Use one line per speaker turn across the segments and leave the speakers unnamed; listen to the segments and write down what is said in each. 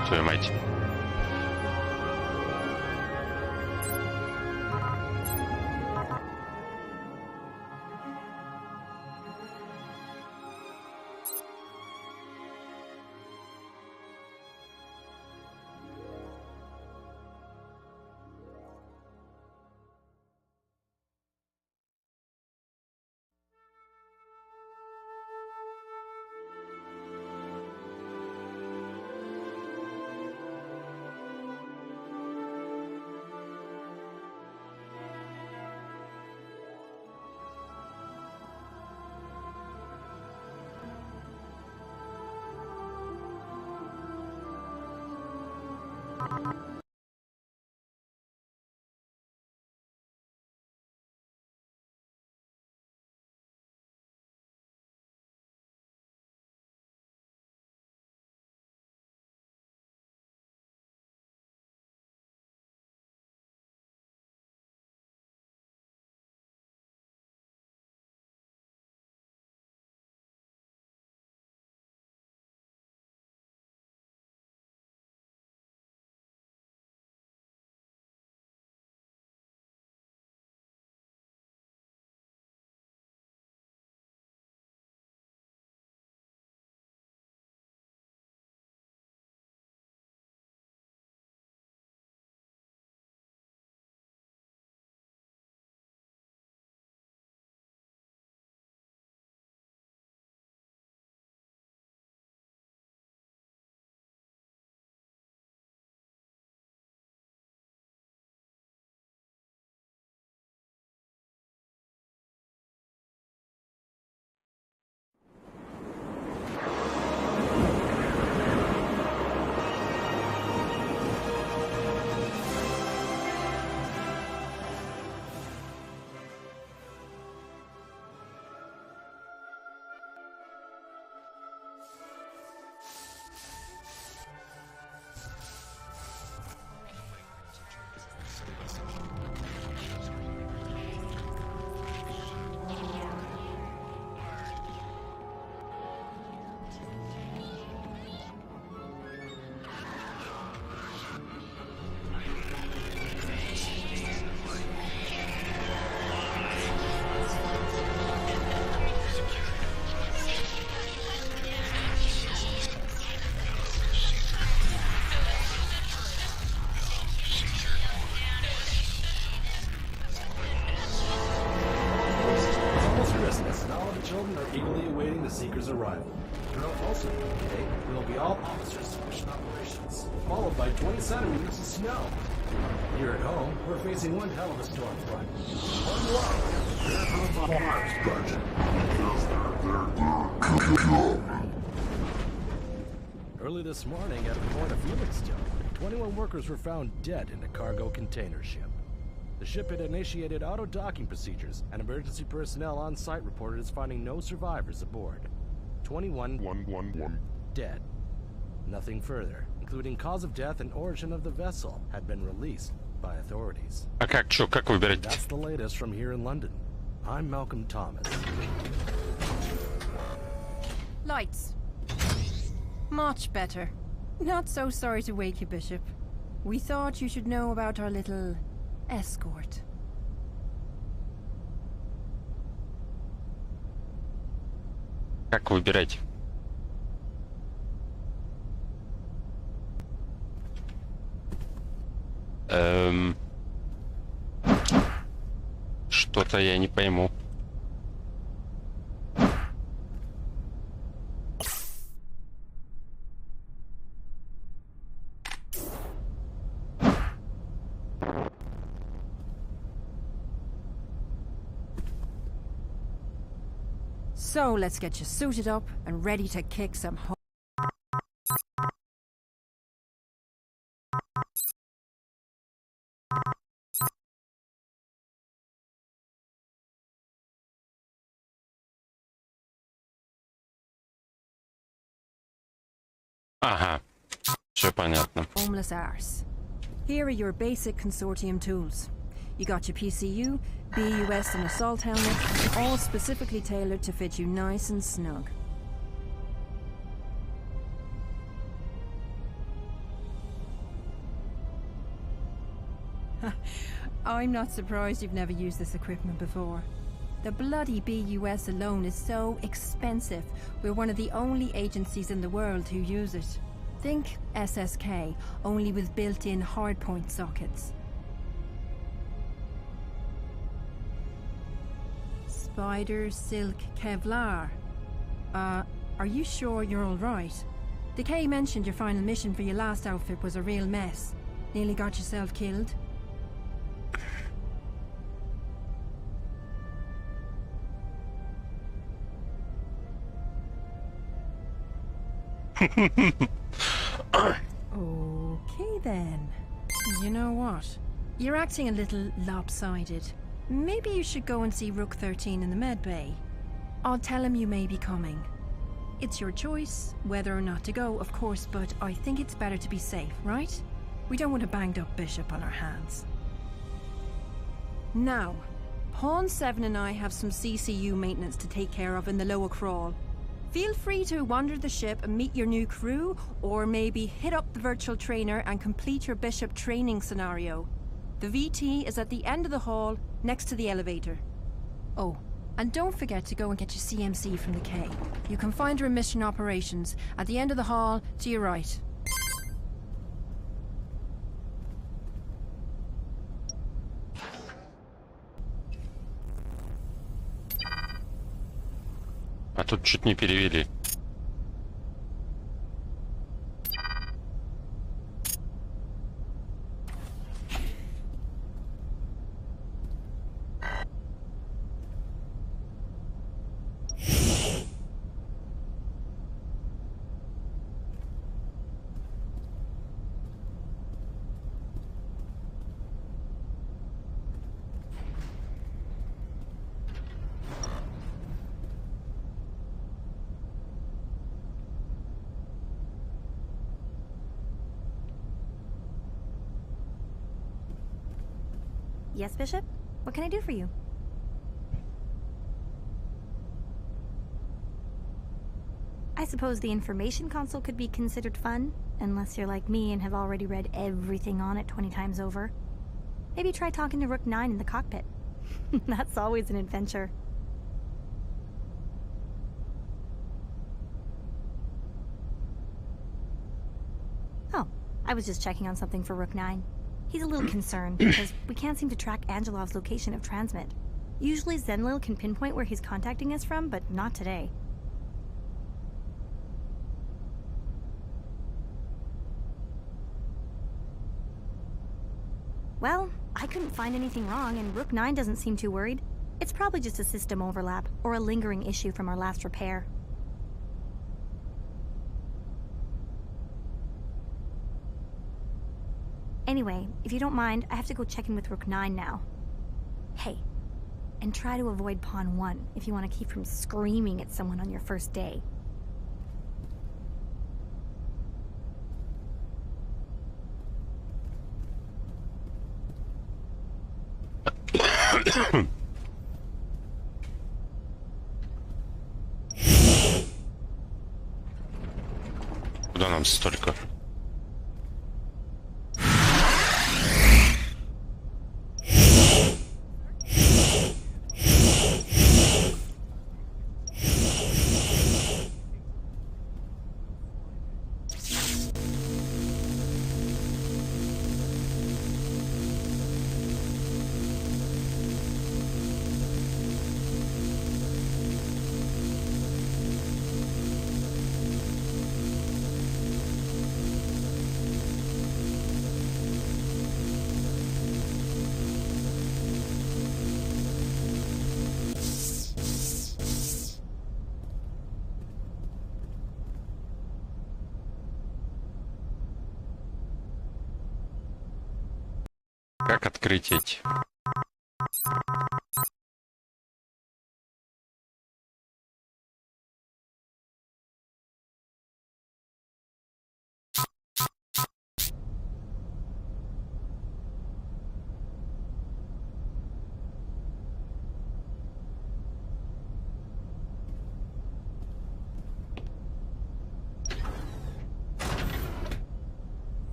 ёб твою мать.
Seeker's arrival. Also, today, we'll be all officers to mission operations, followed by 20 centimeters of snow. Here at home, we're facing one hell of a storm front. Early this morning, at the port of Felixstowe, 21 workers were found dead in a cargo container ship. The ship had initiated auto-docking procedures, and emergency personnel on site reported as finding no survivors aboard. 21 dead. Nothing further, including cause of death and origin of the vessel, had been released by authorities.
А как выбирать?
That's the latest from here in London. I'm Malcolm Thomas.
Lights. Much better. Not so sorry to wake you, Bishop. We thought you should know about our little escort.
Как выбирать? Что-то я не пойму.
So let's get you suited up and ready to kick some
Ага, все понятно.
homeless arse. Here are your basic Consortium tools. You got your PCU, BUS and assault helmet, all specifically tailored to fit you nice and snug. I'm not surprised you've never used this equipment before. The bloody BUS alone is so expensive. We're one of the only agencies in the world who use it. Think SSK, only with built-in hardpoint sockets. Spider, silk, Kevlar. Are you sure you're all right? The K mentioned your final mission for your last outfit was a real mess. Nearly got yourself killed. Okay then. You know what? You're acting a little lopsided. Maybe you should go and see Rook 13 in the med bay. I'll tell him you may be coming. It's your choice whether or not to go, of course, but I think it's better to be safe, right? We don't want a banged up bishop on our hands. Now, Pawn 7 and I have some CCU maintenance to take care of in the lower crawl. Feel free to wander the ship and meet your new crew, or maybe hit up the virtual trainer and complete your bishop training scenario. The VT is at the end of the hall, next to the elevator. Oh, and don't forget to go and get your CMC from the K. You can find her in mission operations, at the end of the hall, to your right.
А тут чуть не перевели.
Yes, Bishop? What can I do for you? I suppose the information console could be considered fun, unless you're like me and have already read everything on it 20 times over. Maybe try talking to Rook 9 in the cockpit. That's always an adventure. Oh, I was just checking on something for Rook 9. He's a little concerned because we can't seem to track Angelov's location of transmit. Usually Zenlil can pinpoint where he's contacting us from, but not today. Well, I couldn't find anything wrong, and Rook 9 doesn't seem too worried. It's probably just a system overlap, or a lingering issue from our last repair. Anyway, if you don't mind, I have to go check in with Rook 9 now. Hey, and try to avoid Pawn 1 if you want to keep from screaming at someone on your first day.
Куда нам столько? Как открыть эти?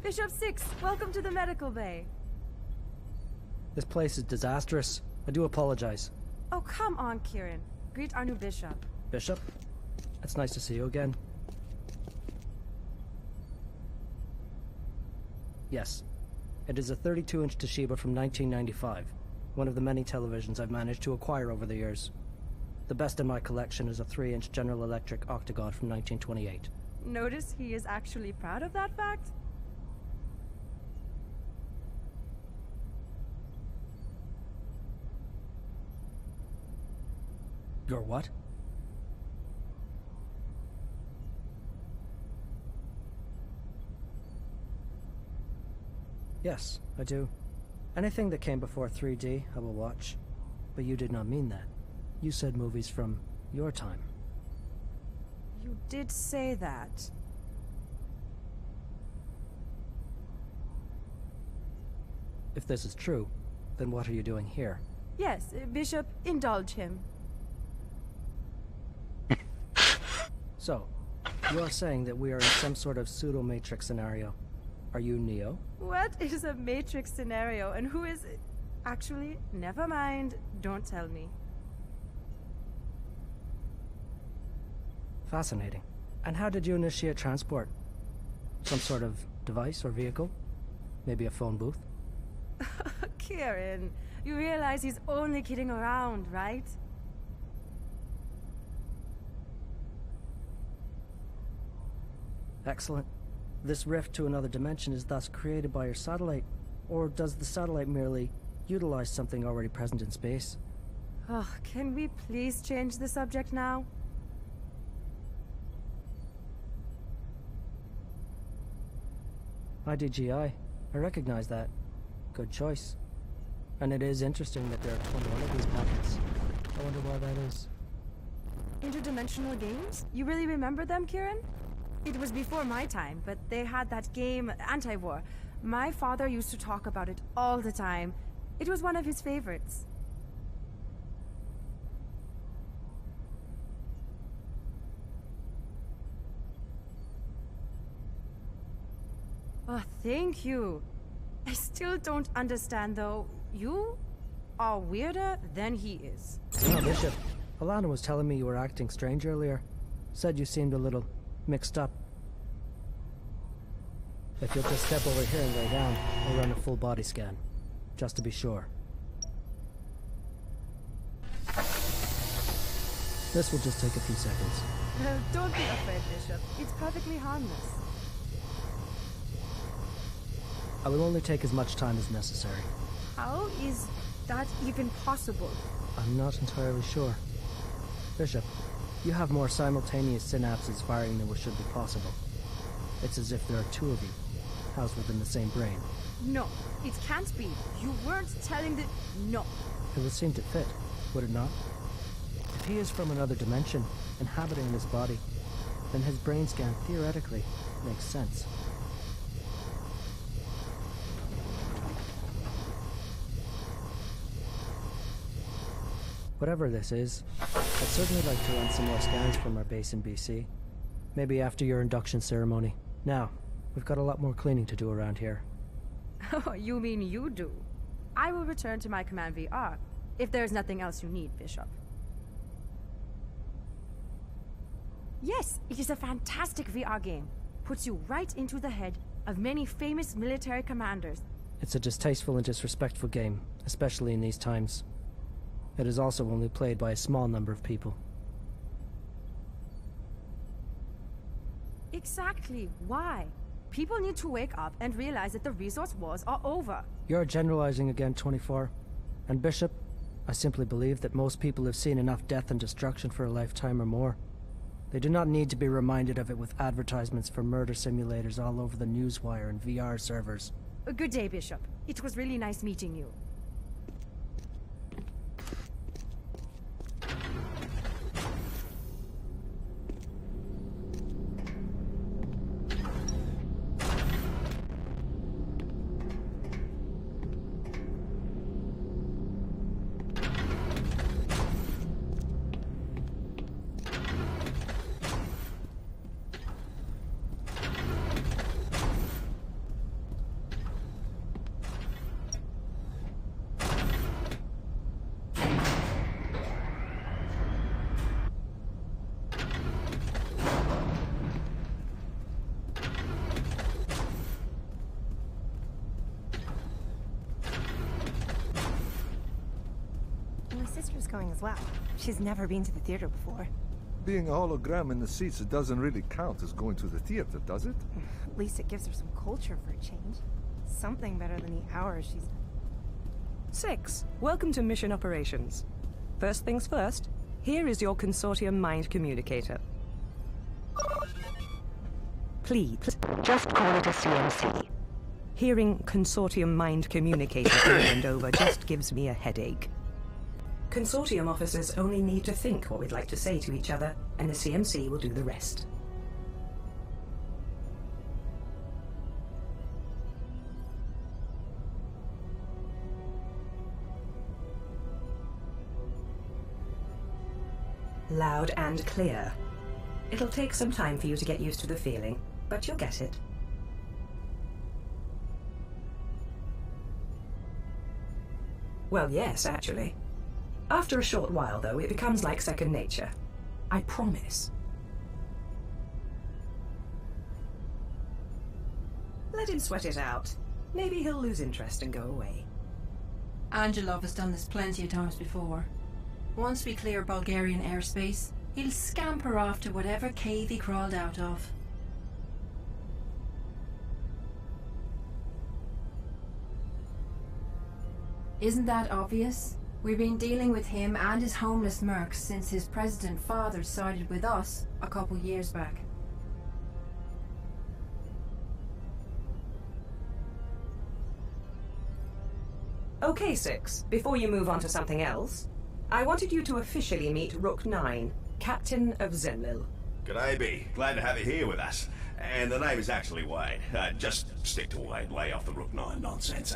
Bishop 6, welcome to the medical bay.
This place is disastrous. I do apologize.
Oh, come on, Kieran. Greet our new bishop.
Bishop? It's nice to see you again. Yes. It is a 32-inch Toshiba from 1995. One of the many televisions I've managed to acquire over the years. The best in my collection is a 3-inch General Electric Octagon from 1928.
Notice he is actually proud of that fact?
Your what? Yes, I do. Anything that came before 3D, I will watch. But you did not mean that. You said movies from your time.
You did say that.
If this is true, then what are you doing here?
Yes, Bishop, indulge him.
So, you are saying that we are in some sort of pseudo-matrix scenario. Are you Neo?
What is a matrix scenario and who is... Actually, never mind. Don't tell me.
Fascinating. And how did you initiate transport? Some sort of device or vehicle? Maybe a phone booth?
Kieran, you realize he's only kidding around, right?
Excellent. This rift to another dimension is thus created by your satellite, or does the satellite merely utilize something already present in space?
Oh, can we please change the subject now?
IDGI. I recognize that. Good choice. And it is interesting that there are 21 of these packets. I wonder why that is.
Interdimensional games? You really remember them, Kieran? It was before my time, but they had that game, Anti-War. My father used to talk about it all the time. It was one of his favorites. Oh, thank you. I still don't understand, though. You are weirder than he is.
Oh, Bishop. Alana was telling me you were acting strange earlier. Said you seemed a little mixed up. If you'll just step over here and lay down, I'll run a full body scan. Just to be sure. This will just take a few seconds.
Don't be afraid, Bishop. It's perfectly harmless.
I will only take as much time as necessary.
How is that even possible?
I'm not entirely sure. Bishop, you have more simultaneous synapses firing than what should be possible. It's as if there are two of you, housed within the same brain.
No, it can't be. You weren't telling the... No.
It would seem to fit, would it not? If he is from another dimension, inhabiting this body, then his brain scan theoretically makes sense. Whatever this is, I'd certainly like to run some more scans from our base in BC. Maybe after your induction ceremony. Now, we've got a lot more cleaning to do around here.
Oh, you mean you do? I will return to my command VR, if there's nothing else you need, Bishop. Yes, it is a fantastic VR game. Puts you right into the head of many famous military commanders.
It's a distasteful and disrespectful game, especially in these times. It is also only played by a small number of people.
Exactly. Why? People need to wake up and realize that the resource wars are over.
You're generalizing again, 24. And Bishop, I simply believe that most people have seen enough death and destruction for a lifetime or more. They do not need to be reminded of it with advertisements for murder simulators all over the newswire and VR servers.
Good day, Bishop. It was really nice meeting you.
Asher's going as well. She's never been to the theater before.
Being a hologram in the seats, it doesn't really count as going to the theater, does it?
At least it gives her some culture for a change. Something better than the hours she's...
6. Welcome to Mission Operations. First things first, here is your Consortium mind communicator. Please, just call it a CMC. Hearing Consortium mind communicator over and over just gives me a headache. Consortium officers only need to think what we'd like to say to each other, and the CMC will do the rest. Loud and clear. It'll take some time for you to get used to the feeling, but you'll get it. Well, yes, actually. After a short while, though, it becomes like second nature. I promise. Let him sweat it out. Maybe he'll lose interest and go away.
Angelov has done this plenty of times before. Once we clear Bulgarian airspace, he'll scamper off to whatever cave he crawled out of. Isn't that obvious? We've been dealing with him and his homeless mercs since his president father sided with us a couple years back.
Okay, 6. Before you move on to something else, I wanted you to officially meet Rook 9, Captain of Zenlil.
G'day, B. Glad to have you here with us. And the name is actually Wade. Just stick to Wade, lay off the Rook 9 nonsense,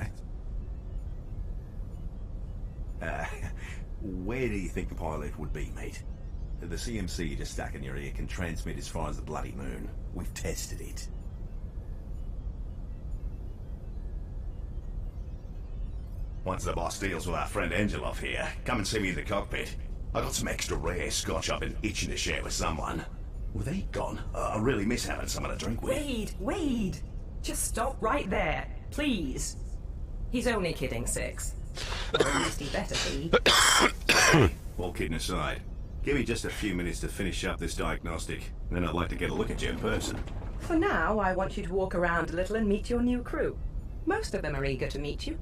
where do you think the pilot would be, mate? The CMC you just stuck in your ear can transmit as far as the bloody moon. We've tested it. Once the boss deals with our friend Angelov here, come and see me in the cockpit. I got some extra rare scotch I've been itching to share with someone. With he gone, I really miss having someone to drink with.
Wade! Just stop right there, please. He's only kidding, 6. Or at least he better be.
All kidding aside, give me just a few minutes to finish up this diagnostic, then I'd like to get a look at you in person.
For now, I want you to walk around a little and meet your new crew. Most of them are eager to meet you.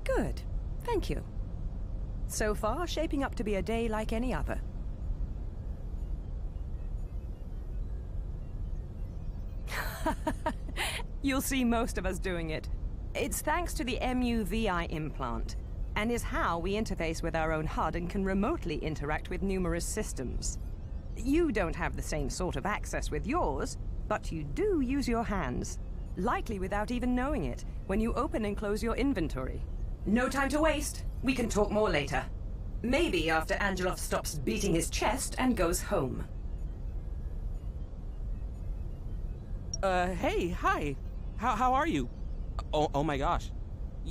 Good. Thank you. So far, shaping up to be a day like any other. You'll see most of us doing it. It's thanks to the MUVI implant, and is how we interface with our own HUD and can remotely interact with numerous systems. You don't have the same sort of access with yours, but you do use your hands, likely without even knowing it, when you open and close your inventory. No time to waste. We can talk more later. Maybe after Angelov stops beating his chest and goes home.
Hey, hi. How are you? Oh my gosh.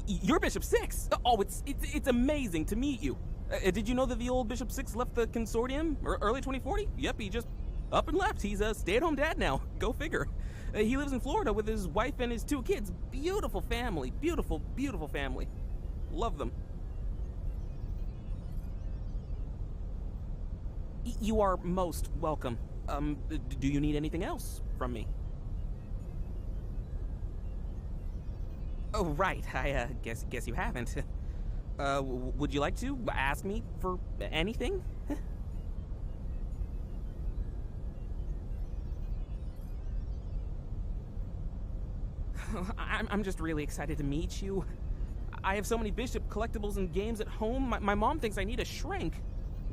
You're Bishop 6. Oh, it's amazing to meet you. Did you know that the old Bishop 6 left the Consortium early 2040? Yep, he just up and left. He's a stay-at-home dad now. Go figure. He lives in Florida with his wife and his 2 kids. Beautiful family. Beautiful, beautiful family. Love them. You are most welcome. Do you need anything else from me? Oh, right. I guess you haven't. Would you like to ask me for anything? I'm just really excited to meet you. I have so many Bishop collectibles and games at home. My mom thinks I need a shrink.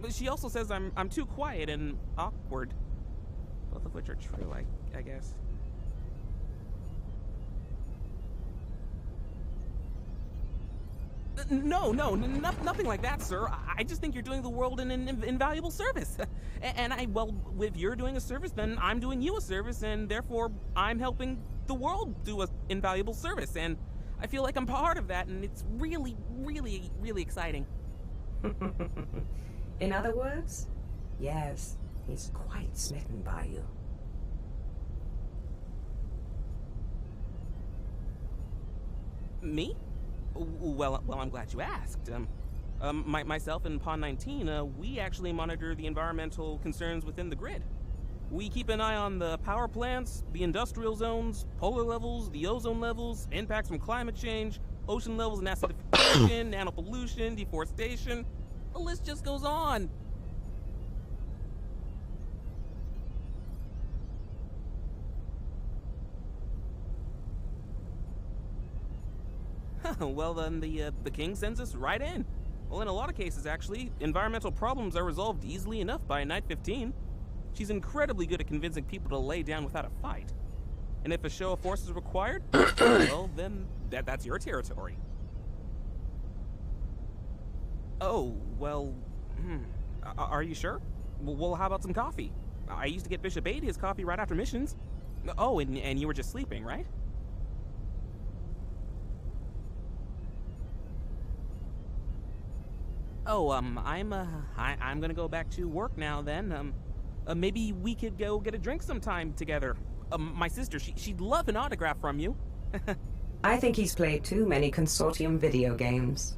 But she also says I'm too quiet and awkward. Both of which are true, I guess. No, nothing like that, sir. I just think you're doing the world an invaluable service. And well, if you're doing a service, then I'm doing you a service, and therefore I'm helping the world do an invaluable service. And I feel like I'm part of that, and it's really, really, really exciting.
In other words, yes, he's quite smitten by you.
Me? Well, I'm glad you asked. Myself and Pawn 19, we actually monitor the environmental concerns within the grid. We keep an eye on the power plants, the industrial zones, polar levels, the ozone levels, impacts from climate change, ocean levels and acidification, nanopollution, deforestation. The list just goes on. Well, then the king sends us right in. Well, in a lot of cases, actually, environmental problems are resolved easily enough by Night 15. She's incredibly good at convincing people to lay down without a fight. And if a show of force is required, well, then that's your territory. Oh, well, are you sure? Well, how about some coffee? I used to get Bishop 8 his coffee right after missions. Oh, and you were just sleeping, right? Oh, I'm gonna go back to work now then. Maybe we could go get a drink sometime together. My sister, she'd love an autograph from you.
I think he's played too many Consortium video games.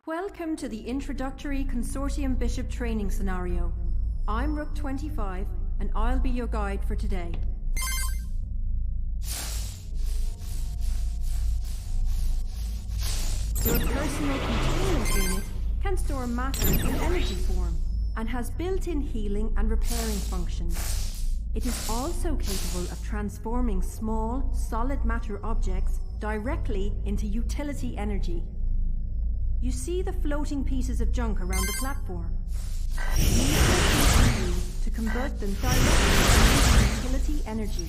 Welcome to the introductory Consortium Bishop training scenario. I'm Rook 25, and I'll be your guide for today. Your personal containment unit can store matter in energy form and has built-in healing and repairing functions. It is also capable of transforming small, solid matter objects directly into utility energy. You see the floating pieces of junk around the platform. Use the CPU to convert them directly into utility energy.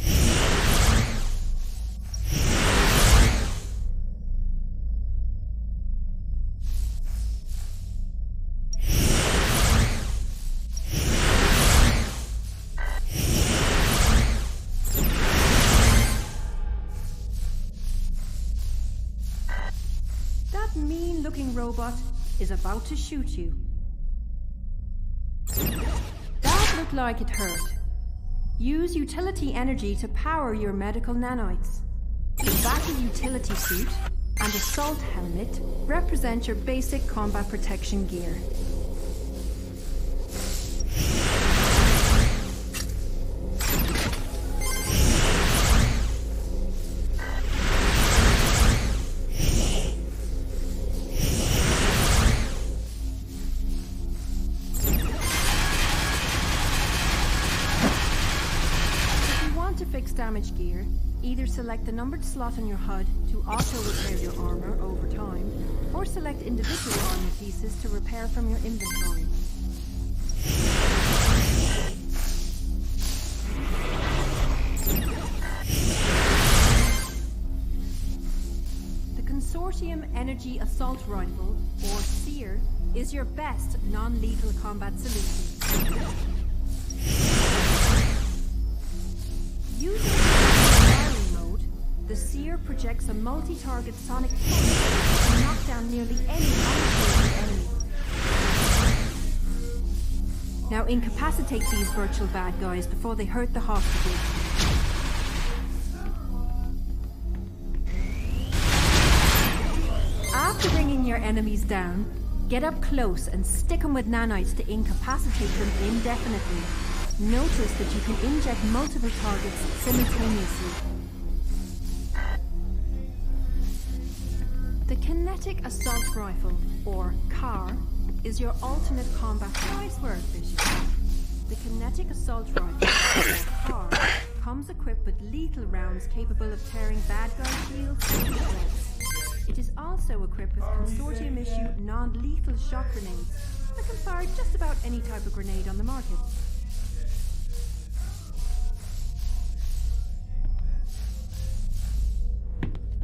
Robot is about to shoot you. That looked like it hurt. Use utility energy to power your medical nanoids. The battle utility suit and assault helmet represent your basic combat protection gear. damage gear, either select the numbered slot on your HUD to auto-repair your armor over time, or select individual armor pieces to repair from your inventory. The Consortium Energy Assault Rifle, or SEER, is your best non-lethal combat solution. Using firing mode, the SEER projects a multi-target sonic pulse to knock down nearly any uninjured enemy. Now incapacitate these virtual bad guys before they hurt the hostages. After bringing your enemies down, get up close and stick them with nanites to incapacitate them indefinitely. Notice that you can inject multiple targets simultaneously. The Kinetic Assault Rifle, or CAR, is your alternate combat choice word, Bishop. The Kinetic Assault Rifle, or CAR, comes equipped with lethal rounds capable of tearing bad guy shields to shreds. It is also equipped with Consortium-issued non-lethal shock grenades that can fire just about any type of grenade on the market.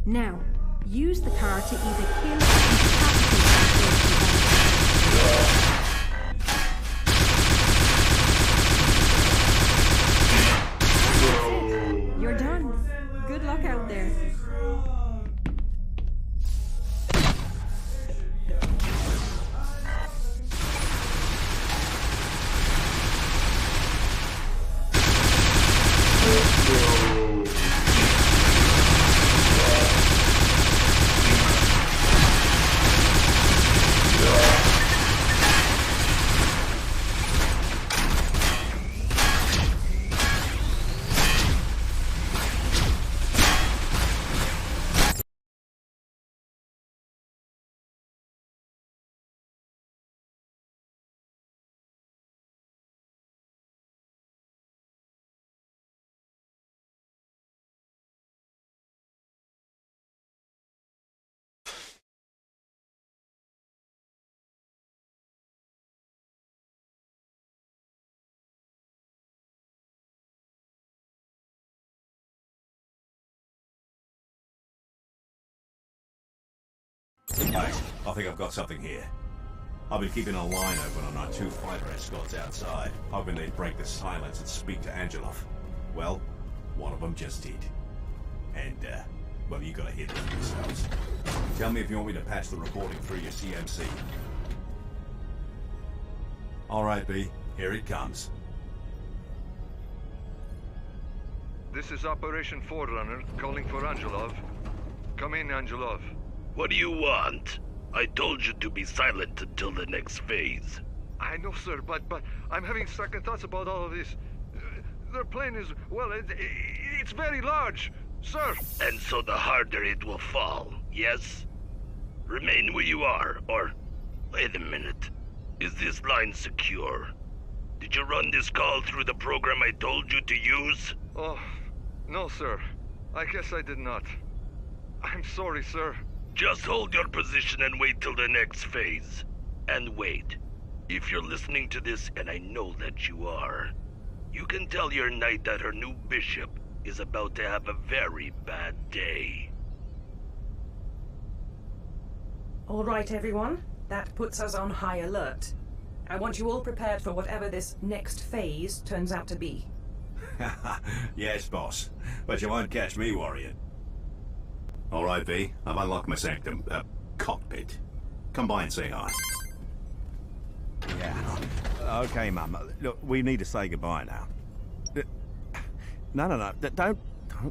Now, use the car to either kill or incapacitate. You're done. Good luck out there.
Hey, I think I've got something here. I've been keeping a line open on our 2 fighter escorts outside, hoping they'd break the silence and speak to Angelov. Well, one of them just did. And, well, you gotta hear this for yourselves. Tell me if you want me to patch the recording through your CMC. Alright, B, here it comes.
This is Operation Forerunner, calling for Angelov. Come in, Angelov.
What do you want? I told you to be silent until the next phase.
I know, sir, but I'm having second thoughts about all of this. Their plane is, well, it's very large, sir.
And so the harder it will fall, yes? Remain where you are, or... Wait a minute. Is this line secure? Did you run this call through the program I told you to use?
Oh, no, sir. I guess I did not. I'm sorry, sir.
Just hold your position and wait till the next phase. And wait. If you're listening to this, and I know that you are, you can tell your knight that her new bishop is about to have a very bad day.
All right, everyone. That puts us on high alert. I want you all prepared for whatever this next phase turns out to be.
Yes, boss. But you won't catch me worrying. All right, V. I've unlocked my sanctum, cockpit. Come by and say hi.
Yeah. Okay, Mum. Look, we need to say goodbye now. No. Don't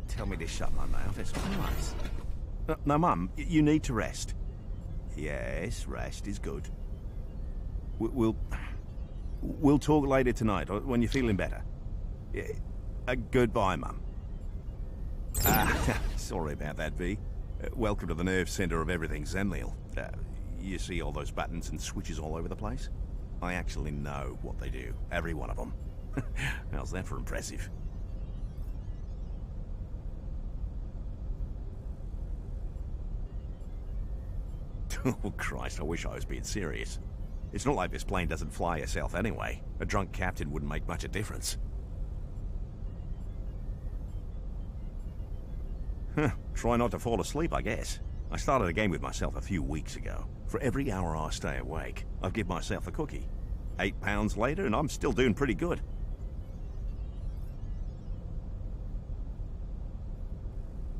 tell me to shut my mouth. It's all right. No, Mum. You need to rest. Yes, rest is good. We'll talk later tonight, or when you're feeling better. Yeah. Goodbye, Mum. Sorry about that, V. Welcome to the nerve center of everything Zenlial. You see all those buttons and switches all over the place? I actually know what they do, every one of them. How's that for impressive? Oh, Christ, I wish I was being serious. It's not like this plane doesn't fly itself anyway. A drunk captain wouldn't make much of a difference. Huh, try not to fall asleep, I guess. I started a game with myself a few weeks ago. For every hour I stay awake, I've given myself a cookie. £8 later, and I'm still doing pretty good.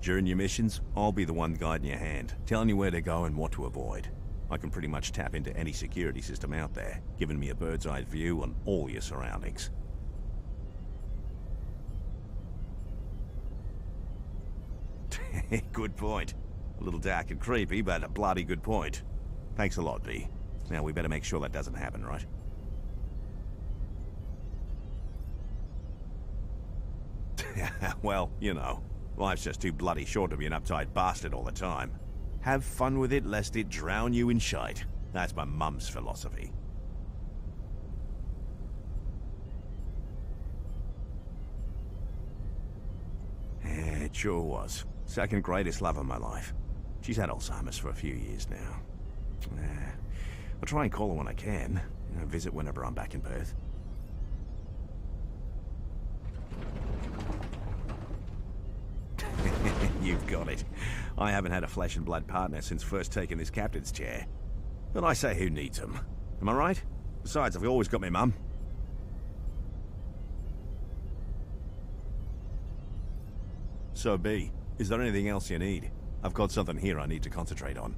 During your missions, I'll be the one guiding your hand, telling you where to go and what to avoid. I can pretty much tap into any security system out there, giving me a bird's-eye view on all your surroundings. Good point. A little dark and creepy, but a bloody good point. Thanks a lot, V. Now we better make sure that doesn't happen, right? Well, you know, life's just too bloody short to be an uptight bastard all the time. Have fun with it lest it drown you in shite. That's my mum's philosophy. Yeah, it sure was. Second greatest love of my life. She's had Alzheimer's for a few years now. I'll try and call her when I can. You know, visit whenever I'm back in Perth. You've got it. I haven't had a flesh and blood partner since first taking this captain's chair. But I say, who needs them? Am I right? Besides, I've always got my mum. So, B, is there anything else you need? I've got something here I need to concentrate on.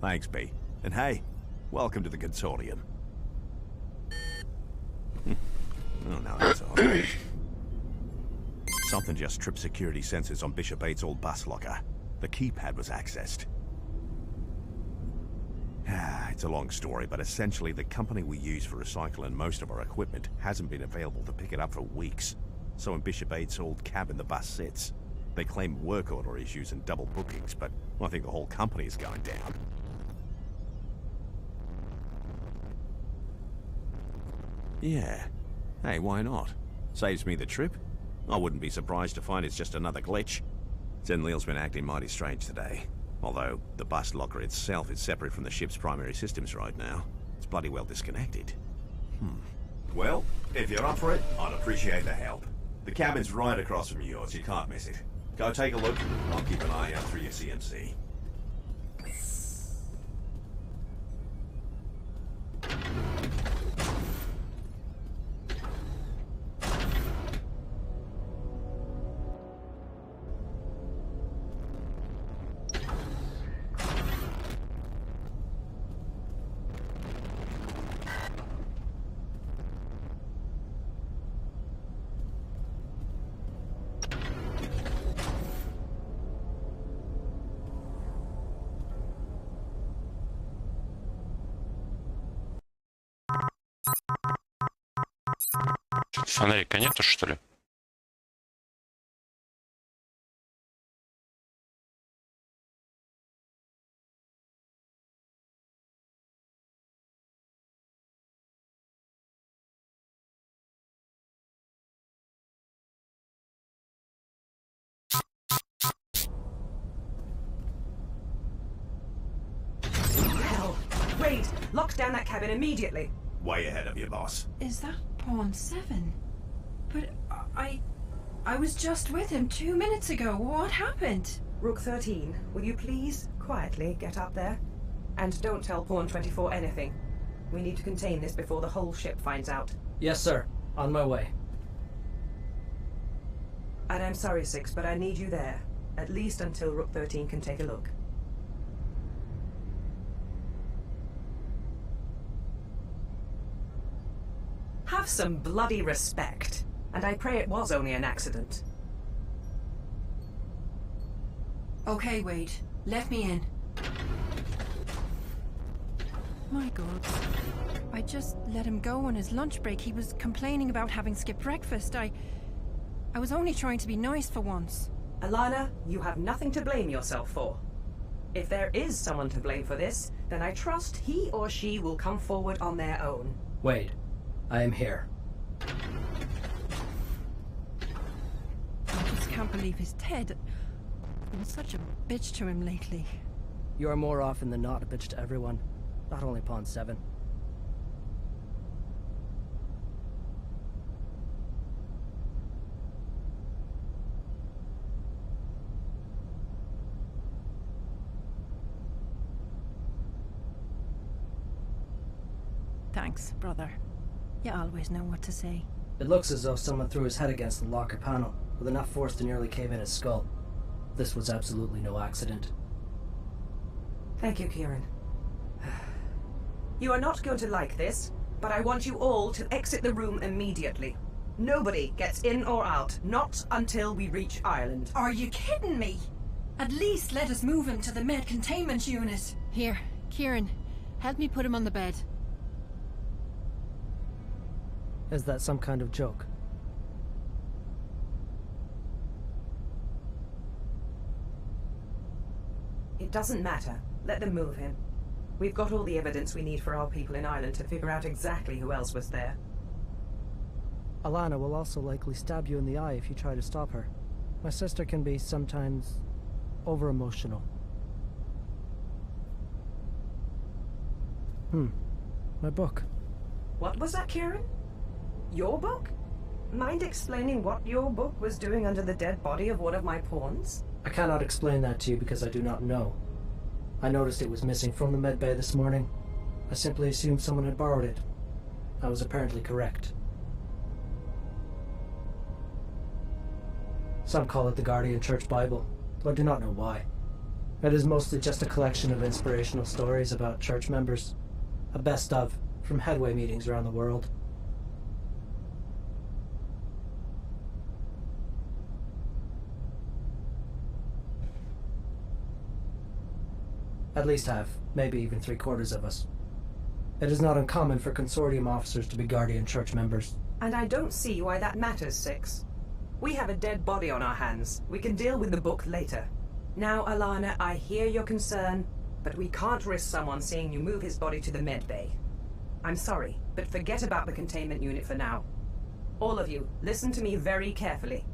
Thanks, B. And hey, welcome to the Consortium. Oh, no, that's all. Something just tripped security sensors on Bishop 8's old bus locker. The keypad was accessed. It's a long story, but essentially the company we use for recycling most of our equipment hasn't been available to pick it up for weeks. So in Bishop 8's old cabin the bus sits. They claim work order issues and double bookings, but I think the whole company is going down. Yeah. Hey, why not? Saves me the trip. I wouldn't be surprised to find it's just another glitch. Zenliel's been acting mighty strange today. Although, the bus locker itself is separate from the ship's primary systems right now. It's bloody well disconnected. Well, if you're up for it, I'd appreciate the help. The cabin's right across from yours, you can't miss it. Go take a look, I'll keep an eye out through your CMC.
Фонарика нету, что ли?
Hell. Wait! Lock down that cabin immediately!
Way ahead of you, boss.
Is that Pawn 7? But I was just with him 2 minutes ago. What happened?
Rook 13, will you please quietly get up there? And don't tell Pawn 24 anything. We need to contain this before the whole ship finds out.
Yes, sir. On my way.
And I'm sorry, Six, but I need you there. At least until Rook 13 can take a look. Have some bloody respect. And I pray it was only an accident.
Okay, Wade. Let me in. My God. I just let him go on his lunch break. He was complaining about having skipped breakfast. I was only trying to be nice for once.
Alana, you have nothing to blame yourself for. If there is someone to blame for this, then I trust he or she will come forward on their own.
Wade, I am here.
I just can't believe he's dead. been such a bitch to him lately.
You are more often than not a bitch to everyone, not only Pawn 7.
Thanks, brother. You always know what to say.
It looks as though someone threw his head against the locker panel, with enough force to nearly cave in his skull. This was absolutely no accident.
Thank you, Kieran. You are not going to like this, but I want you all to exit the room immediately. Nobody gets in or out, not until we reach Ireland.
Are you kidding me? At least let us move him to the med containment unit. Here, Kieran, help me put him on the bed.
Is that some kind of joke?
It doesn't matter. Let them move him. We've got all the evidence we need for our people in Ireland to figure out exactly who else was there.
Alana will also likely stab you in the eye if you try to stop her. My sister can be sometimes over-emotional. My book.
What was that, Kieran? Your book? Mind explaining what your book was doing under the dead body of one of my pawns?
I cannot explain that to you because I do not know. I noticed it was missing from the medbay this morning. I simply assumed someone had borrowed it. I was apparently correct. Some call it the Guardian Church Bible, though I do not know why. It is mostly just a collection of inspirational stories about church members. A best of from headway meetings around the world. At least half, maybe even 3/4 of us. It is not uncommon for Consortium officers to be Guardian Church members.
And I don't see why that matters, Six. We have a dead body on our hands. We can deal with the book later. Now, Alana, I hear your concern, but we can't risk someone seeing you move his body to the med bay. I'm sorry, but forget about the containment unit for now. All of you, listen to me very carefully.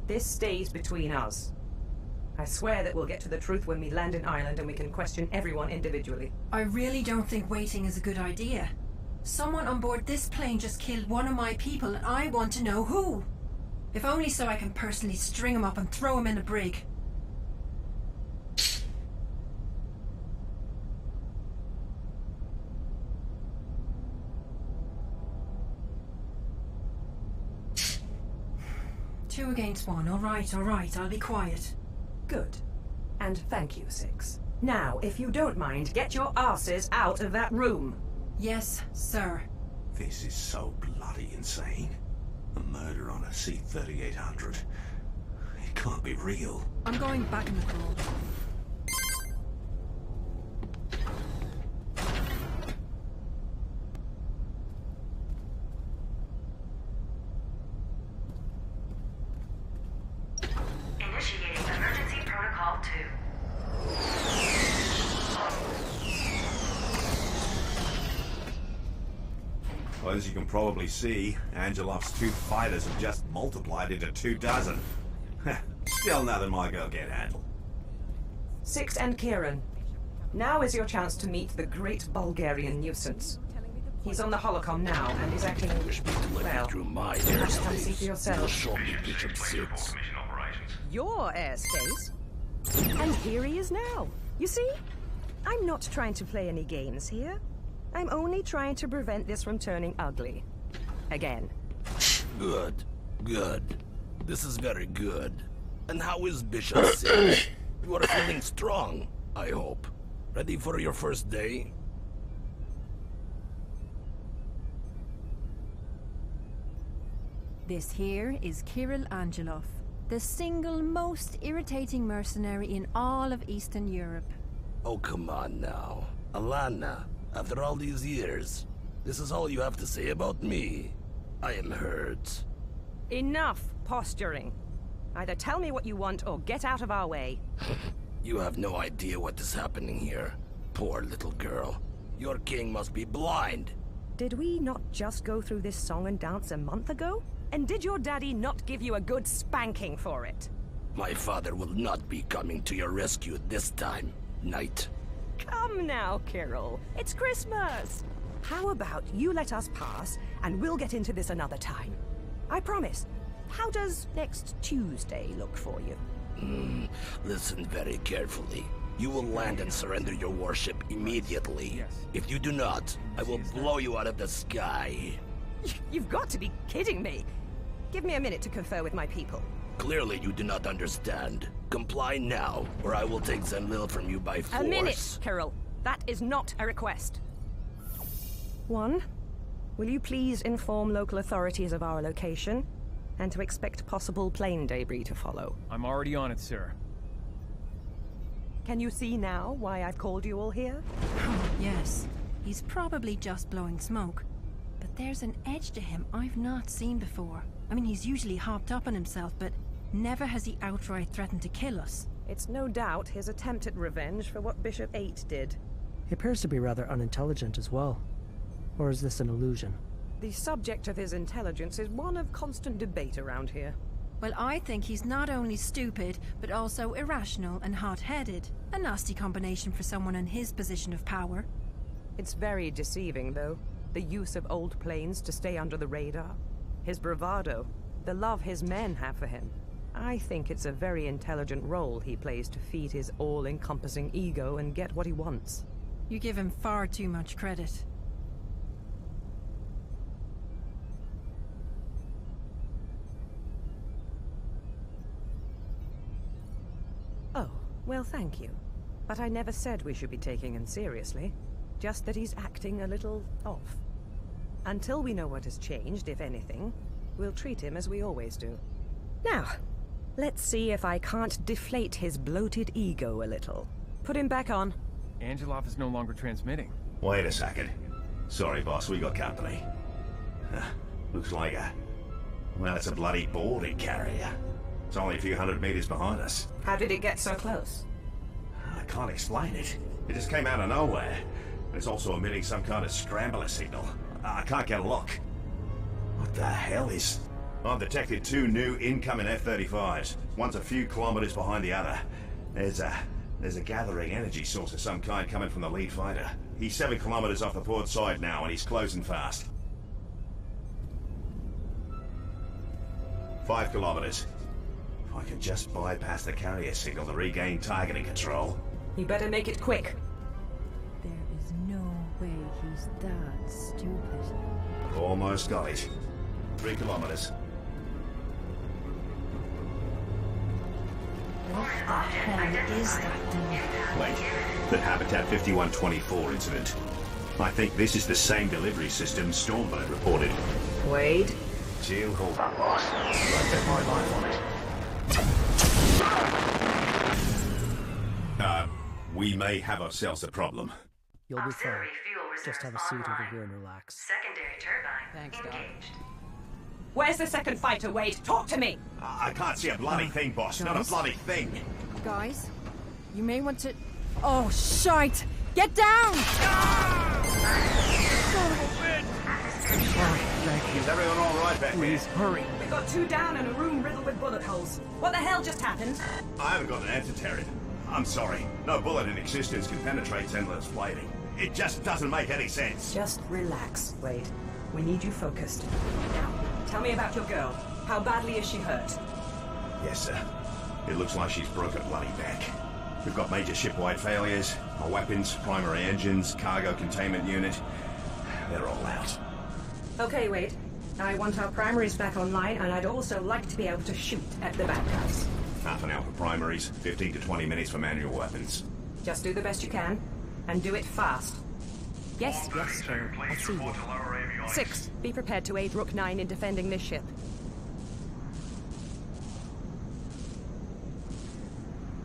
This stays between us. I swear that we'll get to the truth when we land in Ireland and we can question everyone individually.
I really don't think waiting is a good idea. Someone on board this plane just killed one of my people and I want to know who. If only so I can personally string him up and throw him in the brig. Two against one. All right, I'll be quiet.
Good. And thank you, Six. Now, if you don't mind, get your asses out of that room.
Yes, sir.
This is so bloody insane. A murder on a C-3800. It can't be real.
I'm going back in the crawl.
Initiating emergency protocol 2.
Well, as you can probably see, Angelov's 2 fighters have just multiplied into 24. Still nothing my girl can't handle.
Six and Kieran, now is your chance to meet the great Bulgarian nuisance. He's on the holocom now and is acting, well, you'll have to come see for yourself.
Your airspace? And here he is now. You see? I'm not trying to play any games here. I'm only trying to prevent this from turning ugly. Again.
Good. Good. This is very good. And how is Bishop 6? You are feeling strong, I hope. Ready for your first day?
This here is Kirill Angelov, the single most irritating mercenary in all of Eastern Europe.
Oh, come on now. Alana, after all these years, this is all you have to say about me. I am hurt.
Enough posturing. Either tell me what you want or get out of our way.
You have no idea what is happening here. Poor little girl. Your king must be blind.
Did we not just go through this song and dance a month ago? And did your daddy not give you a good spanking for it?
My father will not be coming to your rescue this time, Knight.
Come now, Kirill. It's Christmas. How about you let us pass, and we'll get into this another time. I promise. How does next Tuesday look for you?
Listen very carefully. You will land and surrender your warship immediately. If you do not, I will blow you out of the sky.
You've got to be kidding me. Give me a minute to confer with my people.
Clearly you do not understand. Comply now, or I will take Zenlil from you by force.
A minute, Kirill. That is not a request. 1. Will you please inform local authorities of our location, and to expect possible plane debris to follow?
I'm already on it, sir.
Can you see now why I've called you all here?
Yes. He's probably just blowing smoke. But there's an edge to him I've not seen before. I mean, he's usually hopped up on himself, but never has he outright threatened to kill us.
It's no doubt his attempt at revenge for what Bishop 8 did.
He appears to be rather unintelligent as well. Or is this an illusion?
The subject of his intelligence is one of constant debate around here.
Well, I think he's not only stupid, but also irrational and hot-headed. A nasty combination for someone in his position of power.
It's very deceiving, though. The use of old planes to stay under the radar. His bravado. The love his men have for him. I think it's a very intelligent role he plays to feed his all-encompassing ego and get what he wants.
You give him far too much credit.
Oh, well, thank you. But I never said we should be taking him seriously. Just that he's acting a little off. Until we know what has changed, if anything, we'll treat him as we always do. Now, let's see if I can't deflate his bloated ego a little. Put him back on.
Angelov is no longer transmitting.
Wait a second. Sorry, boss, we got company. Looks like it's a bloody boarding carrier. It's only a few hundred meters behind us.
How did it get so close?
I can't explain it. It just came out of nowhere. It's also emitting some kind of scrambler signal. I can't get a look. What the hell is... I've detected 2 new incoming F-35s. One's a few kilometers behind the other. There's a gathering energy source of some kind coming from the lead fighter. He's 7 kilometers off the port side now, and he's closing fast. 5 kilometers. If I can just bypass the carrier signal to regain targeting control.
You better make it quick.
There is no way he's that stupid.
Almost got it. 3 kilometers.
What the hell is that thing?
Wait, the Habitat 5124 incident. I think this is the same delivery system Stormbird reported.
Wade?
Jill, hold on, boss. I bet my life on it. We may have ourselves a problem.
You'll be fine. Just have a seat over here and relax.
Secondary turbine
Thanks,
engaged.
Where's the second fighter, Wade? Talk to me!
I can't see a bloody thing, boss. Not a bloody thing.
Guys, you may want to... Oh, shite! Get down!
Thank you.
Is everyone all right back
Please, hurry.
We've got 2 down and a room riddled with bullet holes. What the hell just happened?
I haven't got an answer, Terry. I'm sorry. No bullet in existence can penetrate Zenlil's plating. It just doesn't make any sense.
Just relax, Wade. We need you focused. Now, tell me about your girl. How badly is she hurt?
Yes, sir. It looks like she's broken a bloody neck. We've got major ship-wide failures. Our weapons, primary engines, cargo containment unit. They're all out.
Okay, Wade. I want our primaries back online, and I'd also like to be able to shoot at the bad guys.
Half an hour for primaries, 15 to 20 minutes for manual weapons.
Just do the best you can, and do it fast.
Yes, sir. I see you. 6, be prepared to aid Rook 9 in defending this ship.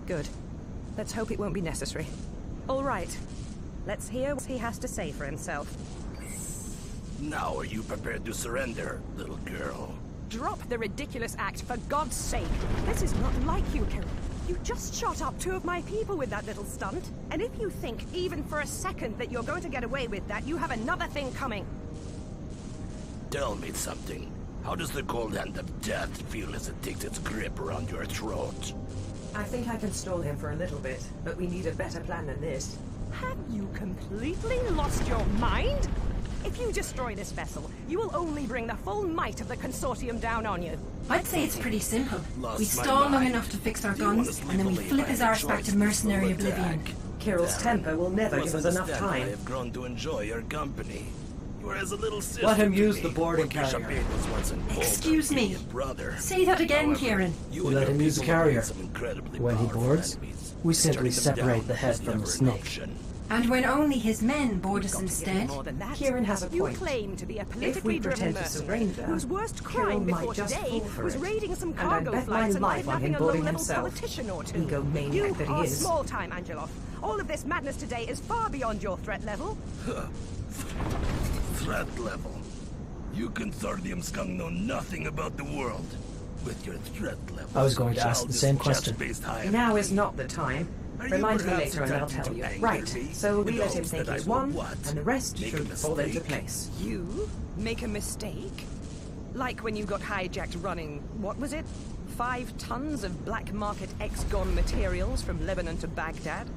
Good. Let's hope it won't be necessary. All right. Let's hear what he has to say for himself.
Now are you prepared to surrender, little girl?
Drop the ridiculous act, for God's sake. This is not like you, Kirill. You just shot up 2 of my people with that little stunt. And if you think, even for a second, that you're going to get away with that, you have another thing coming.
Tell me something. How does the cold hand of death feel as it takes its grip around your throat?
I think I can stall him for a little bit, but we need a better plan than this.
Have you completely lost your mind? If you destroy this vessel, you will only bring the full might of the Consortium down on you.
I'd say it's pretty simple.
Lost
We
my
stall long
mind.
enough to fix our
Do you want
guns,
to
and then we
sleep
flip
away
his
by
arse back
choice
to mercenary
full attack?
oblivion.
Kirill's temper will never give us enough
Understand why I
time.
have grown to enjoy your company. You are as a little sister
Let him
to
use
me,
the boarding
what Bishop
carrier.
Aid was once an older,
Excuse me.
idiot brother.
Say that again,
However,
Kieran.
you
We
and
let
your
him use the
people have made
carrier.
some incredibly
When he
powerful
boards,
enemies.
we simply
Shutting them
separate
down
the head
was
from the
never an
snake.
option.
And when only his men board us
Got to give
instead.
you more than that.
Kieran has a
You
point.
claim to be a
If
politically
we
driven
pretend to
mercenary
surrender,
whose worst
Kirill
crime
might
before
just
today
fall for
was
it.
raiding some
And I
cargo
bet my
flights and
life on
kidnapping
him
a
boarding
low-level
himself.
politician or two.
Egomaniac
You
that he
are
is.
small time, Angelov. All of this madness today is far beyond your threat level.
Threat level. You Consortium scum know nothing about the world. With your threat level.
I was going to ask the same question.
Now is not the time.
Are you
Remind me
perhaps
later and I'll
attempting
tell
to
you.
anger
Right,
me
so we
with
let him
hopes
think
that
he's
I will
won,
what?
and the rest
Make a
should fall into
mistake?
place.
You make a mistake? Like when you got hijacked running, what was it? 5 tons of black market ex-gon materials from Lebanon to Baghdad?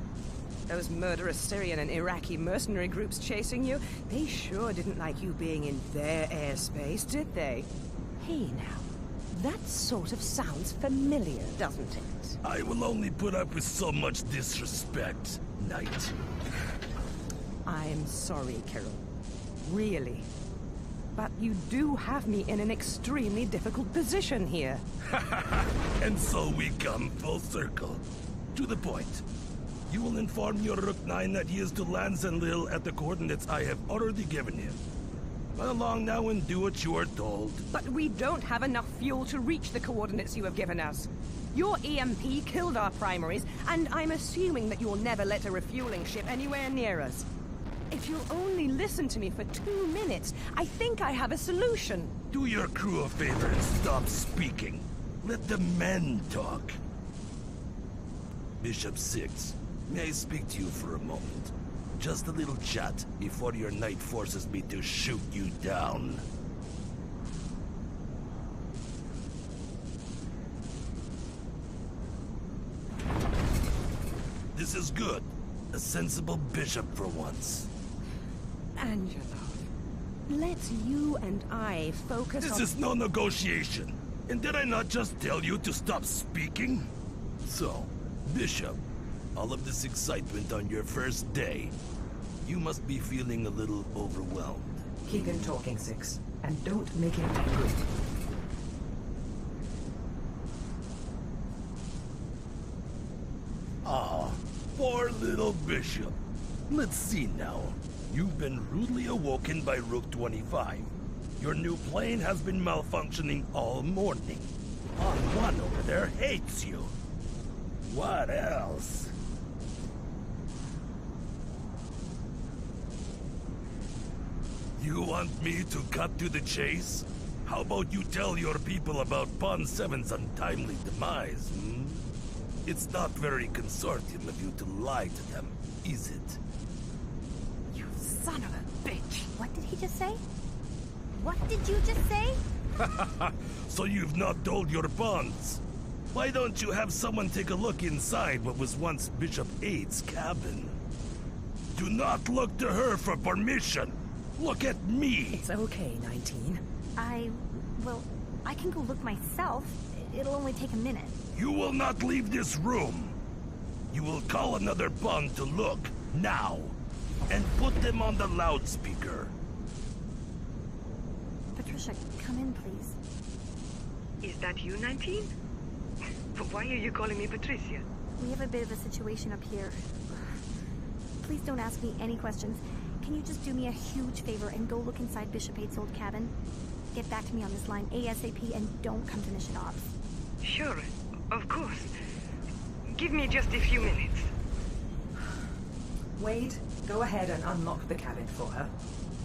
Those murderous Syrian and Iraqi mercenary groups chasing you, they sure didn't like you being in their airspace, did they? Hey now, that sort of sounds familiar, doesn't it?
I will only put up with so much disrespect, Knight.
I'm sorry, Carol. Really. But you do have me in an extremely difficult position here.
And so we come full circle. To the point. You will inform your Rook 9 that he is to land Zenlil at the coordinates I have already given him. Run along now and do what you are told.
But we don't have enough fuel to reach the coordinates you have given us. Your EMP killed our primaries, and I'm assuming that you'll never let a refueling ship anywhere near us. If you'll only listen to me for 2 minutes, I think I have a solution.
Do your crew a favor and stop speaking. Let the men talk. Bishop 6, may I speak to you for a moment? Just a little chat before your knight forces me to shoot you down. This is good. A sensible bishop for once.
Angela, let's you and I focus
This
on...
is no negotiation. And did I not just tell you to stop speaking? So, Bishop, all of this excitement on your first day, you must be feeling a little overwhelmed.
Keep him talking, 6, and don't make him angry.
Ah, poor little Bishop. Let's see now. You've been rudely awoken by Rook 25. Your new plane has been malfunctioning all morning. On one over there hates you. What else? You want me to cut to the chase? How about you tell your people about Pawn 7's untimely demise, hmm? It's not very Consortium of you to lie to them, is it?
You son of a bitch! What did he just say? What did you just say?
So you've not told your bonds? Why don't you have someone take a look inside what was once Bishop 8's cabin? Do not look to her for permission! Look at me!
It's okay, 19.
Well, I can go look myself. It'll only take a minute.
You will not leave this room! You will call another bond to look, now! And put them on the loudspeaker.
Patricia, come in, please.
Is that you, 19? Why are you calling me Patricia?
We have a bit of a situation up here. Please don't ask me any questions. Can you just do me a huge favor and go look inside Bishop 8's old cabin? Get back to me on this line ASAP and don't come to Mission Ops.
Sure, of course. Give me just a few minutes.
Wade, go ahead and unlock the cabin for her.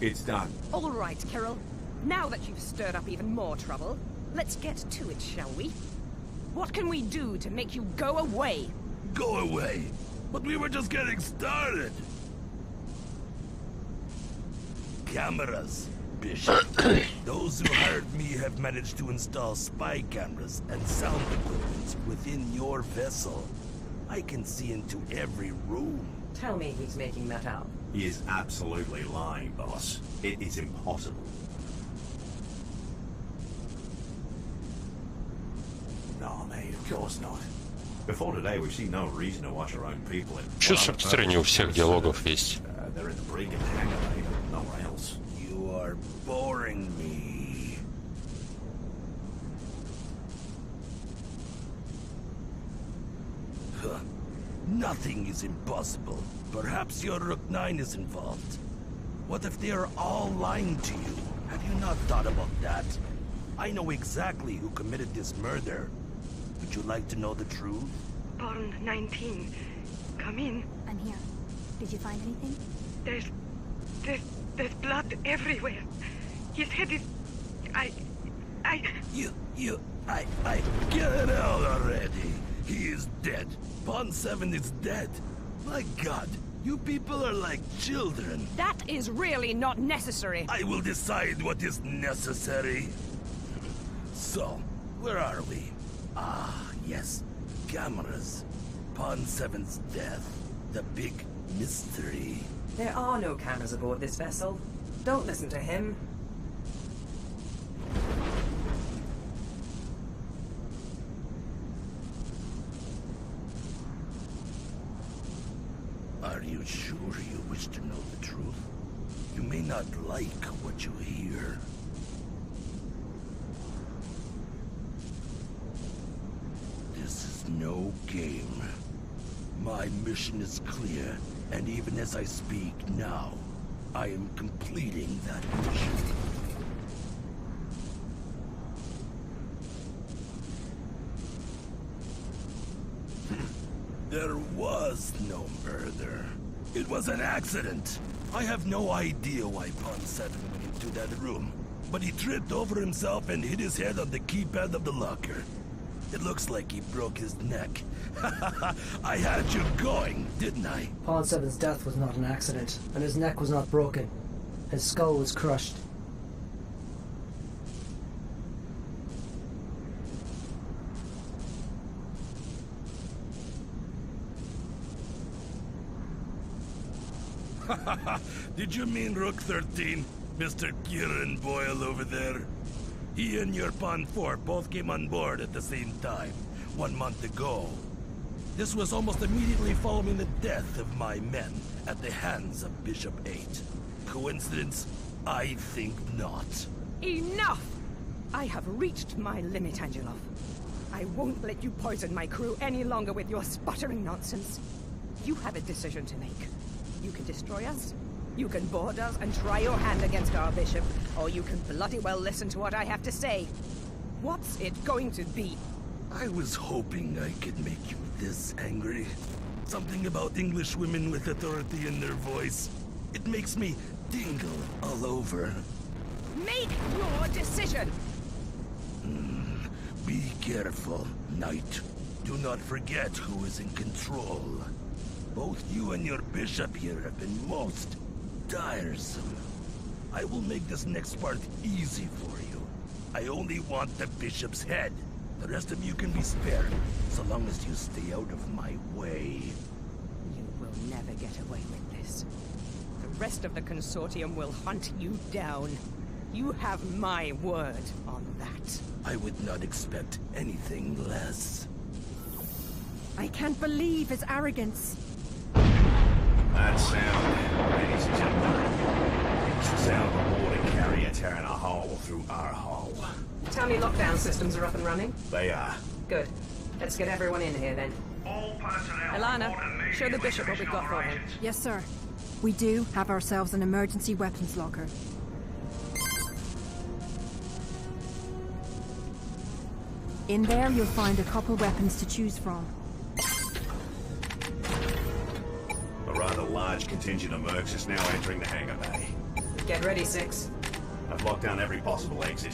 It's done.
All right, Carol. Now that you've stirred up even more trouble, let's get to it, shall we? What can we do to make you go away?
Go away? But we were just getting started! Cameras. Bishop. Those who hired me have managed to install spy cameras and sound equipment within your vessel. I can see into every room.
Tell me he's making that up.
He is absolutely lying, boss. It is impossible. No, mate, of course not. Before today, we've seen no reason to watch our own people.
Чё, собственно, не у всех диалогов есть?
They're in the brig and the hangar bay, nowhere else.
You are boring me. Huh. Nothing is impossible. Perhaps your Rook 9 is involved. What if they are all lying to you? Have you not thought about that? I know exactly who committed this murder. Would you like to know the truth?
Born 19. Come in.
I'm here. Did you find anything?
There's blood everywhere. His head is... I...
Get it out already. He is dead. Pawn 7 is dead. My God, you people are like children.
That is really not necessary.
I will decide what is necessary. So, where are we? Ah, yes. Cameras. Pawn 7's death. The big mystery.
There are no cameras aboard this vessel. Don't listen to him.
Are you sure you wish to know the truth? You may not like what you hear. This is no game. My mission is clear, and even as I speak now, I am completing that mission. There was no murder. It was an accident. I have no idea why Pawn 7 went into that room, but he tripped over himself and hit his head on the keypad of the locker. It looks like he broke his neck. I had you going, didn't I?
Pawn 7's death was not an accident, and his neck was not broken. His skull was crushed.
Did you mean Rook 13, Mr. Kieran Boyle over there? He and your Pawn 4 both came on board at the same time, 1 month ago. This was almost immediately following the death of my men at the hands of Bishop 8. Coincidence? I think not.
Enough! I have reached my limit, Angelov. I won't let you poison my crew any longer with your sputtering nonsense. You have a decision to make. You can destroy us, you can board us and try your hand against our bishop, or you can bloody well listen to what I have to say. What's it going to be?
I was hoping I could make you this angry. Something about English women with authority in their voice. It makes me tingle all over.
Make your decision!
Be careful, Knight. Do not forget who is in control. Both you and your bishop here have been most tiresome. I will make this next part easy for you. I only want the bishop's head. The rest of you can be spared, so long as you stay out of my way.
You will never get away with this. The rest of the Consortium will hunt you down. You have my word on that.
I would not expect anything less.
I can't believe his arrogance.
That sound, ladies and gentlemen, it's the sound of a water carrier tearing a hole through our hull.
Tell me lockdown systems are up and running?
They are.
Good. Let's get everyone in here then.
Alana, show the bishop what we've got for him.
Yes, sir. We do have ourselves an emergency weapons locker. In there, you'll find a couple weapons to choose from.
A rather large contingent of mercs is now entering the hangar bay.
Get ready, 6.
I've locked down every possible exit.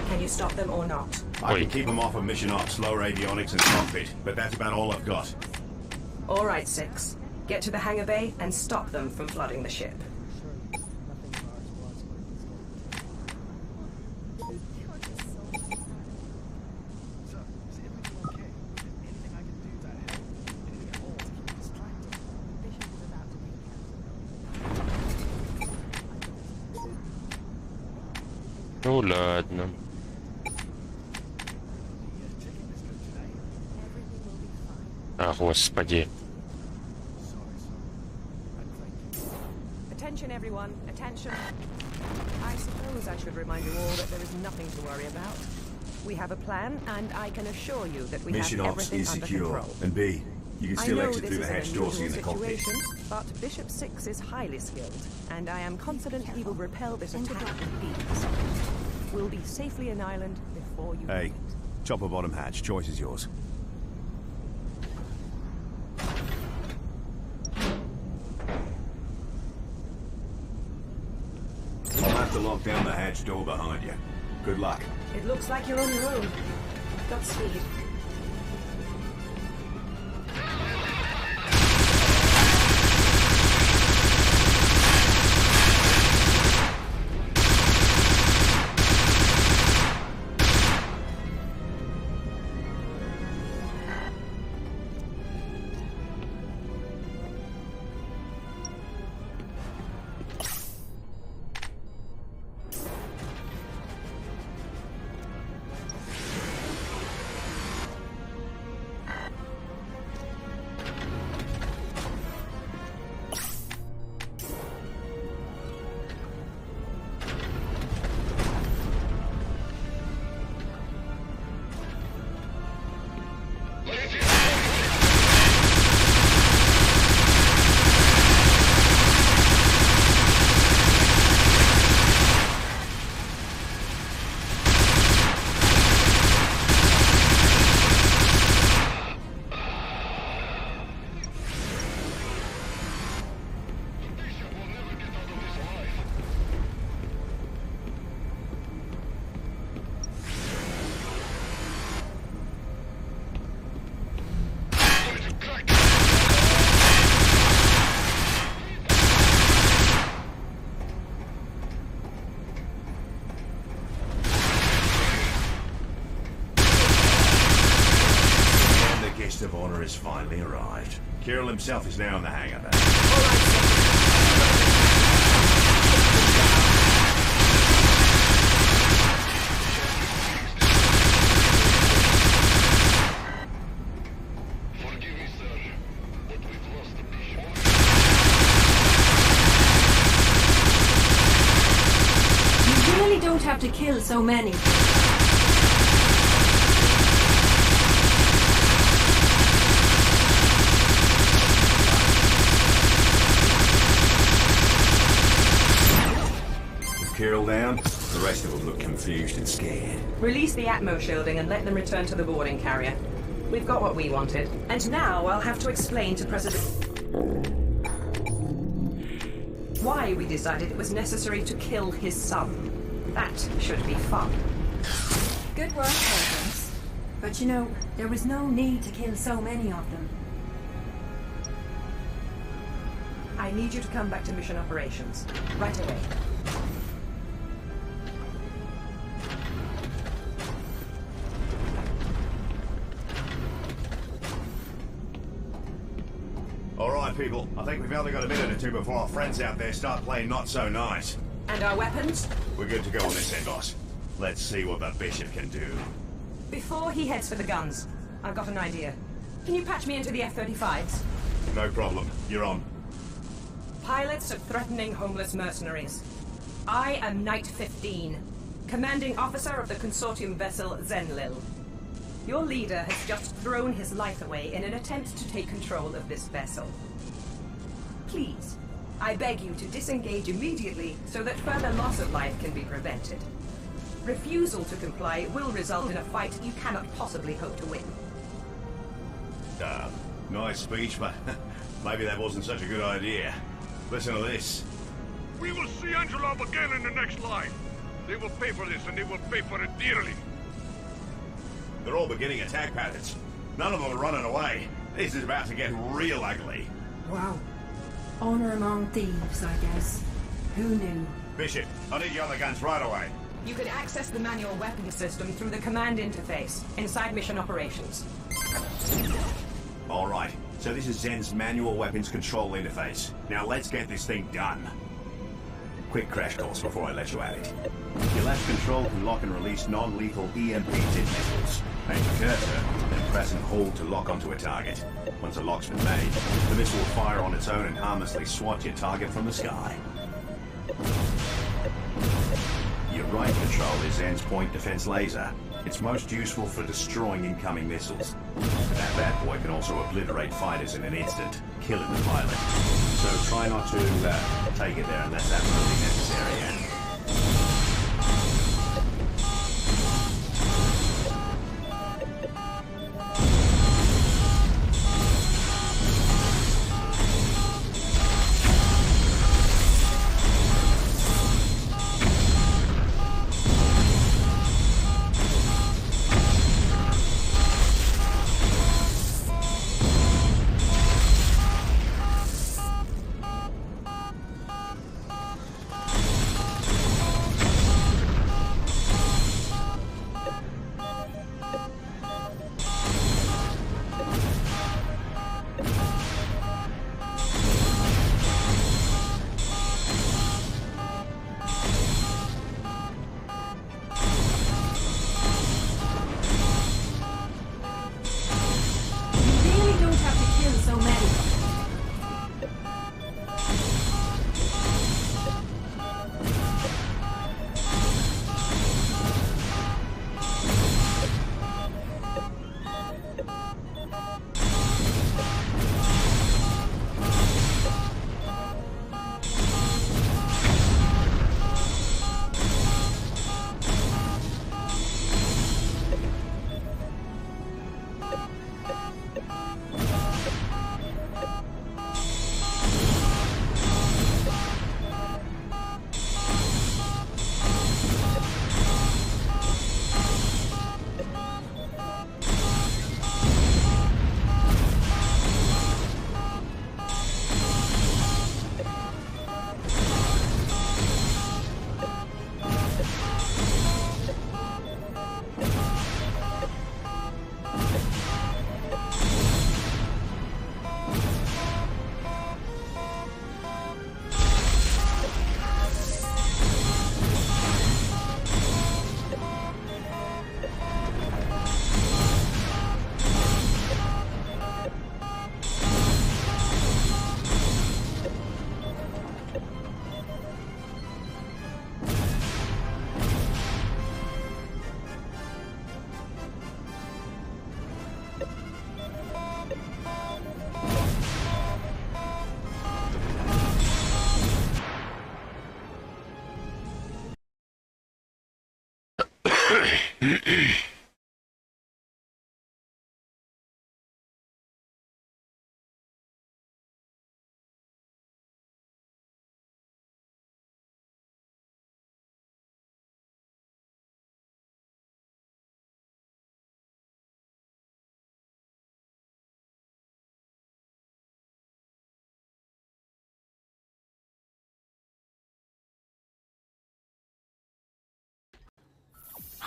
Can you stop them or not?
I can keep them off of mission ops, lower avionics and cockpit, but that's about all I've got.
All right, 6. Get to the hangar bay and stop them from flooding the ship.
Ну ладно. А, господи.
Attention, everyone. Attention. I suppose I should remind you all that there is nothing to worry about. We have a plan, and I can assure you that we
Mission
have
Ops
everything
is
under
secure.
control.
And B, you can still exit through the hatch door in the cockpit.
But Bishop 6 is highly skilled, and I am confident he will repel this attack with ease. We'll be safely in Ireland before you
Hey, chopper bottom hatch. Choice is yours. I'll have to lock down the hatch door behind you. Good luck.
It looks like you're on your own. Godspeed.
Of honor has finally arrived. Kirill himself is now in the hangar bay.
You really don't have to kill so many.
Kirill down, the rest of them look confused and scared.
Release the Atmo shielding and let them return to the boarding carrier. We've got what we wanted. And now I'll have to explain to President why we decided it was necessary to kill his son. That should be fun.
Good work, Perkins. But you know, there was no need to kill so many of them.
I need you to come back to mission operations. Right away.
Alright people, I think we've only got a minute or two before our friends out there start playing not so nice.
And our weapons?
We're good to go on this end, boss. Let's see what the Bishop can do.
Before he heads for the guns, I've got an idea. Can you patch me into the F-35s?
No problem. You're on.
Pilots of threatening homeless mercenaries. I am Knight 15, commanding officer of the Consortium vessel Zenlil. Your leader has just thrown his life away in an attempt to take control of this vessel. Please, I beg you to disengage immediately so that further loss of life can be prevented. Refusal to comply will result in a fight you cannot possibly hope to win.
Nice speech, but maybe that wasn't such a good idea. Listen to this.
We will see Angelov again in the next life. They will pay for this, and they will pay for it dearly.
They're all beginning attack patterns. None of them are running away. This is about to get real ugly.
Wow. Honor among thieves, I guess. Who knew?
Bishop, I need your other guns right away.
You can access the manual weapons system through the command interface inside mission operations.
All right, so this is Zen's manual weapons control interface. Now let's get this thing done. quick crash course before I let you at it. Your left control can lock and release non-lethal EMP-tipped missiles. Aim the cursor, then press and hold to lock onto a target. Once a lock's been made, the missile will fire on its own and harmlessly swat your target from the sky. Your right control is Zen's point defense laser. It's most useful for destroying incoming missiles. That bad boy can also obliterate fighters in an instant, killing the pilot. So try not to take it there unless absolutely necessary.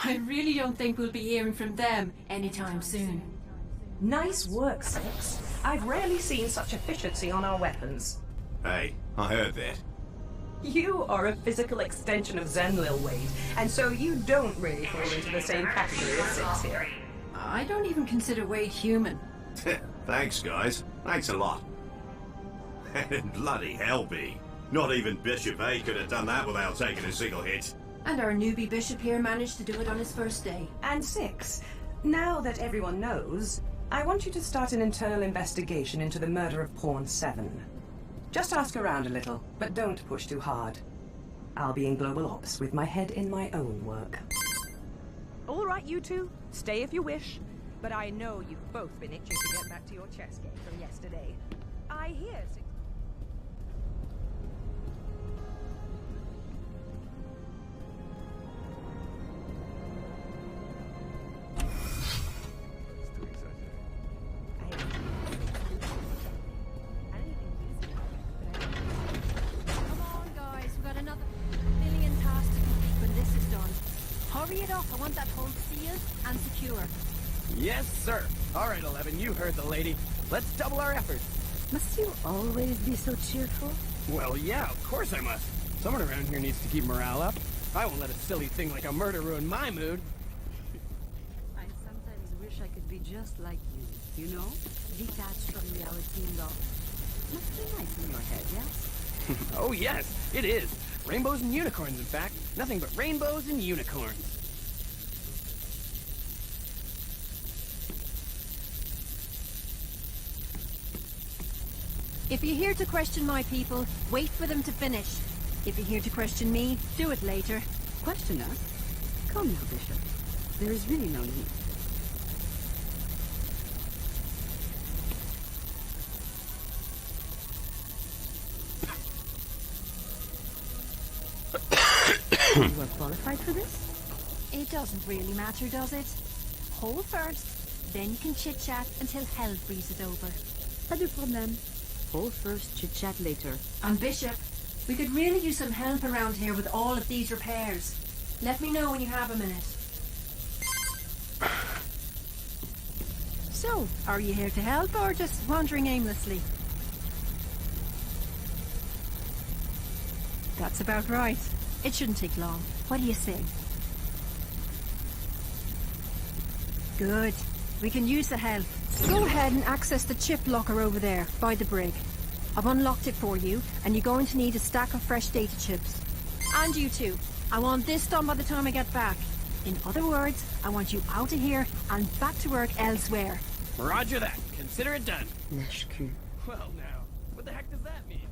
I really don't think we'll be hearing from them anytime soon.
Nice work, Six. I've rarely seen such efficiency on our weapons.
Hey, I heard that.
You are a physical extension of Zen, Lil Wade, and so you don't really fall into the same category as Six here.
I don't even consider Wade human.
Thanks, guys. Thanks a lot. And bloody hell, B. Not even Bishop A could have done that without taking a single hit.
And our newbie bishop here managed to do it on his first day.
And Six, now that everyone knows, I want you to start an internal investigation into the murder of Pawn 7. Just ask around a little, but don't push too hard. I'll be in Global Ops with my head in my own work.
All right, you two. Stay if you wish. But I know you've both been itching to get back to your chess game from yesterday. I hear...
Hurry it up. I want that hold sealed and secure.
Yes, sir. All right, 11, you heard the lady. Let's double our efforts.
Must you always be so cheerful?
Well, yeah, of course I must. Someone around here needs to keep morale up. I won't let a silly thing like a murder ruin my mood.
I sometimes wish I could be just like you know? Detached from reality and all. Must be nice in your head, yes?
Oh yes, it is. Rainbows and unicorns, in fact. Nothing but rainbows and unicorns.
If you're here to question my people, wait for them to finish. If you're here to question me, do it later.
Question us? Come now, Bishop. There is really no need. You are qualified for this?
It doesn't really matter, does it? Hold first, then you can chit-chat until hell freezes over.
Pas de problème. Hold first, chit-chat later.
And Bishop, we could really use some help around here with all of these repairs. Let me know when you have a minute. So, are you here to help or just wandering aimlessly? That's about right. It shouldn't take long. What do you say? Good. We can use the help. Go ahead and access the chip locker over there, by the brig. I've unlocked it for you, and you're going to need a stack of fresh data chips. And you too. I want this done by the time I get back. In other words, I want you out of here and back to work elsewhere.
Roger that. Consider it done.
Lèche-cul.
Well now, what the heck does that mean?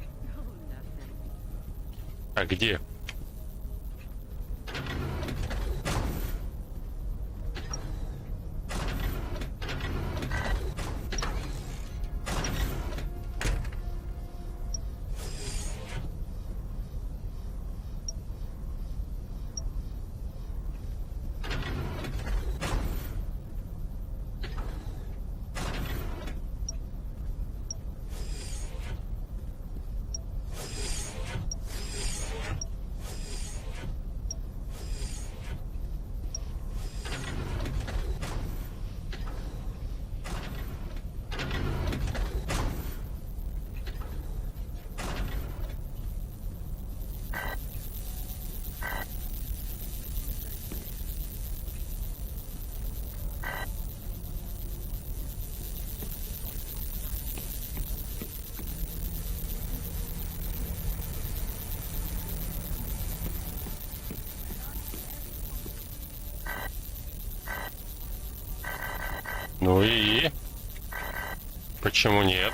А где? Ну и... Почему нет?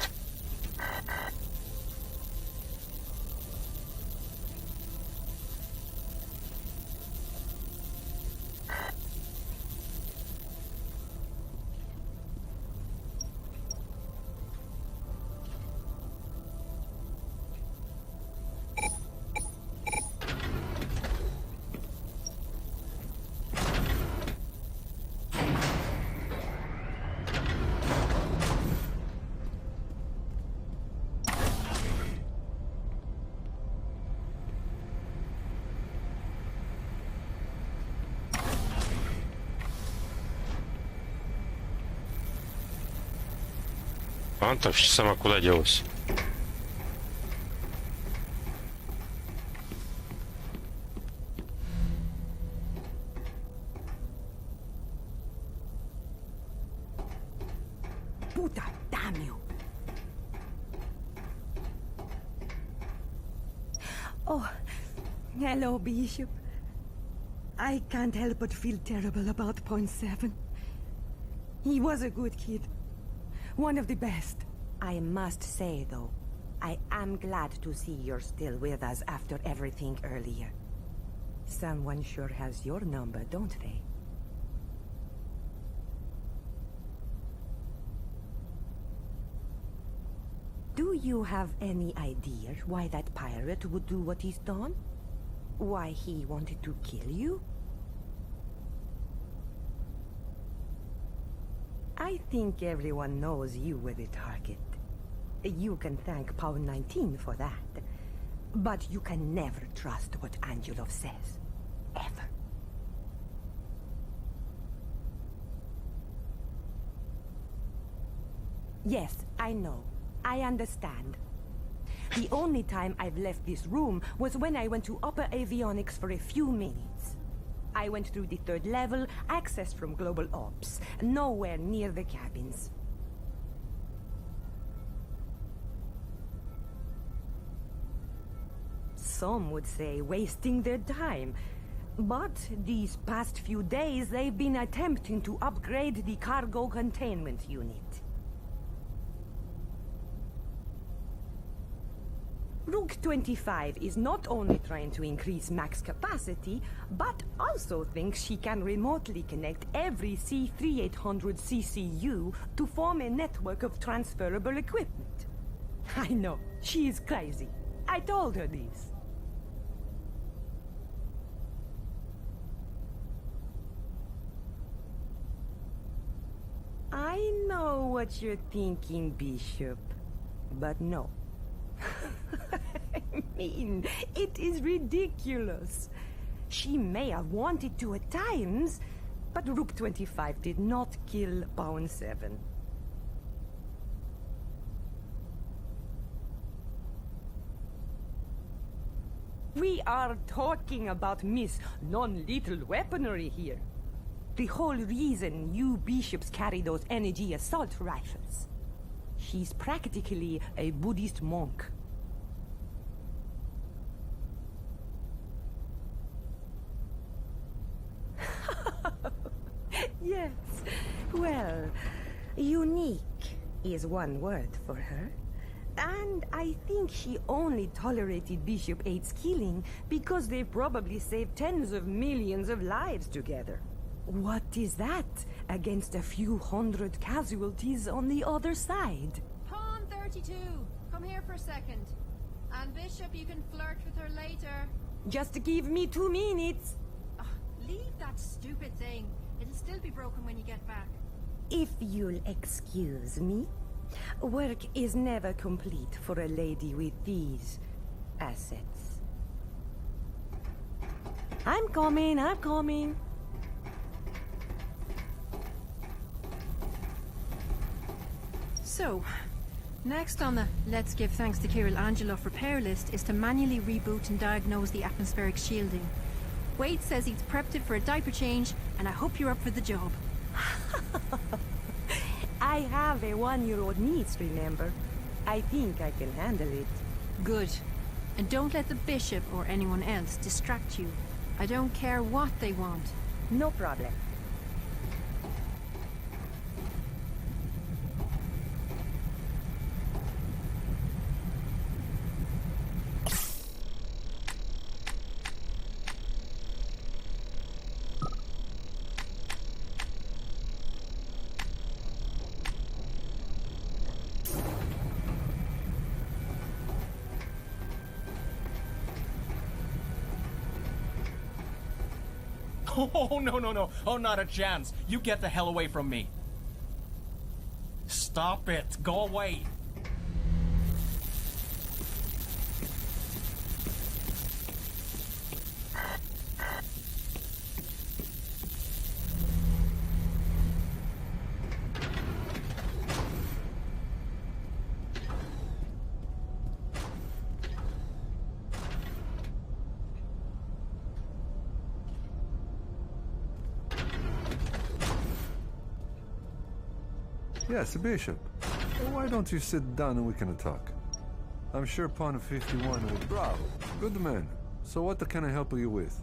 Антов сама куда делась?
Puta, damn you! Oh, hello, Bishop. I can't help but feel terrible about Point 7. He was a good kid. One of the best. I must say, though, I am glad to see you're still with us after everything earlier. Someone sure has your number, don't they? Do you have any idea why that pirate would do what he's done? Why he wanted to kill you? I think everyone knows you were the target. You can thank Pound 19 for that. But you can never trust what Angelov says. Ever. Yes, I know. I understand. The only time I've left this room was when I went to upper avionics for a few minutes. I went through the 3rd level, accessed from global ops, nowhere near the cabins. Some would say wasting their time. But these past few days, they've been attempting to upgrade the cargo containment unit. Rook 25 is not only trying to increase max capacity, but also thinks she can remotely connect every C3800 CCU to form a network of transferable equipment. I know, she is crazy. I told her this. I know what you're thinking, Bishop, but no. I mean, it is ridiculous. She may have wanted to at times, but Rook 25 did not kill Pawn 7. We are talking about Miss Non-Lethal Weaponry here. The whole reason you bishops carry those energy assault rifles. She's practically a Buddhist monk. Yes, well, unique is one word for her. And I think she only tolerated Bishop 8's killing because they probably saved tens of millions of lives together. What is that against a few hundred casualties on the other side?
Pawn 32, come here for a second. And Bishop, you can flirt with her later.
Just give me 2 minutes.
Oh, leave that stupid thing. It'll still be broken when you get back.
If you'll excuse me, work is never complete for a lady with these assets. I'm coming.
So, next on the Let's Give Thanks to Kirill Angelov repair list is to manually reboot and diagnose the atmospheric shielding. Wade says he's prepped it for a diaper change, and I hope you're up for the job.
I have a 1-year-old niece, remember? I think I can handle it.
Good. And don't let the Bishop or anyone else distract you. I don't care what they want.
No problem.
Oh, no. Oh, not a chance. You get the hell away from me. Stop it. Go away.
Yes, Bishop. Why don't you sit down and we can talk? I'm sure Pawn 51 will... Bravo. Good man. So what can I help you with?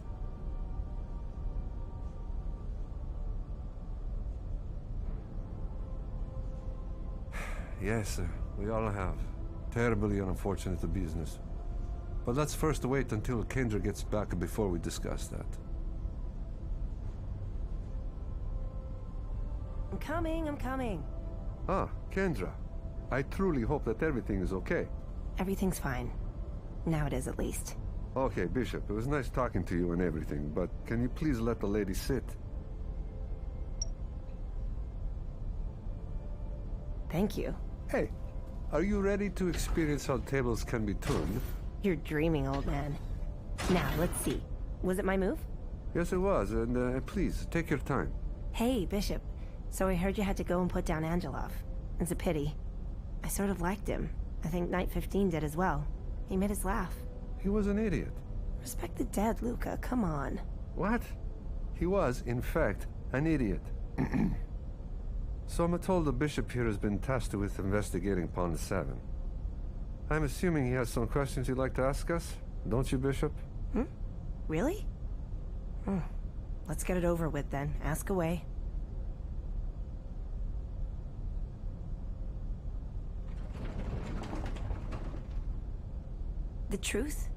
Yes, sir. We all have. Terribly unfortunate business. But let's first wait until Kendra gets back before we discuss that.
I'm coming.
Ah, Kendra. I truly hope that everything is okay.
Everything's fine. Now it is, at least.
Okay, Bishop, it was nice talking to you and everything, but can you please let the lady sit?
Thank you.
Hey, are you ready to experience how tables can be turned?
You're dreaming, old man. Now, let's see. Was it my move?
Yes, it was, and please, take your time.
Hey, Bishop. So I heard you had to go and put down Angelov. It's a pity. I sort of liked him. I think Night 15 did as well. He made us laugh.
He was an idiot.
Respect the dead, Luca. Come on.
What? He was, in fact, an idiot. So I'm told the bishop here has been tasked with investigating Pond 7. I'm assuming he has some questions you'd like to ask us, don't you, Bishop?
Really? Let's get it over with then. Ask away. The truth?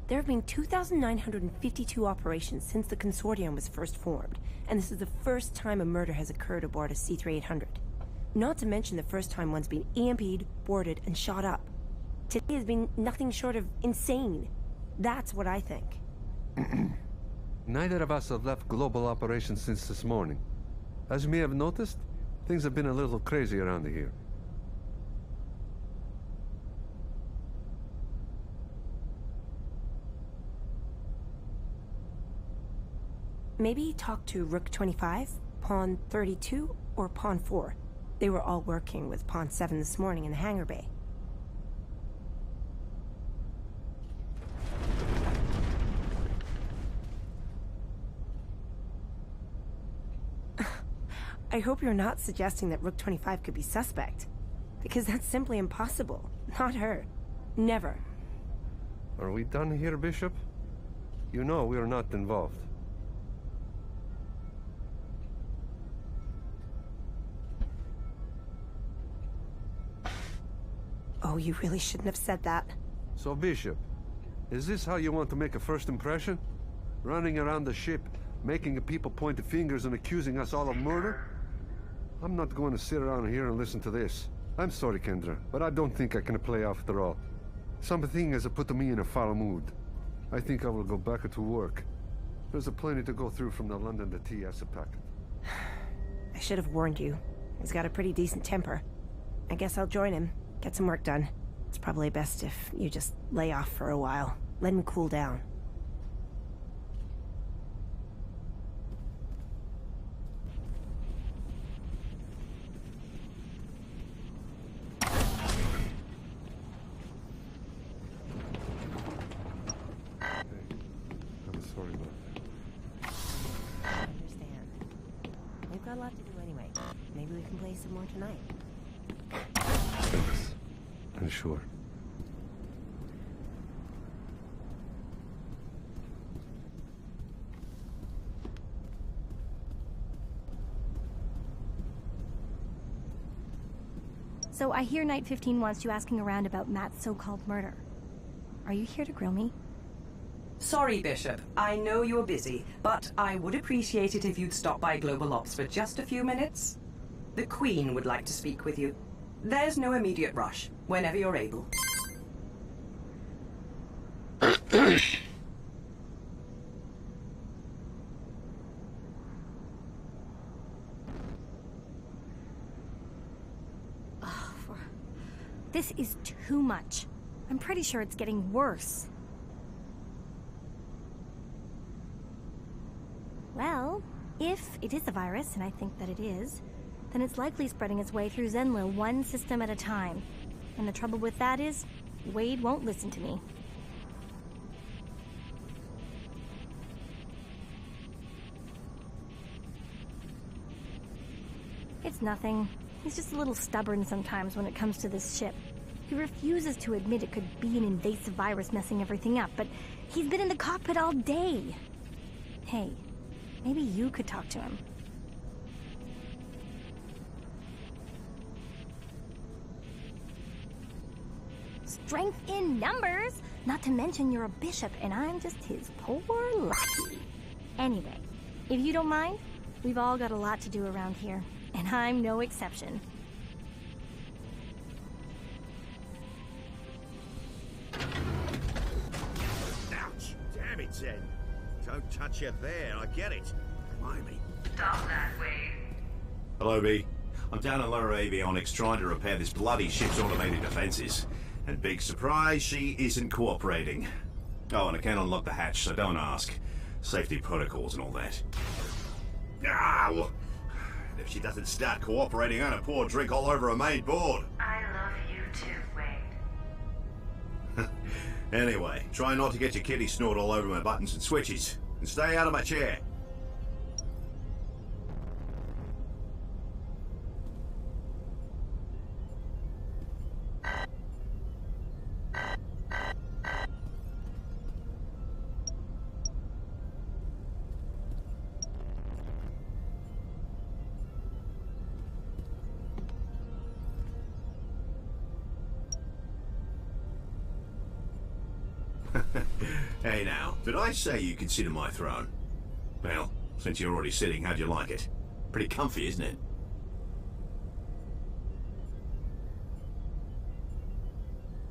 There have been 2,952 operations since the Consortium was first formed, and this is the first time a murder has occurred aboard a C-3800. Not to mention the first time one's been EMP'd, boarded, and shot up. Today has been nothing short of insane. That's what I think.
Neither of us have left global operations since this morning. As you may have noticed, things have been a little crazy around here.
Maybe talk to Rook 25, Pawn 32, or Pawn 4. They were all working with Pawn 7 this morning in the hangar bay. I hope you're not suggesting that Rook 25 could be suspect. Because that's simply impossible. Not her. Never.
Are we done here, Bishop? You know we are not involved.
Oh, you really shouldn't have said that.
So, Bishop, is this how you want to make a first impression? Running around the ship, making people point the fingers and accusing us all of murder? I'm not going to sit around here and listen to this. I'm sorry, Kendra, but I don't think I can play after all. Something has put me in a foul mood. I think I will go back to work. There's plenty to go through from the London to TS packet.
I should have warned you. He's got a pretty decent temper. I guess I'll join him. Get some work done. It's probably best if you just lay off for a while. Let him cool down.
I'm sorry about that.
I understand. We've got a lot to do anyway. Maybe we can play some more tonight.
Thanks. I'm sure.
So I hear Night 15 wants you asking around about Matt's so-called murder. Are you here to grill me?
Sorry, Bishop. I know you're busy, but I would appreciate it if you'd stop by Global Ops for just a few minutes. The Queen would like to speak with you. There's no immediate rush. Whenever you're able.
This is too much. I'm pretty sure it's getting worse. Well, if it is a virus, and I think that it is, then it's likely spreading its way through Zenlil one system at a time. And the trouble with that is, Wade won't listen to me. It's nothing. He's just a little stubborn sometimes when it comes to this ship. He refuses to admit it could be an invasive virus messing everything up, but he's been in the cockpit all day. Hey, maybe you could talk to him. Strength in numbers! Not to mention you're a bishop and I'm just his poor lackey. Anyway, if you don't mind, we've all got a lot to do around here, and I'm no exception.
Ouch! Damn it, Zen. Don't touch you there, I get it. Blimey.
Stop that, Wade.
Hello, B. I'm down in lower avionics trying to repair this bloody ship's automated defenses. And big surprise, she isn't cooperating. Oh, and I can't unlock the hatch, so don't ask. Safety protocols and all that. Ow! And if she doesn't start cooperating, I'm gonna pour drink all over her main board.
I love you too, Wade.
Anyway, try not to get your kitty snort all over my buttons and switches. And stay out of my chair. Hey now, did I say you could sit in my throne? Well, since you're already sitting, how'd you like it? Pretty comfy, isn't it?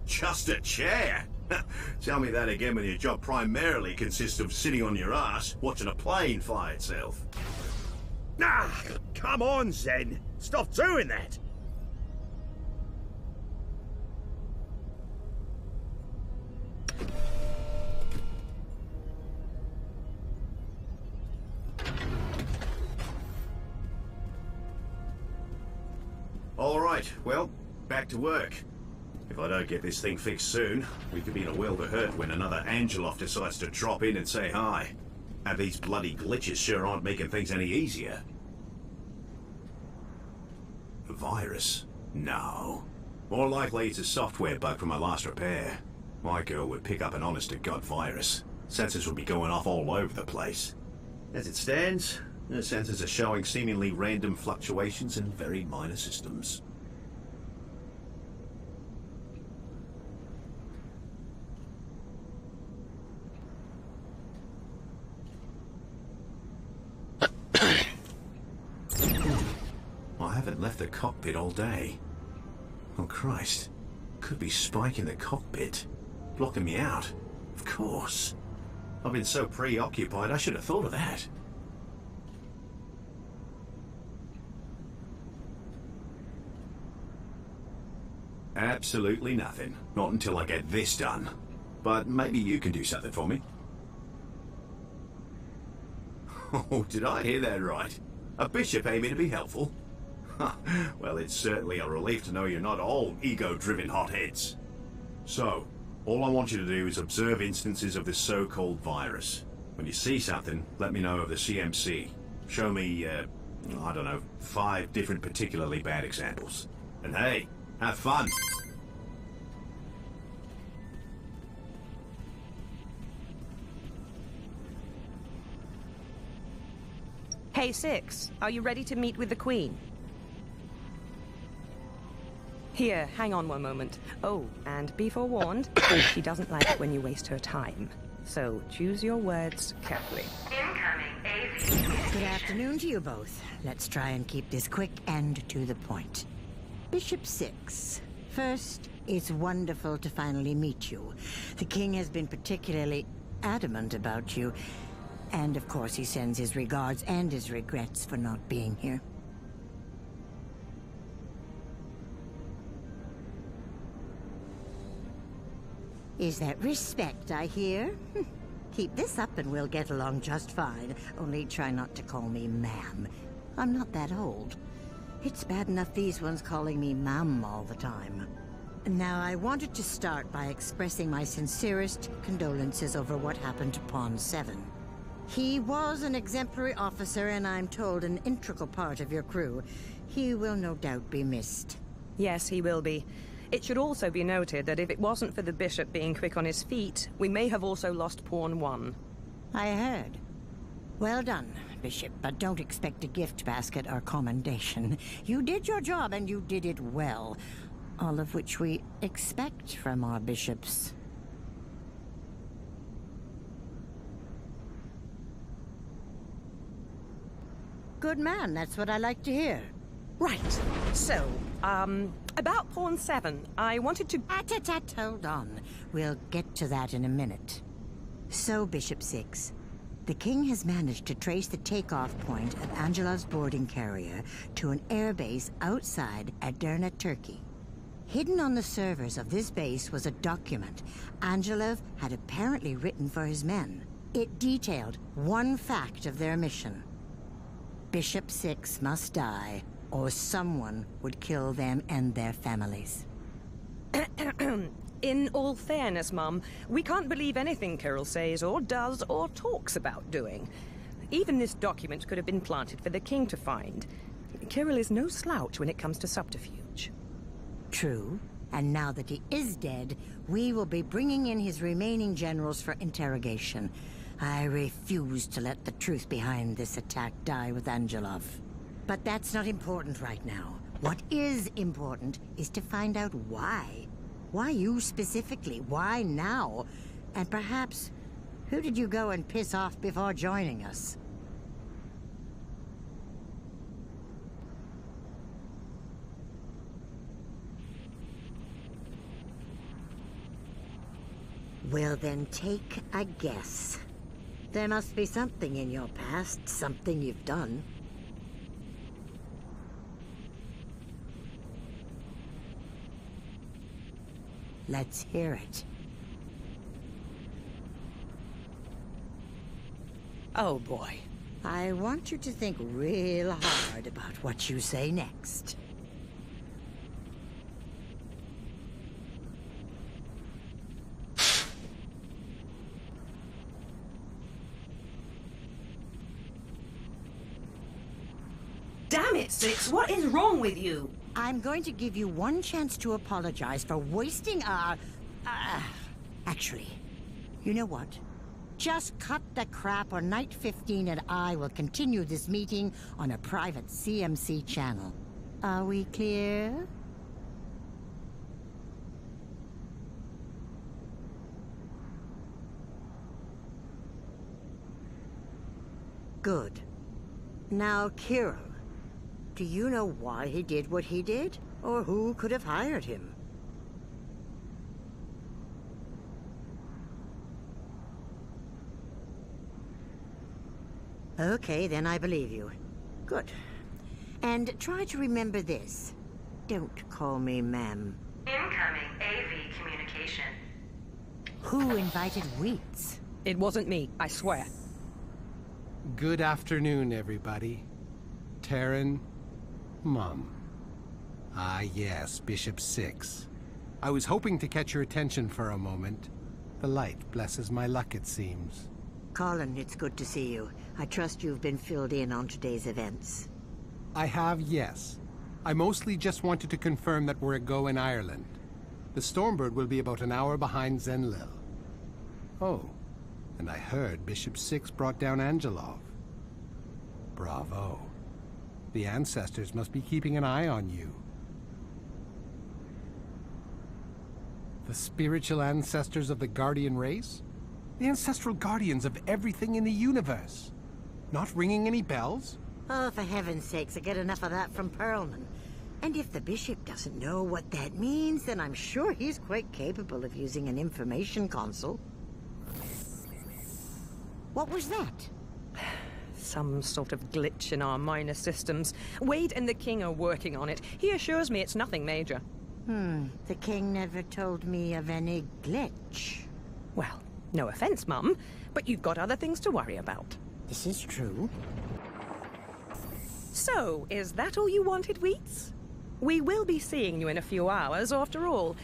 Just a chair? Tell me that again when your job primarily consists of sitting on your ass, watching a plane fly itself.
Ah, come on, Zen. Stop doing that.
All right, well, back to work. If I don't get this thing fixed soon, we could be in a world of hurt when another Angelov decides to drop in and say hi. And these bloody glitches sure aren't making things any easier. A virus? No. More likely it's a software bug from my last repair. My girl would pick up an honest-to-God virus. Sensors would be going off all over the place. As it stands, the sensors are showing seemingly random fluctuations in very minor systems. I haven't left the cockpit all day. Oh Christ. Could be Spike in the cockpit. Blocking me out. Of course. I've been so preoccupied I should have thought of that. Absolutely nothing. Not until I get this done. But maybe you can do something for me. Oh, did I hear that right? A bishop aiming to be helpful? Well, it's certainly a relief to know you're not all ego-driven hotheads. So, all I want you to do is observe instances of this so-called virus. When you see something, let me know of the CMC. Show me, I don't know, 5 different particularly bad examples. And hey, have fun!
Hey, Six, are you ready to meet with the Queen? Here, hang on one moment. Oh, and be forewarned, she doesn't like it when you waste her time. So, choose your words carefully.
Incoming AV.
Good afternoon to you both. Let's try and keep this quick and to the point. Bishop 6. First, it's wonderful to finally meet you. The king has been particularly adamant about you. And of course he sends his regards and his regrets for not being here. Is that respect I hear? Keep this up and we'll get along just fine. Only try not to call me ma'am. I'm not that old. It's bad enough these ones calling me ma'am all the time. Now, I wanted to start by expressing my sincerest condolences over what happened to Pawn 7. He was an exemplary officer, and I'm told an integral part of your crew. He will no doubt be missed.
Yes, he will be. It should also be noted that if it wasn't for the bishop being quick on his feet, we may have also lost Pawn 1.
I heard. Well done, Bishop, but don't expect a gift basket or commendation. You did your job, and you did it well. All of which we expect from our bishops. Good man, that's what I like to hear.
Right. So, about Pawn 7, I wanted to...
Hold on. We'll get to that in a minute. So, Bishop 6, the king has managed to trace the takeoff point of Angela's boarding carrier to an airbase outside Edirne, Turkey. Hidden on the servers of this base was a document Angelov had apparently written for his men. It detailed one fact of their mission. Bishop 6 must die, or someone would kill them and their families.
In all fairness, Mum, we can't believe anything Kirill says or does or talks about doing. Even this document could have been planted for the king to find. Kirill is no slouch when it comes to subterfuge.
True. And now that he is dead, we will be bringing in his remaining generals for interrogation. I refuse to let the truth behind this attack die with Angelov. But that's not important right now. What is important is to find out why. Why you specifically? Why now? And perhaps, who did you go and piss off before joining us? Well then, take a guess. There must be something in your past, something you've done. Let's hear it.
Oh boy.
I want you to think real hard about what you say next.
Damn it, Six! What is wrong with you?
I'm going to give you one chance to apologize for wasting our... Actually, you know what? Just cut the crap or Night 15 and I will continue this meeting on a private CMC channel. Are we clear? Good. Now, Kirill. Do you know why he did what he did? Or who could have hired him? Okay, then I believe you. Good. And try to remember this. Don't call me ma'am.
Incoming AV communication.
Who invited Wheats?
It wasn't me, I swear.
Good afternoon, everybody. Terran, Mum. Ah, yes, Bishop 6. I was hoping to catch your attention for a moment. The light blesses my luck, it seems.
Colin, it's good to see you. I trust you've been filled in on today's events.
I have, yes. I mostly just wanted to confirm that we're a go in Ireland. The Stormbird will be about an hour behind Zenlil. Oh, and I heard Bishop 6 brought down Angelov. Bravo. The ancestors must be keeping an eye on you. The spiritual ancestors of the Guardian race? The ancestral guardians of everything in the universe. Not ringing any bells?
Oh, for heaven's sakes, I get enough of that from Perlman. And if the bishop doesn't know what that means, then I'm sure he's quite capable of using an information console. What was that?
Some sort of glitch in our minor systems. Wade and the king are working on it. He assures me it's nothing major.
The king never told me of any glitch.
Well, no offense, Mum, but you've got other things to worry about.
This is true.
So, is that all you wanted, Wheats? We will be seeing you in a few hours, after all.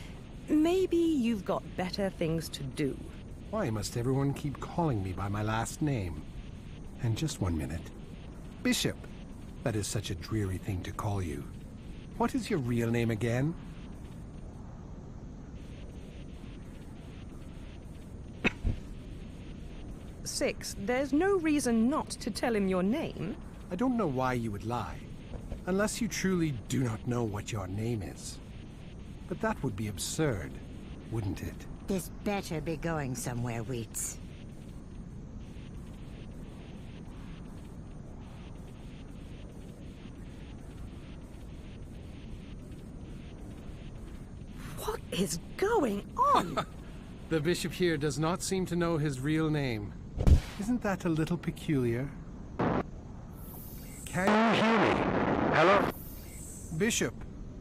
Maybe you've got better things to do.
Why must everyone keep calling me by my last name? And just 1 minute. Bishop. That is such a dreary thing to call you. What is your real name again?
Six, there's no reason not to tell him your name.
I don't know why you would lie. Unless you truly do not know what your name is. But that would be absurd, wouldn't it?
This better be going somewhere, Wheats.
What is going on?
The bishop here does not seem to know his real name. Isn't that a little peculiar? Can you hear me? Hello? Bishop,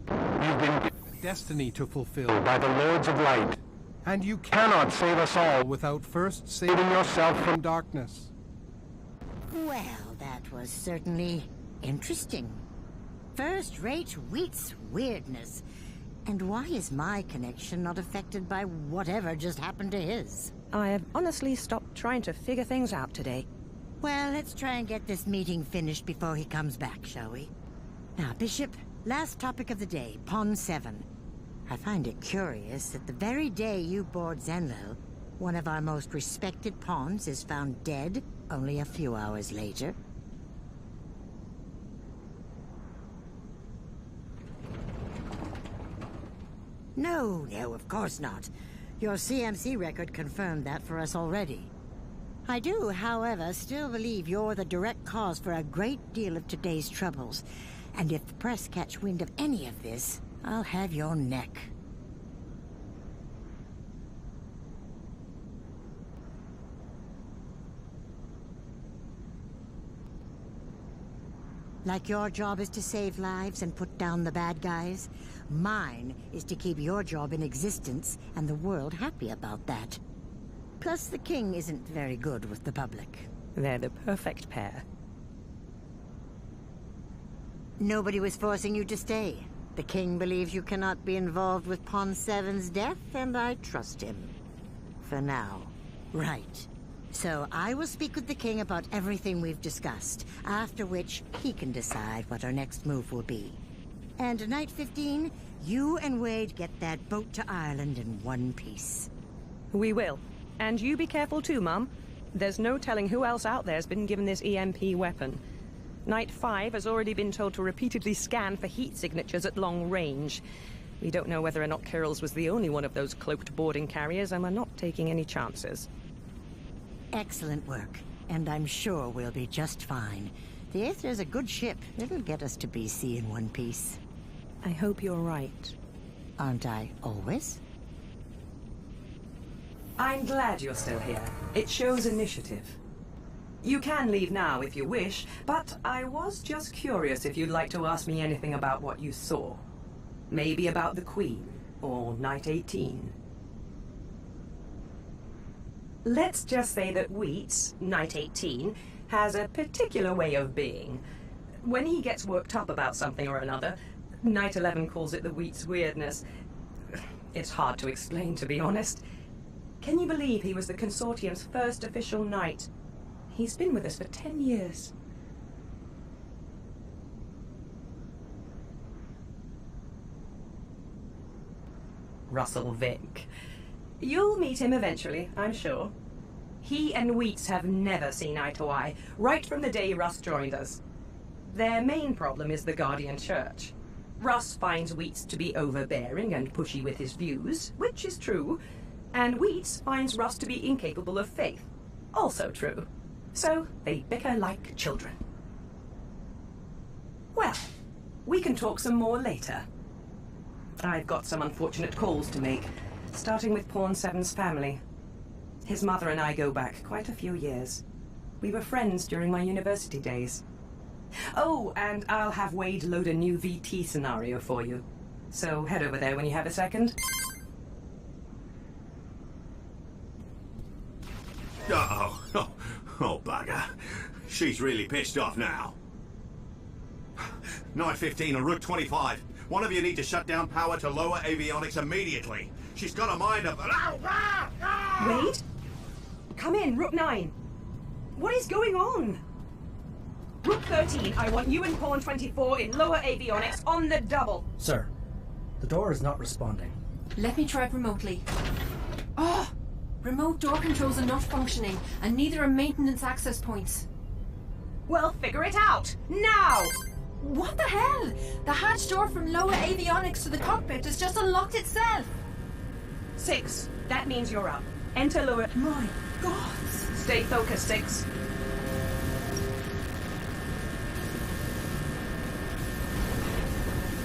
you've been destiny to fulfill by the Lords of Light. And you cannot save us all without first saving yourself from darkness.
Well, that was certainly interesting. First-rate Wheats weirdness. And why is my connection not affected by whatever just happened to his?
I have honestly stopped trying to figure things out today.
Well, let's try and get this meeting finished before he comes back, shall we? Now, Bishop, last topic of the day, Pawn 7. I find it curious that the very day you board Zenlil, one of our most respected pawns is found dead only a few hours later. No, of course not. Your CMC record confirmed that for us already. I do, however, still believe you're the direct cause for a great deal of today's troubles. And if the press catch wind of any of this, I'll have your neck. Like your job is to save lives and put down the bad guys, mine is to keep your job in existence and the world happy about that. Plus, the king isn't very good with the public.
They're the perfect pair.
Nobody was forcing you to stay. The king believes you cannot be involved with Pawn 7's death, and I trust him. For now. Right. So I will speak with the king about everything we've discussed, after which he can decide what our next move will be. And night 15, you and Wade get that boat to Ireland in one piece.
We will. And you be careful too, Mum. There's no telling who else out there's been given this EMP weapon. Night 5 has already been told to repeatedly scan for heat signatures at long range. We don't know whether or not Kirill's was the only one of those cloaked boarding carriers, and we're not taking any chances.
Excellent work, and I'm sure we'll be just fine. The Aether's a good ship. It'll get us to BC in one piece.
I hope you're right.
Aren't I always?
I'm glad you're still here. It shows initiative. You can leave now if you wish, but I was just curious if you'd like to ask me anything about what you saw. Maybe about the Queen, or Night 18. Let's just say that Wheats, Night 18, has a particular way of being. When he gets worked up about something or another, Night 11 calls it the Wheats weirdness. It's hard to explain, to be honest. Can you believe he was the Consortium's first official knight? He's been with us for 10 years. Russell Vink. You'll meet him eventually, I'm sure. He and Wheats have never seen eye to eye, right from the day Russ joined us. Their main problem is the Guardian Church. Russ finds Wheats to be overbearing and pushy with his views, which is true, and Wheats finds Russ to be incapable of faith, also true. So they bicker like children. Well, we can talk some more later. I've got some unfortunate calls to make, starting with Pawn 7's family. His mother and I go back quite a few years. We were friends during my university days. Oh, and I'll have Wade load a new VT scenario for you. So head over there when you have a second.
Oh, bugger. She's really pissed off now. Night 15 and Route 25. One of you need to shut down power to lower avionics immediately. She's got a mind of...
Wade? Come in, Rook 9. What is going on? Rook 13, I want you and Pawn 24 in lower avionics on the double.
Sir, the door is not responding.
Let me try it remotely. Oh! Remote door controls are not functioning, and neither are maintenance access points.
Well, figure it out! Now!
What the hell? The hatch door from lower avionics to the cockpit has just unlocked itself!
6, that means you're up. Enter lower...
My God!
Stay focused, 6.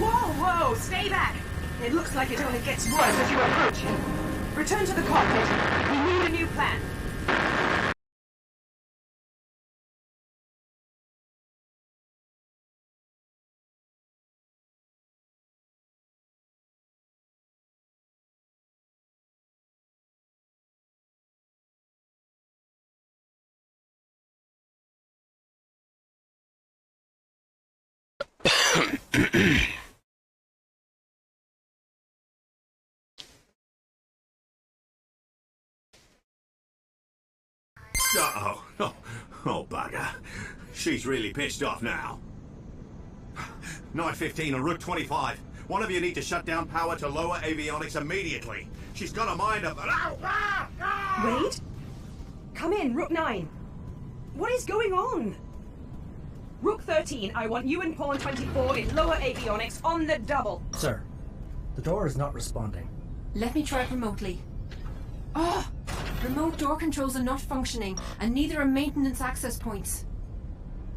Whoa, stay back! It looks like it only gets worse as you approach him. Return to the cockpit. We need a new plan.
Oh, bugger. She's really pissed off now. 9:15 on Route 25. One of you need to shut down power to lower avionics immediately. She's got a mind of...
Wade? Come in, Rook 9. What is going on? Rook 13, I want you and Pawn 24 in lower avionics on the double.
Sir, the door is not responding.
Let me try it remotely. Oh! Remote door controls are not functioning, and neither are maintenance access points.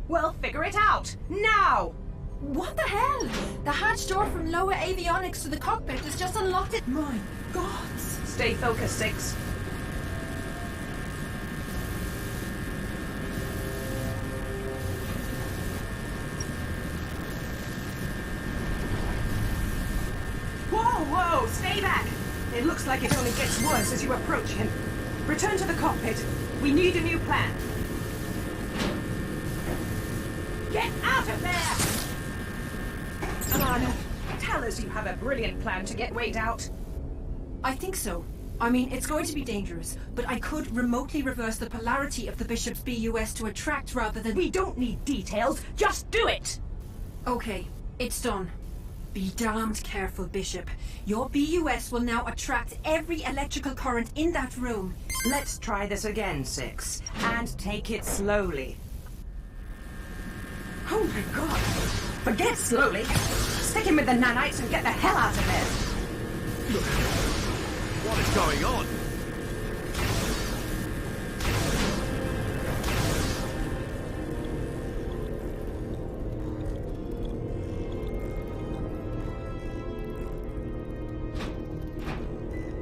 Well, figure it out! Now!
What the hell? The hatch door from lower avionics to the cockpit has just unlocked it. My gods!
Stay focused, 6. Whoa! Stay back! It looks like it only gets worse as you approach him. Return to the cockpit. We need a new plan. Get out of there! Alana, tell us you have a brilliant plan to get Wade out.
I think so. I mean, it's going to be dangerous, but I could remotely reverse the polarity of the Bishop's BUS to attract rather than...
We don't need details, just do it!
Okay, it's done. Be damned careful, Bishop. Your BUS will now attract every electrical current in that room.
Let's try this again, 6. And take it slowly. Oh my god! Forget slowly! Stick him with the nanites and get the hell out of there!
What is going on?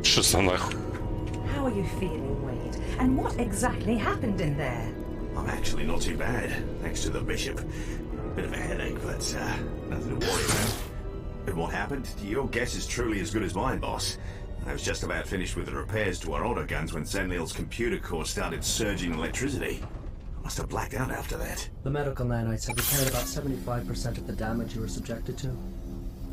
Что за нахуй?
How are you feeling, Wade? And what exactly happened in there?
I'm actually not too bad, thanks to the Bishop. Bit of a headache, but nothing to worry about. But what happened? Your guess is truly as good as mine, boss. I was just about finished with the repairs to our autoguns when Zenlil's computer core started surging electricity. I must have blacked out after that.
The medical nanites have repaired about 75% of the damage you were subjected to.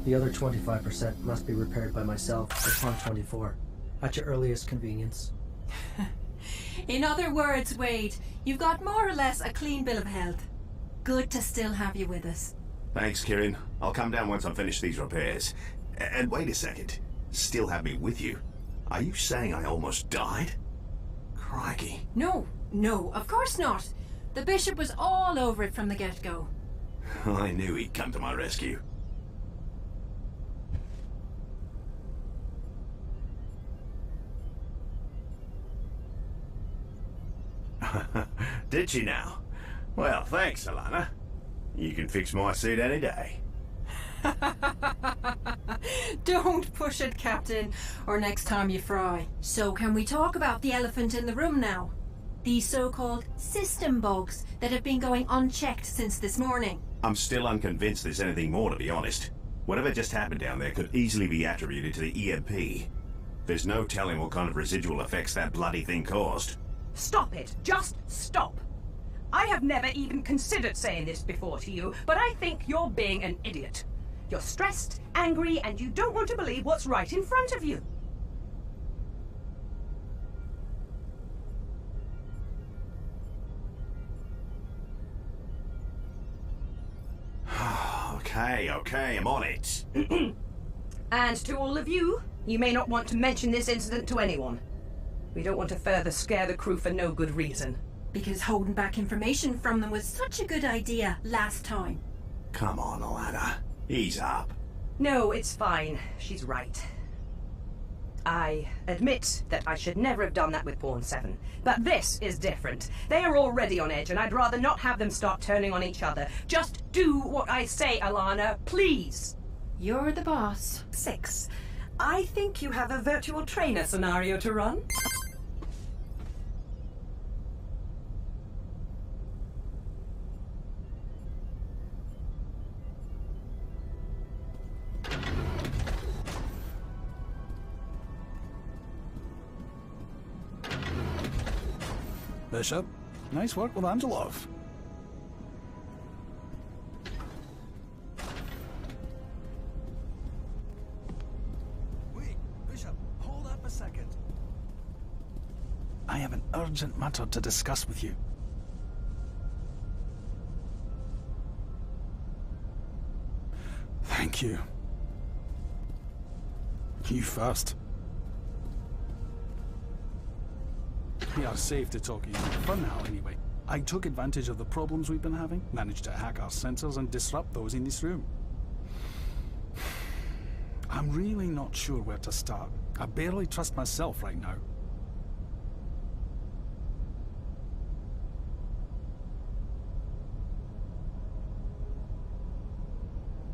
The other 25% must be repaired by myself or Pawn 24, at your earliest convenience.
In other words, Wade, you've got more or less a clean bill of health. Good to still have you with us.
Thanks, Kieran. I'll come down once I'm finished these repairs. And wait a second. Still have me with you? Are you saying I almost died? Crikey.
No, of course not. The Bishop was all over it from the get-go.
I knew he'd come to my rescue. Did she now? Well, thanks, Alana. You can fix my suit any day.
Don't push it, Captain, or next time you fry. So can we talk about the elephant in the room now? These so-called system bugs that have been going unchecked since this morning.
I'm still unconvinced there's anything more, to be honest. Whatever just happened down there could easily be attributed to the EMP. There's no telling what kind of residual effects that bloody thing caused.
Stop it! Just stop! I have never even considered saying this before to you, but I think you're being an idiot. You're stressed, angry, and you don't want to believe what's right in front of you.
Okay, I'm on it.
And to all of you, you may not want to mention this incident to anyone. We don't want to further scare the crew for no good reason.
Because holding back information from them was such a good idea last time.
Come on, Alana. Ease up.
No, it's fine. She's right. I admit that I should never have done that with Pawn 7. But this is different. They are already on edge, and I'd rather not have them start turning on each other. Just do what I say, Alana, please.
You're the boss.
6. I think you have a virtual trainer scenario to run.
Bishop, nice work with Angelov. Wait, Bishop, hold up a second. I have an urgent matter to discuss with you. Thank you. You first. We are safe to talk easy. For now, anyway. I took advantage of the problems we've been having, managed to hack our sensors and disrupt those in this room. I'm really not sure where to start. I barely trust myself right now.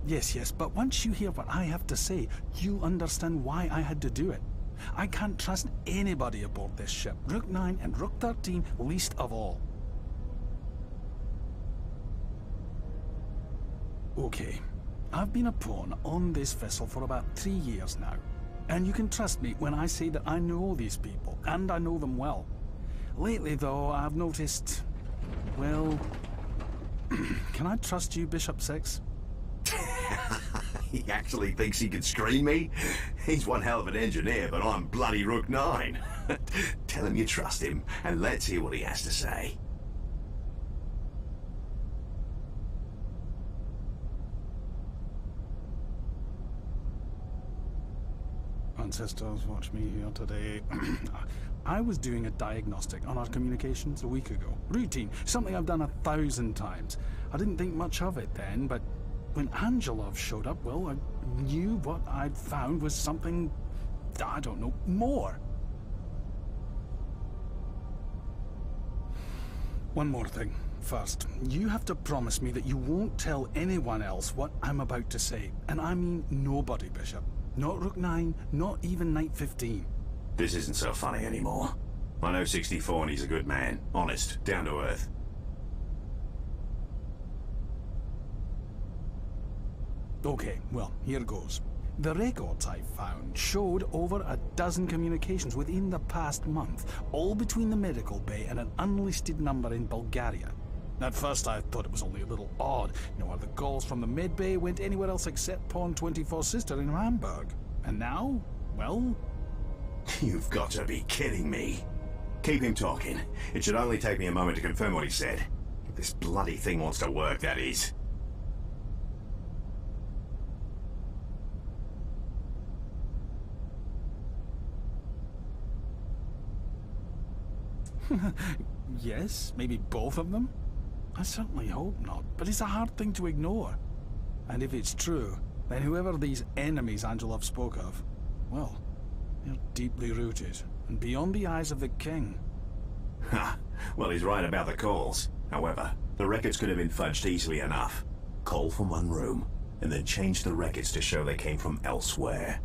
Yes, but once you hear what I have to say, you'll understand why I had to do it. I can't trust anybody aboard this ship, Rook 9 and Rook 13 least of all. Okay, I've been a pawn on this vessel for about 3 years now. And you can trust me when I say that I know these people, and I know them well. Lately, though, I've noticed... well... Can I trust you, Bishop 6?
He actually thinks he can screen me? He's one hell of an engineer, but I'm bloody Rook 9. Tell him you trust him, and let's hear what he has to say.
Ancestors, watch me here today. I was doing a diagnostic on our communications a week ago. Routine, something I've done 1,000 times. I didn't think much of it then, but when Angelov showed up, well, I knew what I'd found was something, I don't know, more. One more thing. First, you have to promise me that you won't tell anyone else what I'm about to say. And I mean nobody, Bishop. Not Rook 9, not even Knight 15.
This isn't so funny anymore. I know 64 and he's a good man. Honest, down to earth.
Okay, well, here goes. The records I found showed over a dozen communications within the past month, all between the medical bay and an unlisted number in Bulgaria. At first I thought it was only a little odd. No other calls from the med bay went anywhere else except Pawn 24's sister in Hamburg. And now, well...
You've got to be kidding me. Keep him talking. It should only take me a moment to confirm what he said. If this bloody thing wants to work, that is.
Yes, maybe both of them? I certainly hope not, but it's a hard thing to ignore. And if it's true, then whoever these enemies Angelov spoke of, well, they're deeply rooted and beyond the eyes of the king.
Ha! Well, he's right about the calls. However, the records could have been fudged easily enough. Call from one room, and then change the records to show they came from elsewhere.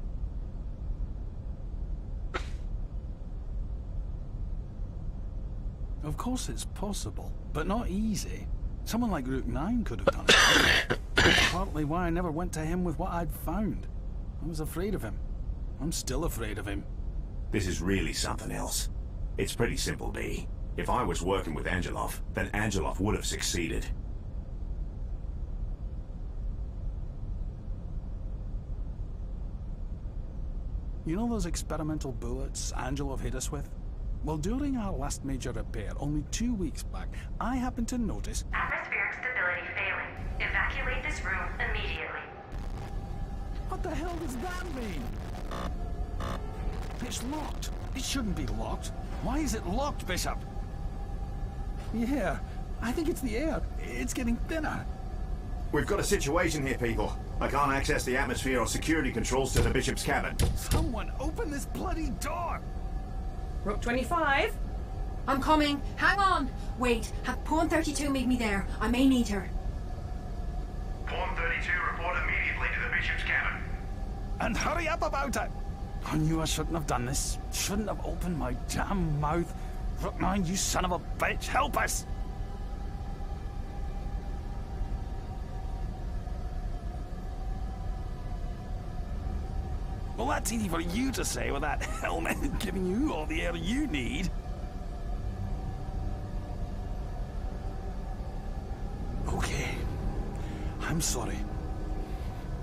Of course it's possible, but not easy. Someone like Rook 9 could have done it. That's partly why I never went to him with what I'd found. I was afraid of him. I'm still afraid of him.
This is really something else. It's pretty simple, D. If I was working with Angelov, then Angelov would have succeeded.
You know those experimental bullets Angelov hit us with? Well, during our last major repair, only 2 weeks back, I happened to notice...
Atmospheric stability failing. Evacuate this room immediately.
What the hell does that mean? It's locked. It shouldn't be locked. Why is it locked, Bishop? Yeah, I think it's the air. It's getting thinner.
We've got a situation here, people. I can't access the atmosphere or security controls to the Bishop's cabin.
Someone open this bloody door!
Rook 25?
I'm coming. Hang on. Wait, have Pawn 32 meet me there. I may need her.
Pawn 32, report immediately to the Bishop's cabin.
And hurry up about it! I knew I shouldn't have done this. Shouldn't have opened my damn mouth. Rook 9, you son of a bitch, help us! Well, that's easy for you to say with that helmet giving you all the air you need. Okay. I'm sorry.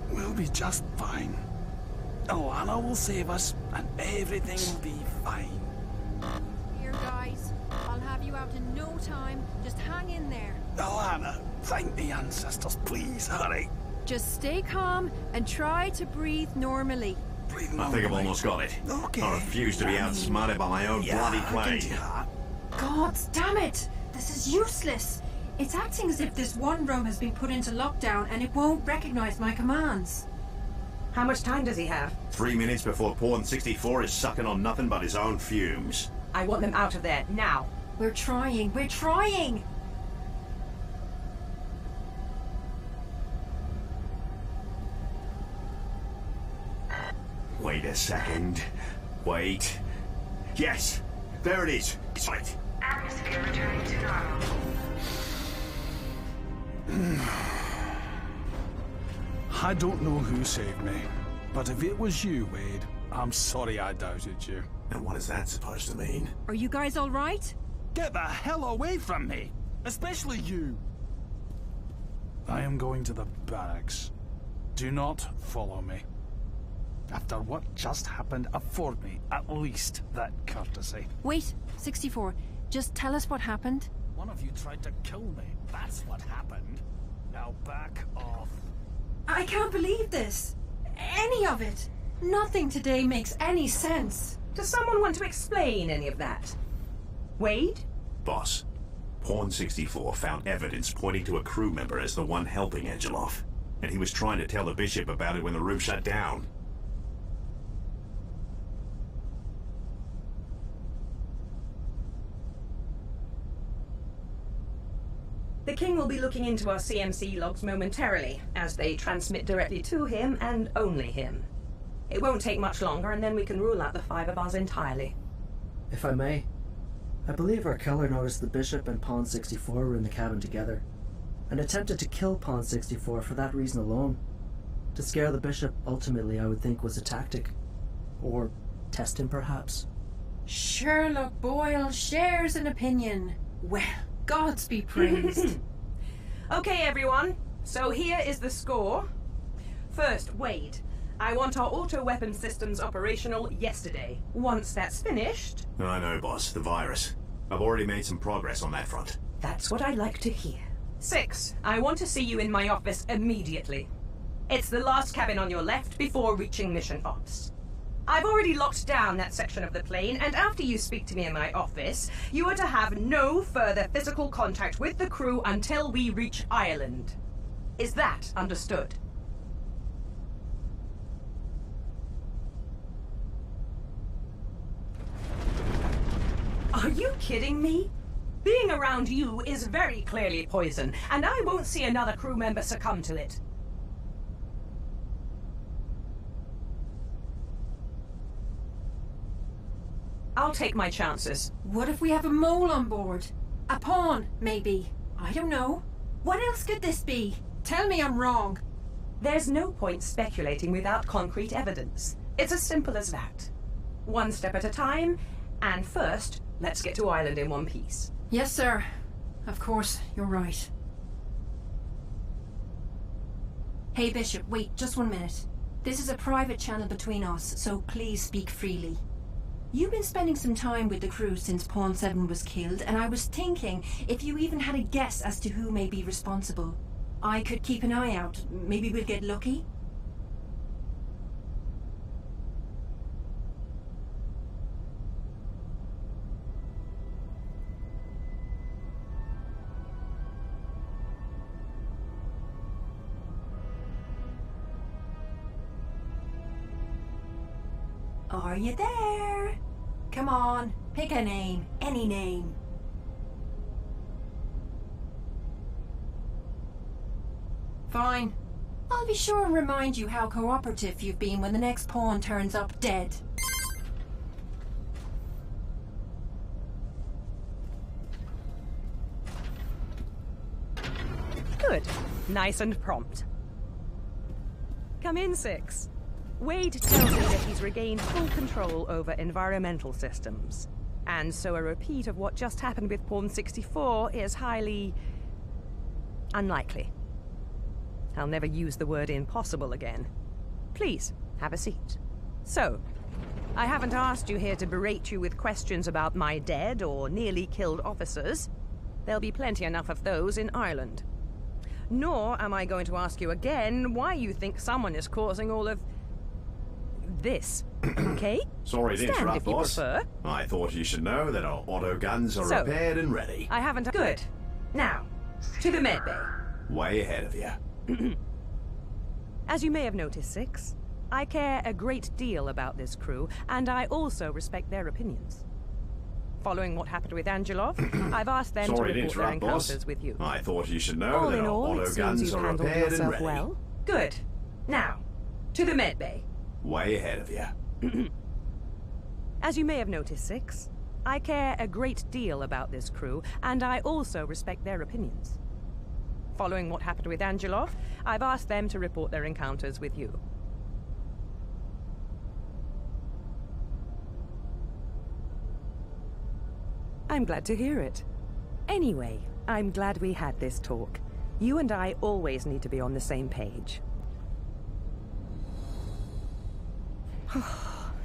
We'll be just fine. Alana will save us, and everything will be fine.
Here, guys. you out in no time. Just hang in there.
Alana, thank the ancestors, please, hurry.
Just stay calm and try to breathe normally.
I think I've almost got it.
Okay.
I refuse to be outsmarted by my own bloody plane.
God damn it! This is useless. It's acting as if this one room has been put into lockdown and it won't recognize my commands.
How much time does he have?
3 minutes before Pawn 64 is sucking on nothing but his own fumes.
I want them out of there, now.
We're trying. We're trying!
Wait a second. Wait. Yes! There it is. It's right.
Atmosphere returning to normal.
I don't know who saved me, but if it was you, Wade, I'm sorry I doubted you.
And what is that supposed to mean?
Are you guys all right?
Get the hell away from me! Especially you! I am going to the barracks. Do not follow me. After what just happened, afford me at least that courtesy.
Wait, 64. Just tell us what happened.
One of you tried to kill me. That's what happened. Now back off.
I can't believe this. Any of it. Nothing today makes any sense.
Does someone want to explain any of that? Wade?
Boss, Pawn 64 found evidence pointing to a crew member as the one helping Angelov. And he was trying to tell the Bishop about it when the room shut down.
The King will be looking into our CMC logs momentarily, as they transmit directly to him and only him. It won't take much longer, and then we can rule out the 5 of us entirely.
If I may, I believe our killer noticed the Bishop and Pawn 64 were in the cabin together, and attempted to kill Pawn 64 for that reason alone. To scare the Bishop, ultimately, I would think was a tactic. Or test him, perhaps.
Sherlock Boyle shares an opinion. Well, gods be praised.
Okay, everyone. So here is the score. First, Wade. I want our auto-weapon systems operational yesterday. Once that's finished...
I know, boss. The virus. I've already made some progress on that front.
That's what I like to hear. 6. I want to see you in my office immediately. It's the last cabin on your left before reaching mission ops. I've already locked down that section of the plane, and after you speak to me in my office, you are to have no further physical contact with the crew until we reach Ireland. Is that understood? Are you kidding me? Being around you is very clearly poison, and I won't see another crew member succumb to it. I'll take my chances.
What if we have a mole on board? A pawn, maybe. I don't know. What else could this be? Tell me I'm wrong.
There's no point speculating without concrete evidence. It's as simple as that. One step at a time, and first, let's get to Ireland in one piece.
Yes, sir. Of course, you're right. Hey, Bishop, wait just 1 minute. This is a private channel between us, so please speak freely. You've been spending some time with the crew since Pawn 7 was killed, and I was thinking if you even had a guess as to who may be responsible. I could keep an eye out. Maybe we'll get lucky? Are you there? Come on, pick a name, any name. Fine. I'll be sure and remind you how cooperative you've been when the next pawn turns up dead.
Good. Nice and prompt. Come in, 6. Wade tells me that he's regained full control over environmental systems. And so a repeat of what just happened with Pawn 64 is highly... unlikely. I'll never use the word impossible again. Please, have a seat. So, I haven't asked you here to berate you with questions about my dead or nearly killed officers. There'll be plenty enough of those in Ireland. Nor am I going to ask you again why you think someone is causing all of this. Okay?
Sorry to
Stand
interrupt,
if you
boss.
prefer.
I thought you should know that our auto guns are
So,
repaired and ready.
I haven't...
Good. Now, to the med bay.
Way ahead of you.
As you may have noticed, Six, I care a great deal about this crew, and I also respect their opinions. Following what happened with Angelov, I've asked them
Sorry
to
to
report their
interrupt, boss.
encounters with you.
I thought you should know
All
that
in
our
all, it
auto
seems
guns
you've
are
handled
repaired and
yourself
ready.
well.
Good. Now, to the med bay.
Way ahead of you.
As you may have noticed, Six, I care a great deal about this crew, and I also respect their opinions. Following what happened with Angelov, I've asked them to report their encounters with you. I'm glad to hear it. Anyway, I'm glad we had this talk. You and I always need to be on the same page.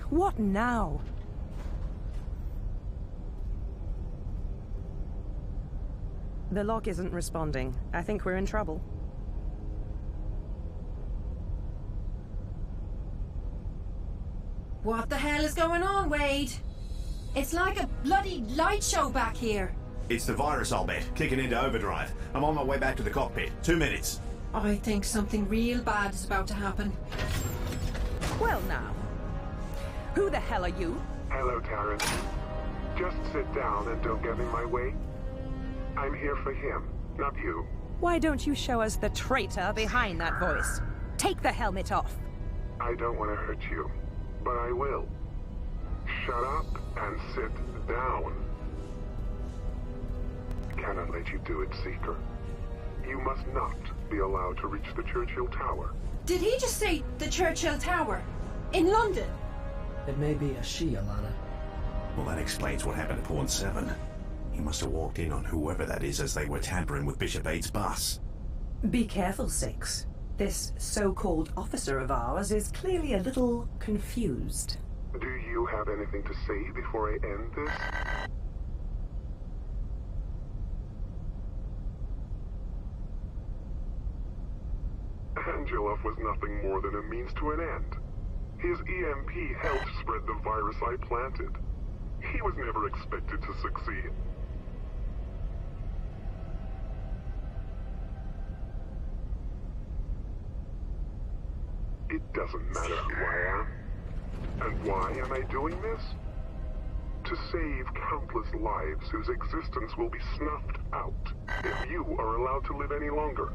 What now? The lock isn't responding. I think we're in trouble.
What the hell is going on, Wade? It's like a bloody light show back here.
It's the virus, I'll bet, kicking into overdrive. I'm on my way back to the cockpit. 2 minutes.
I think something real bad is about to happen.
Well now. Who the hell are you?
Hello, Terrence. Just sit down and don't get in my way. I'm here for him, not you.
Why don't you show us the traitor behind that voice? Take the helmet off.
I don't want to hurt you, but I will. Shut up and sit down. Cannot let you do it, Seeker. You must not be allowed to reach the Churchill Tower.
Did he just say the Churchill Tower? In London?
It may be a she, Alana.
Well, that explains what happened to Pawn 7. He must have walked in on whoever that is as they were tampering with Bishop 8's bus.
Be careful, Six. This so-called officer of ours is clearly a little confused.
Do you have anything to say before I end this? Angelov was nothing more than a means to an end. His EMP helped spread the virus I planted. He was never expected to succeed. It doesn't matter who I am. And why am I doing this? To save countless lives whose existence will be snuffed out if you are allowed to live any longer.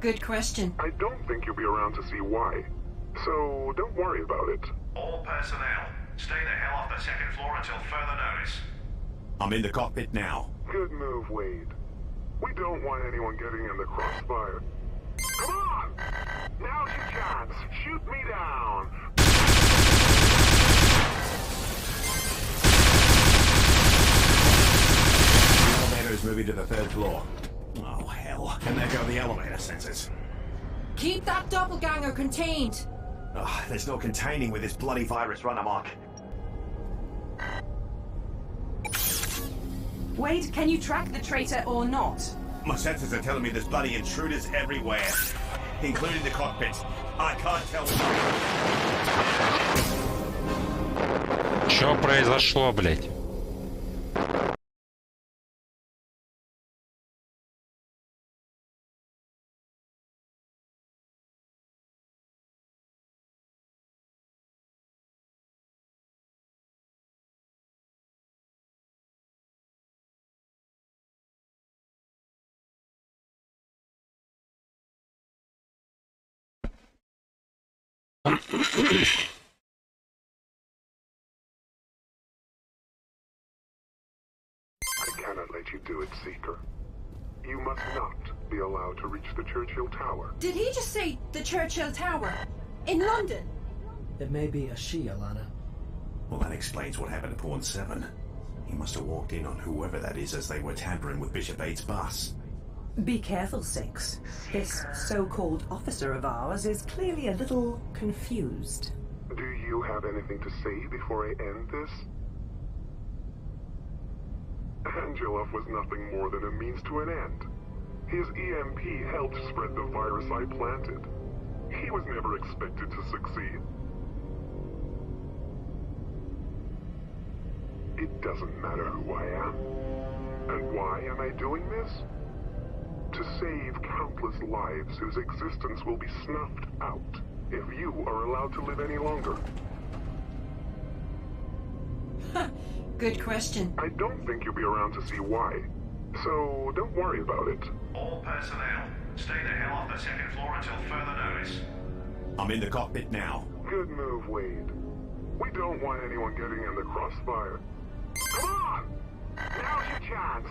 Good question.
I don't think you'll be around to see why. So don't worry about it.
All personnel, stay the hell off the second floor until further notice. I'm in the cockpit now.
Good move, Wade. We don't want anyone getting in the crossfire. Come on! Now's your chance. Shoot me down.
The elevator is moving to the 3rd floor. Oh, hell. And there go the elevator sensors.
Keep that doppelganger contained.
Oh, there's no containing with this bloody virus run amok.
Wade, can you track the traitor or not?
My sensors are telling me there's bloody intruders everywhere, including the cockpit. I can't tell.
Что произошло, блядь?
I cannot let you do it, Seeker. You must not be allowed to reach the Churchill Tower.
Did he just say the Churchill Tower? In London?
It may be a she, Alana.
Well, that explains what happened to Pawn 7. He He must have walked in on whoever that is as they were tampering with Bishop 8's bus.
Be careful, Six. This so-called officer of ours is clearly a little confused.
Do you have anything to say before I end this? Angelov was nothing more than a means to an end. His EMP helped spread the virus I planted. He was never expected to succeed. It doesn't matter who I am. And why am I doing this? To save countless lives whose existence will be snuffed out if you are allowed to live any longer.
Good question.
I don't think you'll be around to see why. So don't worry about it.
All personnel, stay the hell off the second floor until further notice. I'm in the cockpit now.
Good move, Wade. We don't want anyone getting in the crossfire. Come on! Now's your chance!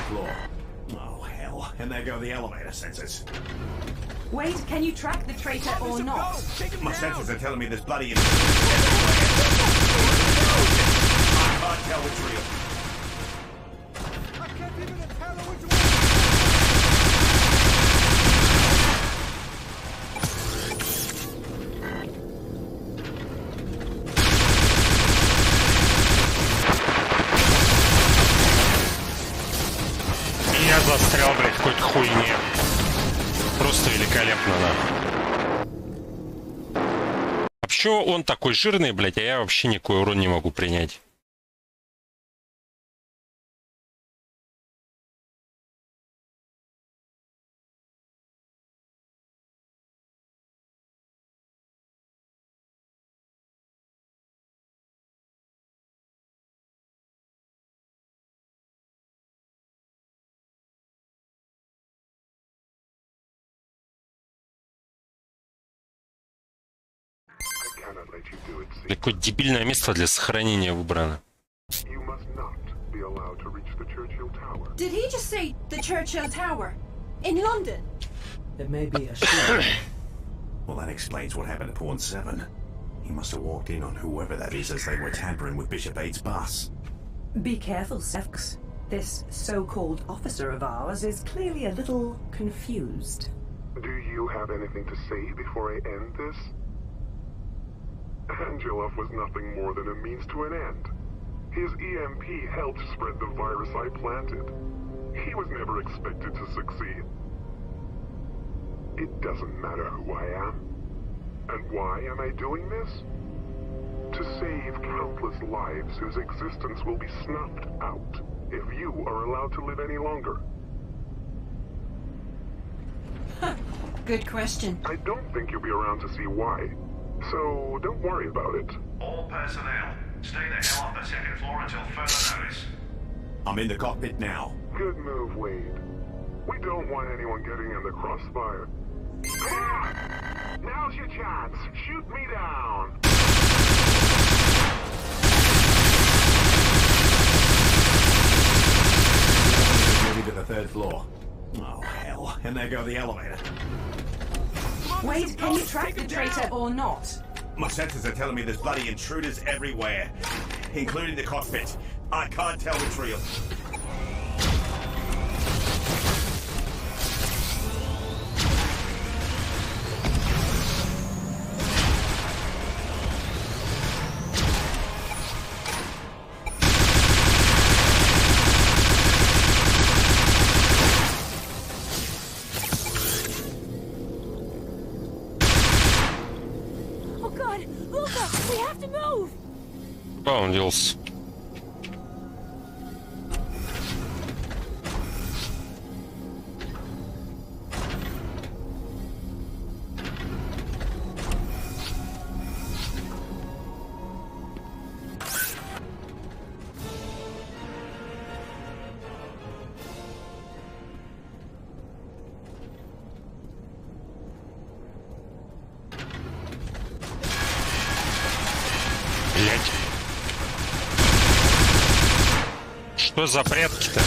Floor. Oh, hell. And there go the elevator sensors.
Wait, can you track the traitor or not?
My sensors are telling me there's bloody everywhere. I can't tell which real.
I can't even tell which
Я застрял, блядь, в какой-то хуйне. Просто великолепно, да. А почему он такой жирный, блядь, а я вообще никакой урон не могу принять? Какое дебильное место для сохранения выбрано.
Did he just say the Churchill Tower? In London?
It may be a shield.
Well, that explains what happened to Pawn 7. He must have walked in on whoever that is as they were tampering with Bishop 8's bus.
Be careful, Six. This so-called officer of ours is clearly a little confused.
Do you have anything to say before I end this? Angelov was nothing more than a means to an end. His EMP helped spread the virus I planted. He was never expected to succeed. It doesn't matter who I am. And why am I doing this? To save countless lives whose existence will be snuffed out if you are allowed to live any longer.
Good question.
I don't think you'll be around to see why. So don't worry about it.
All personnel, stay the hell off the second floor until further notice. I'm in the cockpit now.
Good move, Wade. We don't want anyone getting in the crossfire. Come on! Now's your chance. Shoot me down.
Moving to the third floor. Oh, hell. And there go the elevator.
Wait, can you track the traitor or not?
My sensors are telling me there's bloody intruders everywhere, including the cockpit. I can't tell which real.
Куда он делся? Что за предки-то?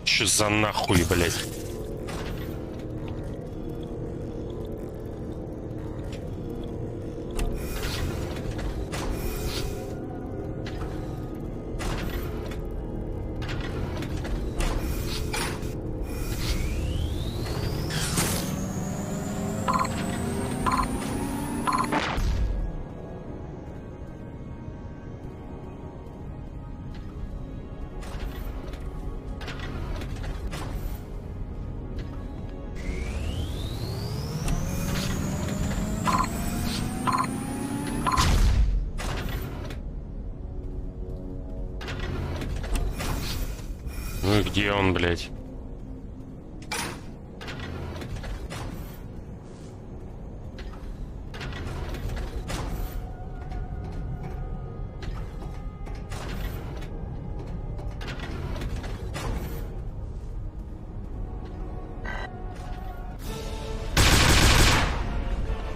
Что за нахуй, блядь? Ну и где он, блядь?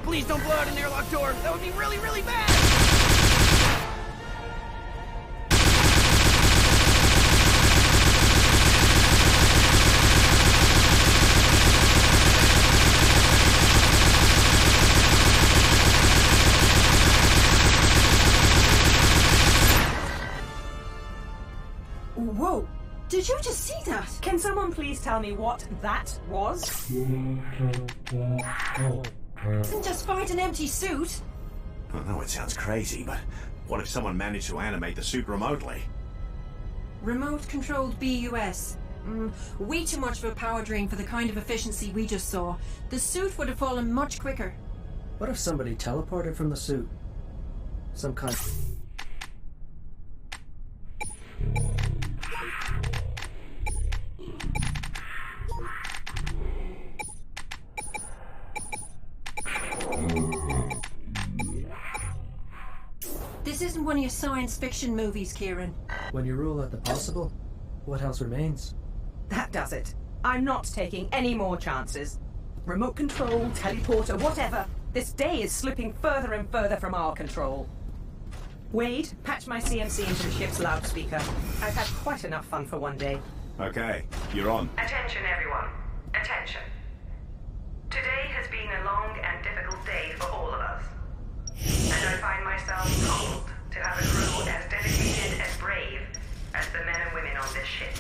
Please don't blow out an airlock door. That would be really, really bad.
Whoa! Did you just see that? Can someone please tell me what that was? Isn't just fight an empty suit?
I know it sounds crazy, but what if someone managed to animate the suit remotely?
Remote-controlled BUS. Way too much of a power drain for the kind of efficiency we just saw. The suit would have fallen much quicker.
What if somebody teleported from the suit? Some kind.
This isn't one of your science fiction movies, Kieran.
When you rule out the possible, what else remains?
That does it. I'm not taking any more chances. Remote control, teleporter, whatever. This day is slipping further and further from our control. Wade, patch my CMC into the ship's loudspeaker. I've had quite enough fun for one day.
Okay, you're on.
Attention, everyone. Attention. Today has been a long and difficult day for all of us. And I find myself humbled to have a crew as dedicated and brave as the men and women on this ship.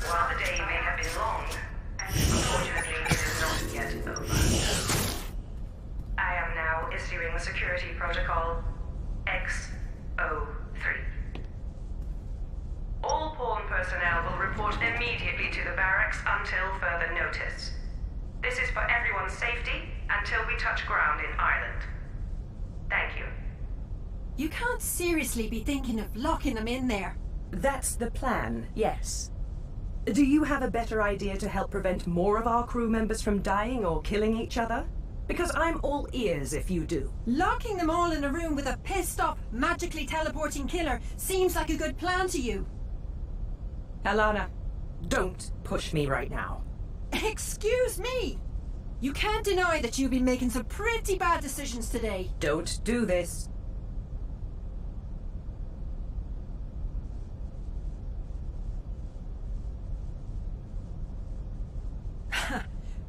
While the day may have been long, unfortunately it is not yet over. I am now issuing the security protocol X03. All pawn personnel will report immediately to the barracks until further notice. This is for everyone's safety until we touch ground in Ireland. Thank you.
You can't seriously be thinking of locking them in there.
That's the plan, yes. Do you have a better idea to help prevent more of our crew members from dying or killing each other? Because I'm all ears if you do.
Locking them all in a room with a pissed-off, magically teleporting killer seems like a good plan to you.
Alana, don't push me right now.
Excuse me! You can't deny that you've been making some pretty bad decisions today.
Don't do this.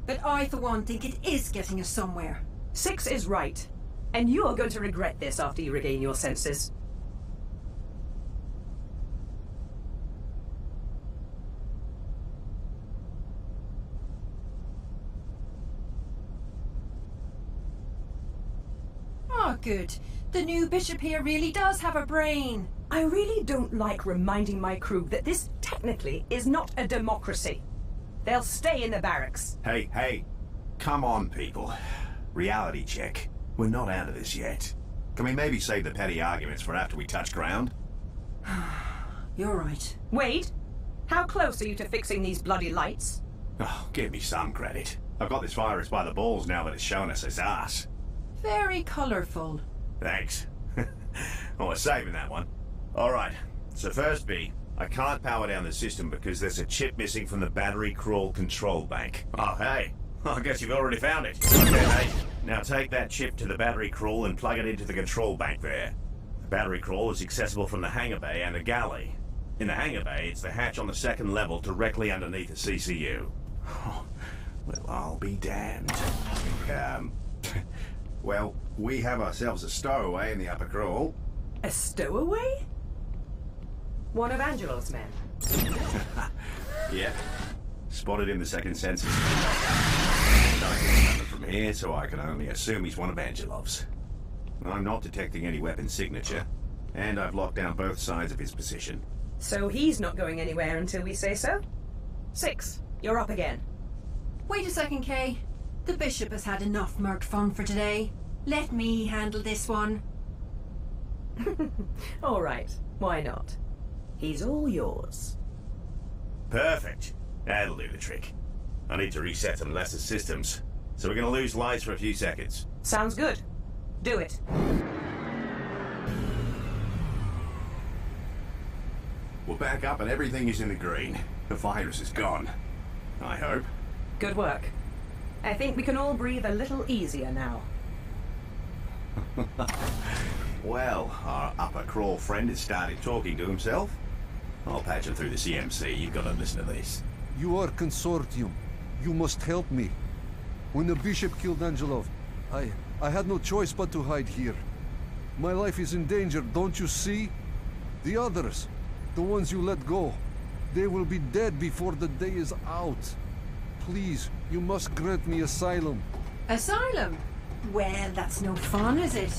But I, for one, think it is getting us somewhere.
6 is right. And you are going to regret this after you regain your senses.
Oh, good. The new bishop here really does have a brain.
I really don't like reminding my crew that this technically is not a democracy. They'll stay in the barracks.
Hey, come on, people. Reality check. We're not out of this yet. Can we maybe save the petty arguments for after we touch ground?
You're right. Wade, how close are you to fixing these bloody lights?
Oh, give me some credit. I've got this virus by the balls now that it's shown us its ass.
Very colourful.
Thanks. Oh, we're saving that one. Alright, so first B, I can't power down the system because there's a chip missing from the battery crawl control bank. Oh, hey, I guess you've already found it. Okay, mate. Now take that chip to the battery crawl and plug it into the control bank there. The battery crawl is accessible from the hangar bay and the galley. In the hangar bay, it's the hatch on the second level directly underneath the CCU. Oh, well, I'll be damned. Well, we have ourselves a stowaway in the upper crawl.
A stowaway? One of Angelo's men.
Yep. Spotted in the second census. I can see from here, so I can only assume he's one of Angelov's. I'm not detecting any weapon signature, and I've locked down both sides of his position.
So he's not going anywhere until we say so? 6, you're up again.
Wait a second, Kay. The Bishop has had enough merc fun for today. Let me handle this one.
All right, why not? He's all yours.
Perfect. That'll do the trick. I need to reset some lesser systems, so we're gonna lose lights for a few seconds.
Sounds good. Do it.
We're back up and everything is in the green. The virus is gone. I hope.
Good work. I think we can all breathe a little easier now.
Well, our upper crawl friend has started talking to himself. I'll patch him through the CMC. You've got to listen to this.
You are Consortium. You must help me. When the Bishop killed Angelov, I had no choice but to hide here. My life is in danger, don't you see? The others, the ones you let go, they will be dead before the day is out. Please, you must grant me asylum.
Asylum? Well, that's no fun, is it?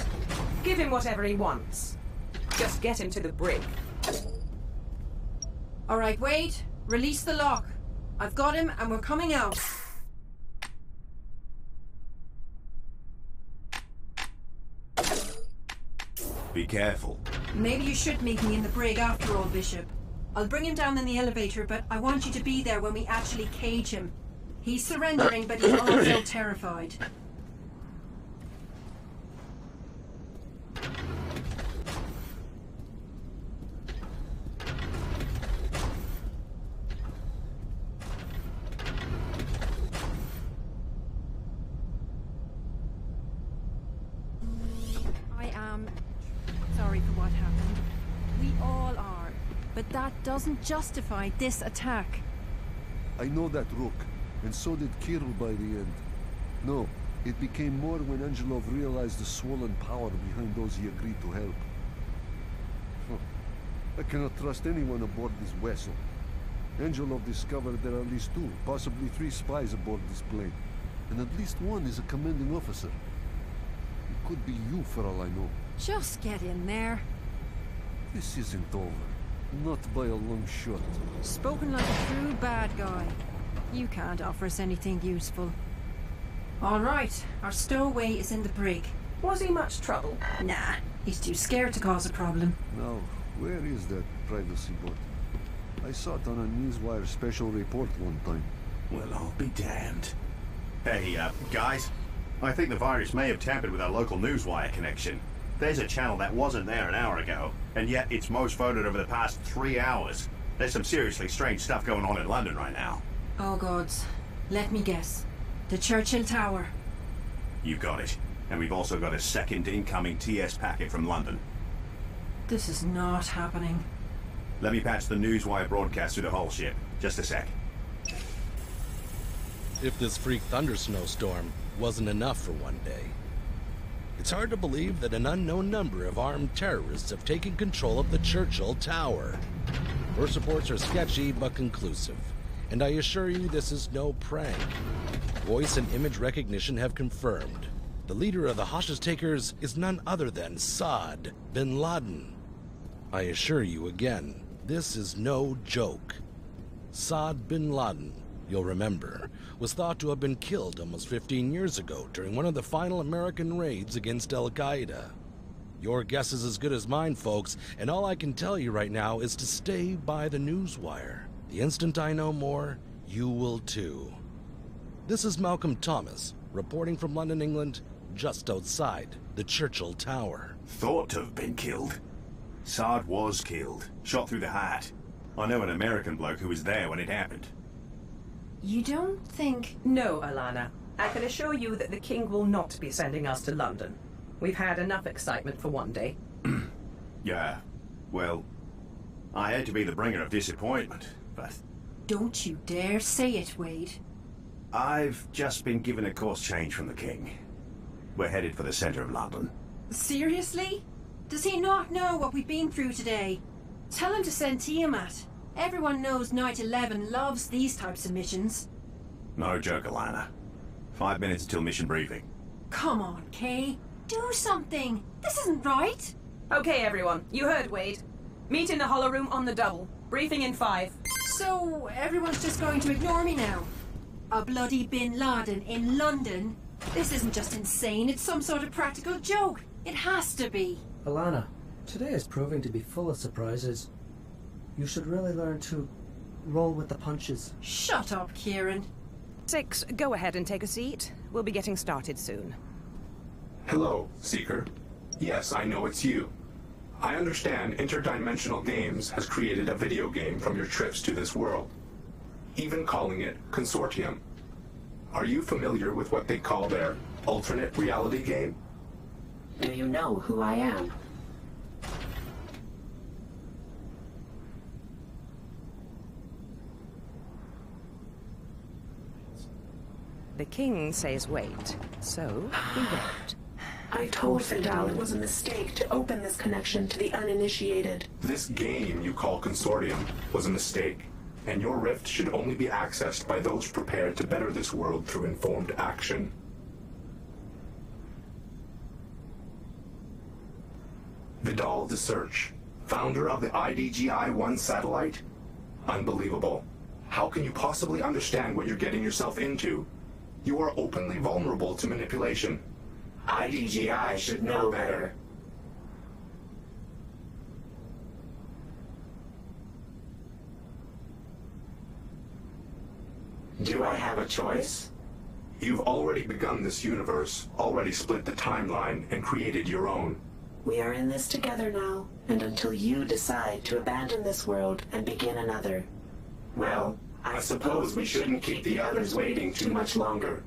Give him whatever he wants. Just get him to the brig.
All right, Wade, release the lock. I've got him and we're coming out.
Be careful.
Maybe you should meet me in the brig after all, Bishop. I'll bring him down in the elevator, but I want you to be there when we actually cage him. He's surrendering, but he's also terrified. I am sorry for what happened. We all are. But that doesn't justify this attack.
I know that, Rook, and so did Kirill by the end. No, it became more when Angelov realized the swollen power behind those he agreed to help. I cannot trust anyone aboard this vessel. Angelov discovered there are at least 2, possibly 3 spies aboard this plane, and at least one is a commanding officer. It could be you for all I know.
Just get in there.
This isn't over. Not by a long shot.
Spoken like a true bad guy. You can't offer us anything useful. All right, our stowaway is in the brig.
Was he much trouble?
Nah, he's too scared to cause a problem.
Now, where is that privacy bot? I saw it on a Newswire special report one time.
Well, I'll be damned. Hey, guys. I think the virus may have tampered with our local Newswire connection. There's a channel that wasn't there an hour ago, and yet it's most voted over the past 3 hours. There's some seriously strange stuff going on in London right now.
Oh gods. Let me guess. The Churchill Tower.
You got it. And we've also got a second incoming TS packet from London.
This is not happening.
Let me patch the Newswire broadcast through the whole ship. Just a sec.
If this freak thunder snowstorm wasn't enough for one day, it's hard to believe that an unknown number of armed terrorists have taken control of the Churchill Tower. First reports are sketchy but conclusive, and I assure you this is no prank. Voice and image recognition have confirmed. The leader of the hostage-takers is none other than Saad bin Laden. I assure you again, this is no joke. Saad bin Laden, you'll remember, was thought to have been killed almost 15 years ago during one of the final American raids against Al-Qaeda. Your guess is as good as mine, folks, and all I can tell you right now is to stay by the newswire. The instant I know more, you will too. This is Malcolm Thomas, reporting from London, England, just outside the Churchill Tower.
Thought to have been killed. Sard was killed, shot through the heart. I know an American bloke who was there when it happened.
You don't think...
No, Alana. I can assure you that the King will not be sending us to London. We've had enough excitement for one day.
Yeah, well, I hate to be the bringer of disappointment, but...
Don't you dare say it, Wade.
I've just been given a course change from the King. We're headed for the centre of London.
Seriously? Does he not know what we've been through today? Tell him to send Tiamat. Everyone knows Night 11 loves these types of missions.
No joke, Alana. 5 minutes till mission briefing.
Come on, Kay. Do something. This isn't right.
Okay, everyone. You heard Wade. Meet in the hollow room on the double. Briefing in 5.
So, everyone's just going to ignore me now? A bloody Bin Laden in London? This isn't just insane, it's some sort of practical joke. It has to be.
Alana, today is proving to be full of surprises. You should really learn to roll with the punches.
Shut up, Kieran.
6, go ahead and take a seat. We'll be getting started soon.
Hello, Seeker. Yes, I know it's you. I understand Interdimensional Games has created a video game from your trips to this world, even calling it Consortium. Are you familiar with what they call their alternate reality game?
Do you know who I am?
The King says wait, so we wait.
I told Fidel it was a mistake to open this connection to the uninitiated.
This game you call Consortium was a mistake, and your rift should only be accessed by those prepared to better this world through informed action. Vidal the Search, founder of the IDGI-1 satellite? Unbelievable. How can you possibly understand what you're getting yourself into? You are openly vulnerable to manipulation. IDGI should know better. Do I have a choice? You've already begun this universe, already split the timeline, and created your own.
We are in this together now, and until you decide to abandon this world and begin another.
Well, I suppose we shouldn't keep the others waiting too much longer.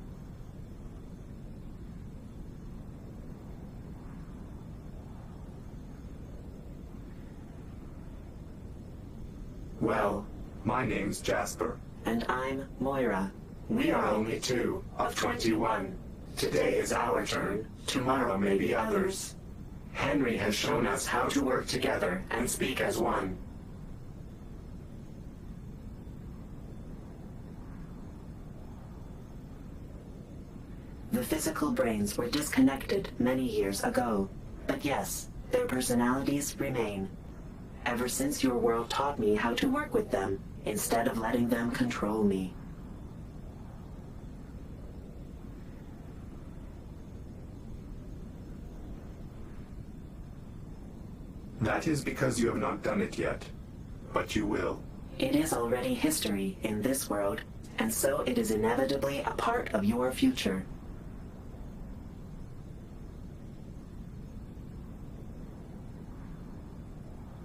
Well, my name's Jasper.
And I'm Moira.
We are only 2 of 21. Today is our turn. Tomorrow may be others. Henry has shown us how to work together and speak as one.
The physical brains were disconnected many years ago, but yes, their personalities remain. Ever since your world taught me how to work with them, instead of letting them control me.
That is because you have not done it yet, but you will.
It is already history in this world, and so it is inevitably a part of your future.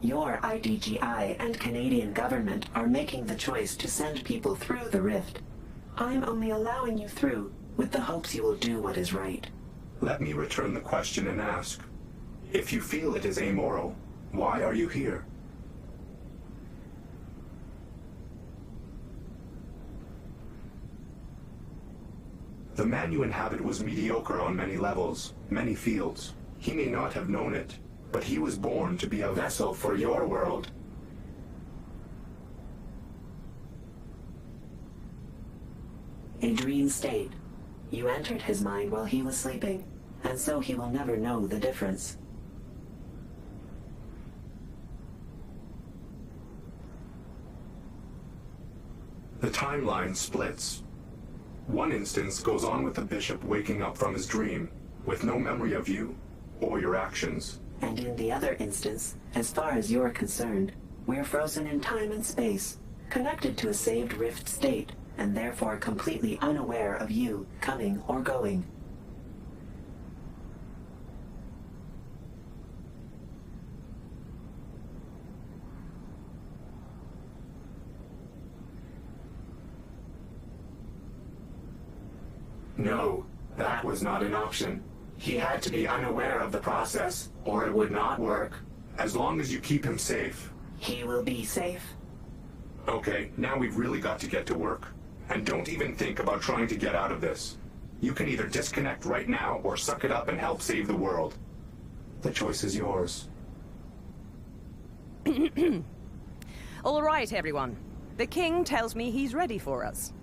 Your IDGI and Canadian government are making the choice to send people through the rift. I'm only allowing you through with the hopes you will do what is right.
Let me return the question and ask. If you feel it is amoral, why are you here? The man you inhabit was mediocre on many levels, many fields. He may not have known it, but he was born to be a vessel for your world.
A dream state. You entered his mind while he was sleeping, and so he will never know the difference.
The timeline splits. One instance goes on with the bishop waking up from his dream, with no memory of you, or your actions,
And in the other instance, as far as you're concerned, we're frozen in time and space, connected to a saved rift state, and therefore completely unaware of you coming or going.
No, that was not an option. He had to be unaware of the process, or it would not work. As long as you keep him safe.
He will be safe.
Okay, now we've really got to get to work. And don't even think about trying to get out of this. You can either disconnect right now or suck it up and help save the world. The choice is yours.
All right, everyone. The king tells me he's ready for us.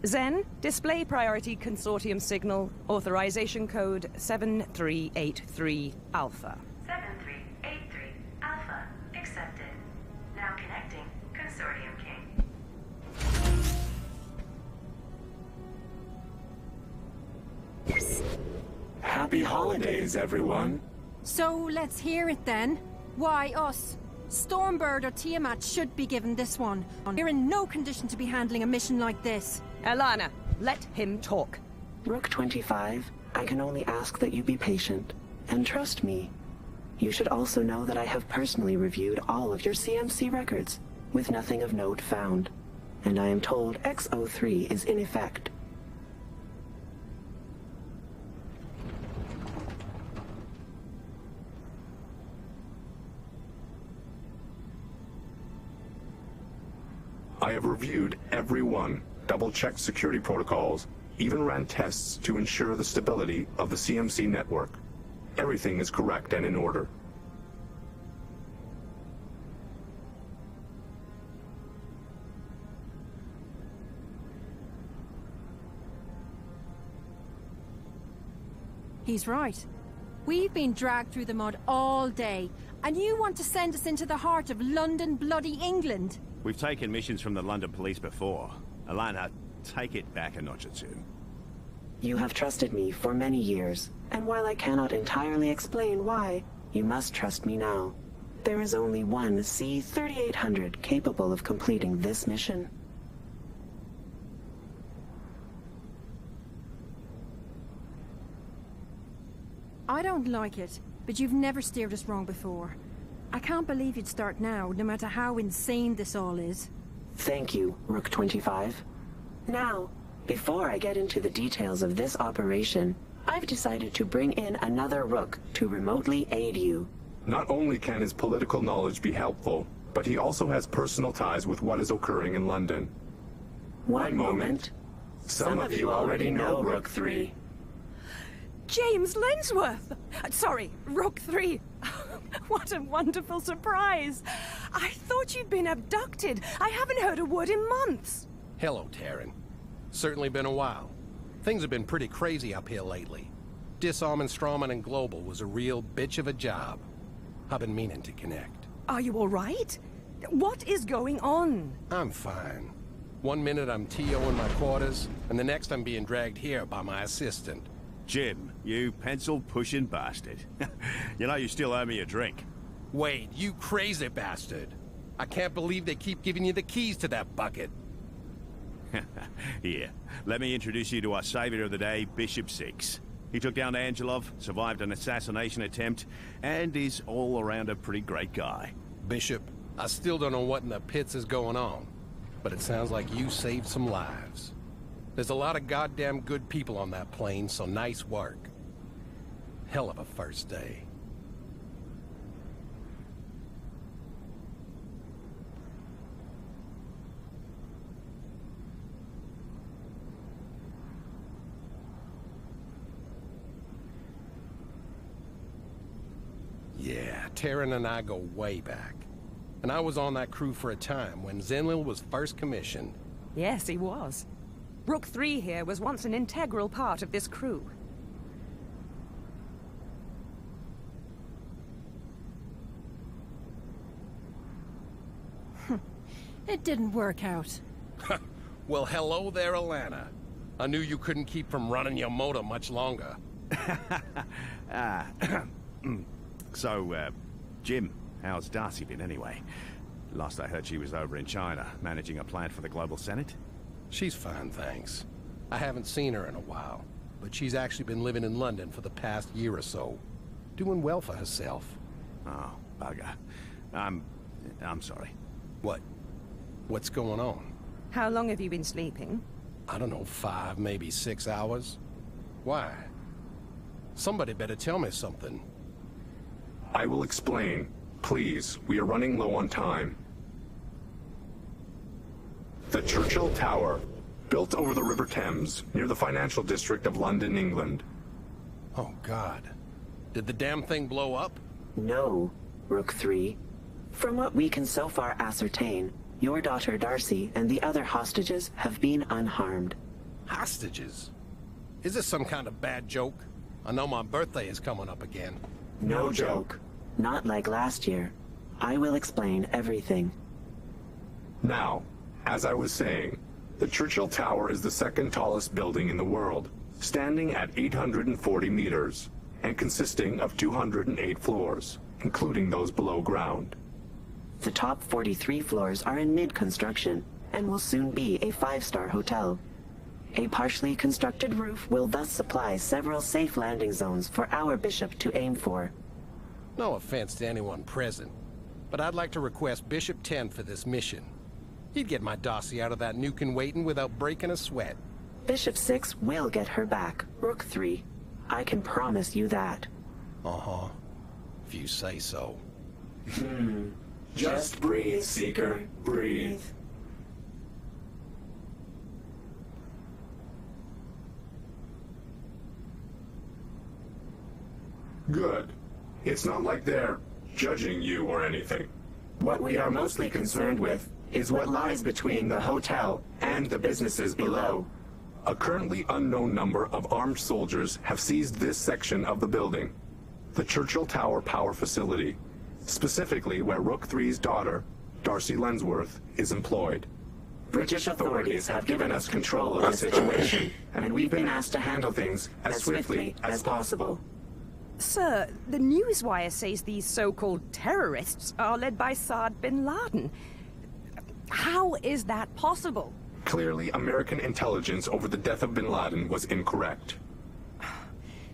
Zen, display priority consortium signal, authorization code 7383 Alpha.
7383 Alpha. Accepted. Now connecting Consortium King.
Happy holidays, everyone.
So let's hear it then. Why us? Stormbird or Tiamat should be given this one. We're in no condition to be handling a mission like this.
Alana, let him talk.
Rook 25, I can only ask that you be patient, and trust me. You should also know that I have personally reviewed all of your CMC records, with nothing of note found. And I am told X03 is in effect.
I have reviewed every one, double-checked security protocols, even ran tests to ensure the stability of the CMC network. Everything is correct and in order.
He's right. We've been dragged through the mud all day, and you want to send us into the heart of London, bloody England?
We've taken missions from the London police before. Alana, take it back a notch or two.
You have trusted me for many years, and while I cannot entirely explain why, you must trust me now. There is only one C-3800 capable of completing this mission.
I don't like it, but you've never steered us wrong before. I can't believe you'd start now, no matter how insane this all is.
Thank you, Rook 25. Now, before I get into the details of this operation, I've decided to bring in another Rook to remotely aid you.
Not only can his political knowledge be helpful, but he also has personal ties with what is occurring in London.
One moment.
Some of you already know Rook 3.
James Lensworth! Sorry, Rook 3. What a wonderful surprise. I thought you'd been abducted. I haven't heard a word in months.
Hello, Taryn. Certainly been a while. Things have been pretty crazy up here lately. Disarming Strawman and Global was a real bitch of a job. I've been meaning to connect.
Are you all right? What is going on?
I'm fine. One minute I'm TO in my quarters, and the next I'm being dragged here by my assistant.
Jim, you pencil-pushing bastard. You know you still owe me a drink.
Wait, you crazy bastard. I can't believe they keep giving you the keys to that bucket.
Here, let me introduce you to our savior of the day, Bishop 6. He took down Angelov, survived an assassination attempt, and is all around a pretty great guy.
Bishop, I still don't know what in the pits is going on, but it sounds like you saved some lives. There's a lot of goddamn good people on that plane, so nice work. Hell of a first day. Yeah, Taryn and I go way back. And I was on that crew for a time when Zenlil was first commissioned.
Yes, he was. Rook 3 here was once an integral part of this crew.
It didn't work out.
Well, hello there, Alana. I knew you couldn't keep from running your motor much longer.
So, Jim, how's Darcy been anyway? Last I heard she was over in China, managing a plant for the Global Senate.
She's fine, thanks. I haven't seen her in a while, but she's actually been living in London for the past year or so. Doing well for herself.
Oh, bugger. I'm sorry.
What? What's going on?
How long have you been sleeping?
I don't know, 5, maybe 6 hours. Why? Somebody better tell me something.
I will explain. Please, we are running low on time. The Churchill Tower, built over the River Thames, near the financial district of London, England.
Oh, God. Did the damn thing blow up?
No, Rook 3. From what we can so far ascertain, your daughter Darcy and the other hostages have been unharmed.
Hostages? Is this some kind of bad joke? I know my birthday is coming up again.
No joke. Not like last year. I will explain everything.
Now, as I was saying, the Churchill Tower is the second tallest building in the world, standing at 840 meters, and consisting of 208 floors, including those below ground.
The top 43 floors are in mid-construction, and will soon be a 5-star hotel. A partially constructed roof will thus supply several safe landing zones for our bishop to aim for.
No offense to anyone present, but I'd like to request Bishop 10 for this mission. He'd get my Darcy out of that nuke waiting without breaking a sweat.
Bishop 6 will get her back, Rook 3. I can promise you that.
Uh-huh. If you say so.
Just breathe, Seeker. Breathe. Good. It's not like they're judging you or anything. What we are mostly concerned with is what lies between the hotel and the businesses below. A currently unknown number of armed soldiers have seized this section of the building, the Churchill Tower Power Facility, specifically where Rook 3's daughter, Darcy Lensworth, is employed. British authorities have given us control of the situation, and we've been asked to handle things as swiftly as possible.
Sir, the newswire says these so-called terrorists are led by Saad bin Laden. How is that possible?
Clearly, American intelligence over the death of bin Laden was incorrect.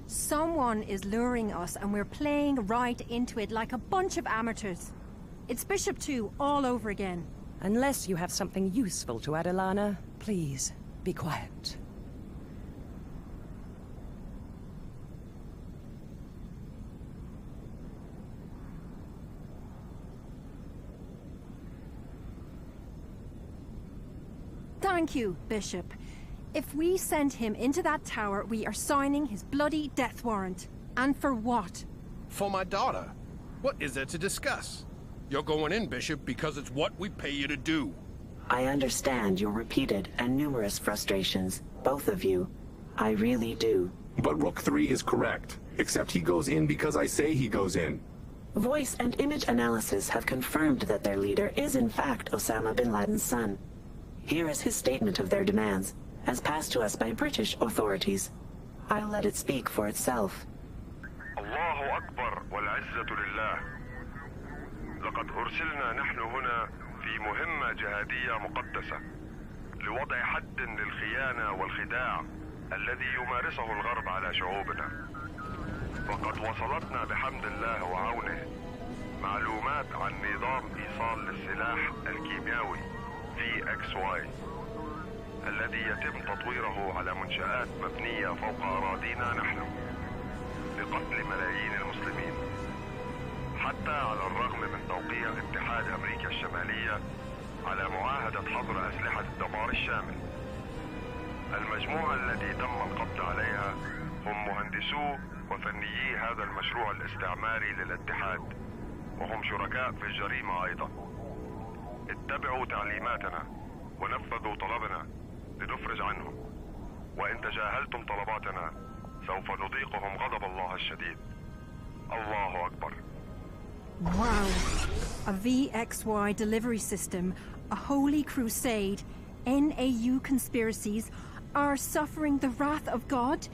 Someone is luring us and we're playing right into it like a bunch of amateurs. It's Bishop 2 all over again.
Unless you have something useful to add, Alana, please be quiet.
Thank you, Bishop. If we send him into that tower, we are signing his bloody death warrant. And for what?
For my daughter. What is there to discuss? You're going in, Bishop, because it's what we pay you to do.
I understand your repeated and numerous frustrations, both of you. I really do.
But Rook 3 is correct, except he goes in because I say he goes in.
Voice and image analysis have confirmed that their leader is in fact Osama bin Laden's son. Here is his statement of their demands, as passed to us by British authorities. I'll let it speak for itself.
الله أكبر والعزة لله. لقد أرسلنا نحن هنا في مهمة جهادية مقدسة لوضع حد للخيانة والخداع الذي يمارسه الغرب على شعوبنا. وقد وصلتنا بحمد الله وعونه معلومات عن نظام إيصال للسلاح الكيميائي VXY الذي يتم تطويره على منشآت مبنية فوق أراضينا نحن لقتل ملايين المسلمين. حتى على الرغم من توقيع اتحاد أمريكا الشمالية على معاهدة حظر أسلحة الدمار الشامل. المجموعة التي تم القبض عليها هم مهندسو وفنيي هذا المشروع الاستعماري للاتحاد، وهم شركاء في الجريمة أيضا. اتبعوا تعليماتنا ونفذوا طلبنا لنفرج عنهم، وإن تجاهلتم طلباتنا سوف نذيقهم غضب الله الشديد. الله أكبر.
Wow. A VXY delivery system, a holy crusade, NAU conspiracies are suffering the wrath of God?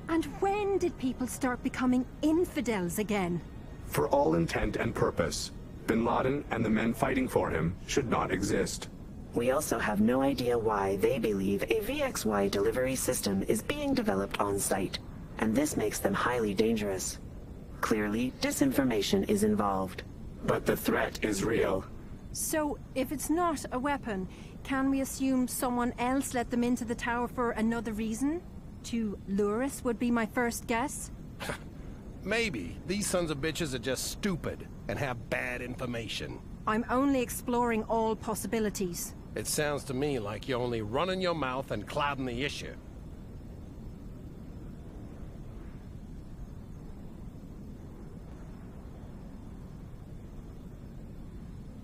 And when did people start becoming infidels again?
For all intent and purpose, Bin Laden and the men fighting for him should not exist.
We also have no idea why they believe a VXY delivery system is being developed on site, and this makes them highly dangerous. Clearly, disinformation is involved. But the threat is real.
So, if it's not a weapon, can we assume someone else let them into the tower for another reason? To lure us would be my first guess.
Maybe. These sons of bitches are just stupid and have bad information.
I'm only exploring all possibilities.
It sounds to me like you're only running your mouth and clouding the issue.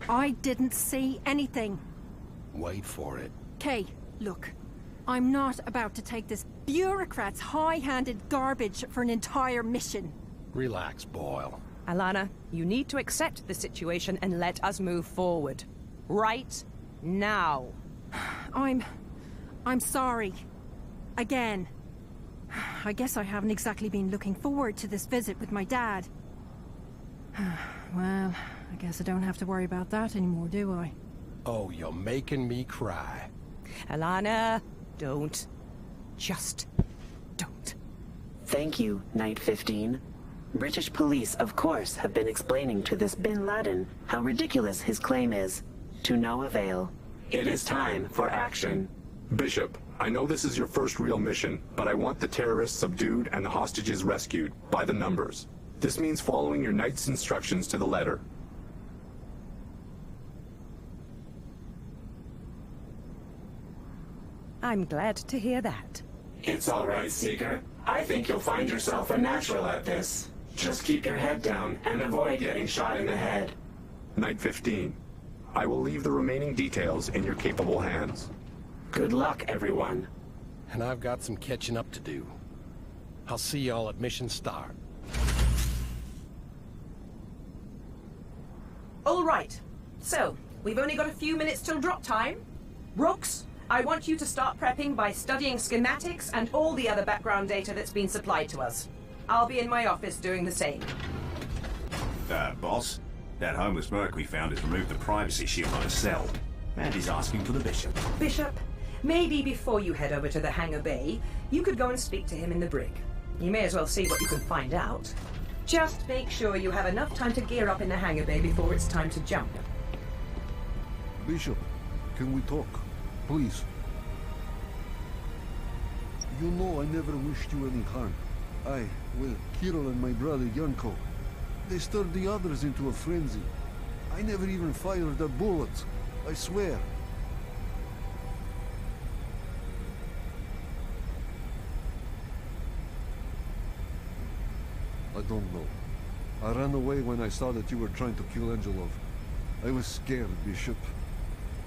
I didn't see anything.
Wait for it.
Kay, look. I'm not about to take this bureaucrat's high-handed garbage for an entire mission.
Relax, Boyle.
Alana, you need to accept the situation and let us move forward. Right now.
I'm sorry. Again. I guess I haven't exactly been looking forward to this visit with my dad. Well, I guess I don't have to worry about that anymore, do I?
Oh, you're making me cry.
Alana, don't. Just don't.
Thank you, Night 15. British police, of course, have been explaining to this Bin Laden how ridiculous his claim is. To no avail. It is time for action.
Bishop, I know this is your first real mission, but I want the terrorists subdued and the hostages rescued, by the numbers. This means following your knight's instructions to the letter.
I'm glad to hear that.
It's all right, Seeker. I think you'll find yourself a natural at this. Just keep your head down and avoid getting shot in the head.
Night 15. I will leave the remaining details in your capable hands.
Good luck, everyone.
And I've got some catching up to do. I'll see y'all at mission start.
All right. So, we've only got a few minutes till drop time. Rooks, I want you to start prepping by studying schematics and all the other background data that's been supplied to us. I'll be in my office doing the same.
Boss, that homeless merc we found has removed the privacy shield on his cell. And he's asking for the Bishop.
Bishop, maybe before you head over to the hangar bay, you could go and speak to him in the brig. You may as well see what you can find out. Just make sure you have enough time to gear up in the hangar bay before it's time to jump.
Bishop, can we talk? Please. You know I never wished you any harm. Well, Kirill and my brother Yanko, they stirred the others into a frenzy. I never even fired a bullet, I swear. I don't know. I ran away when I saw that you were trying to kill Angelov. I was scared, Bishop.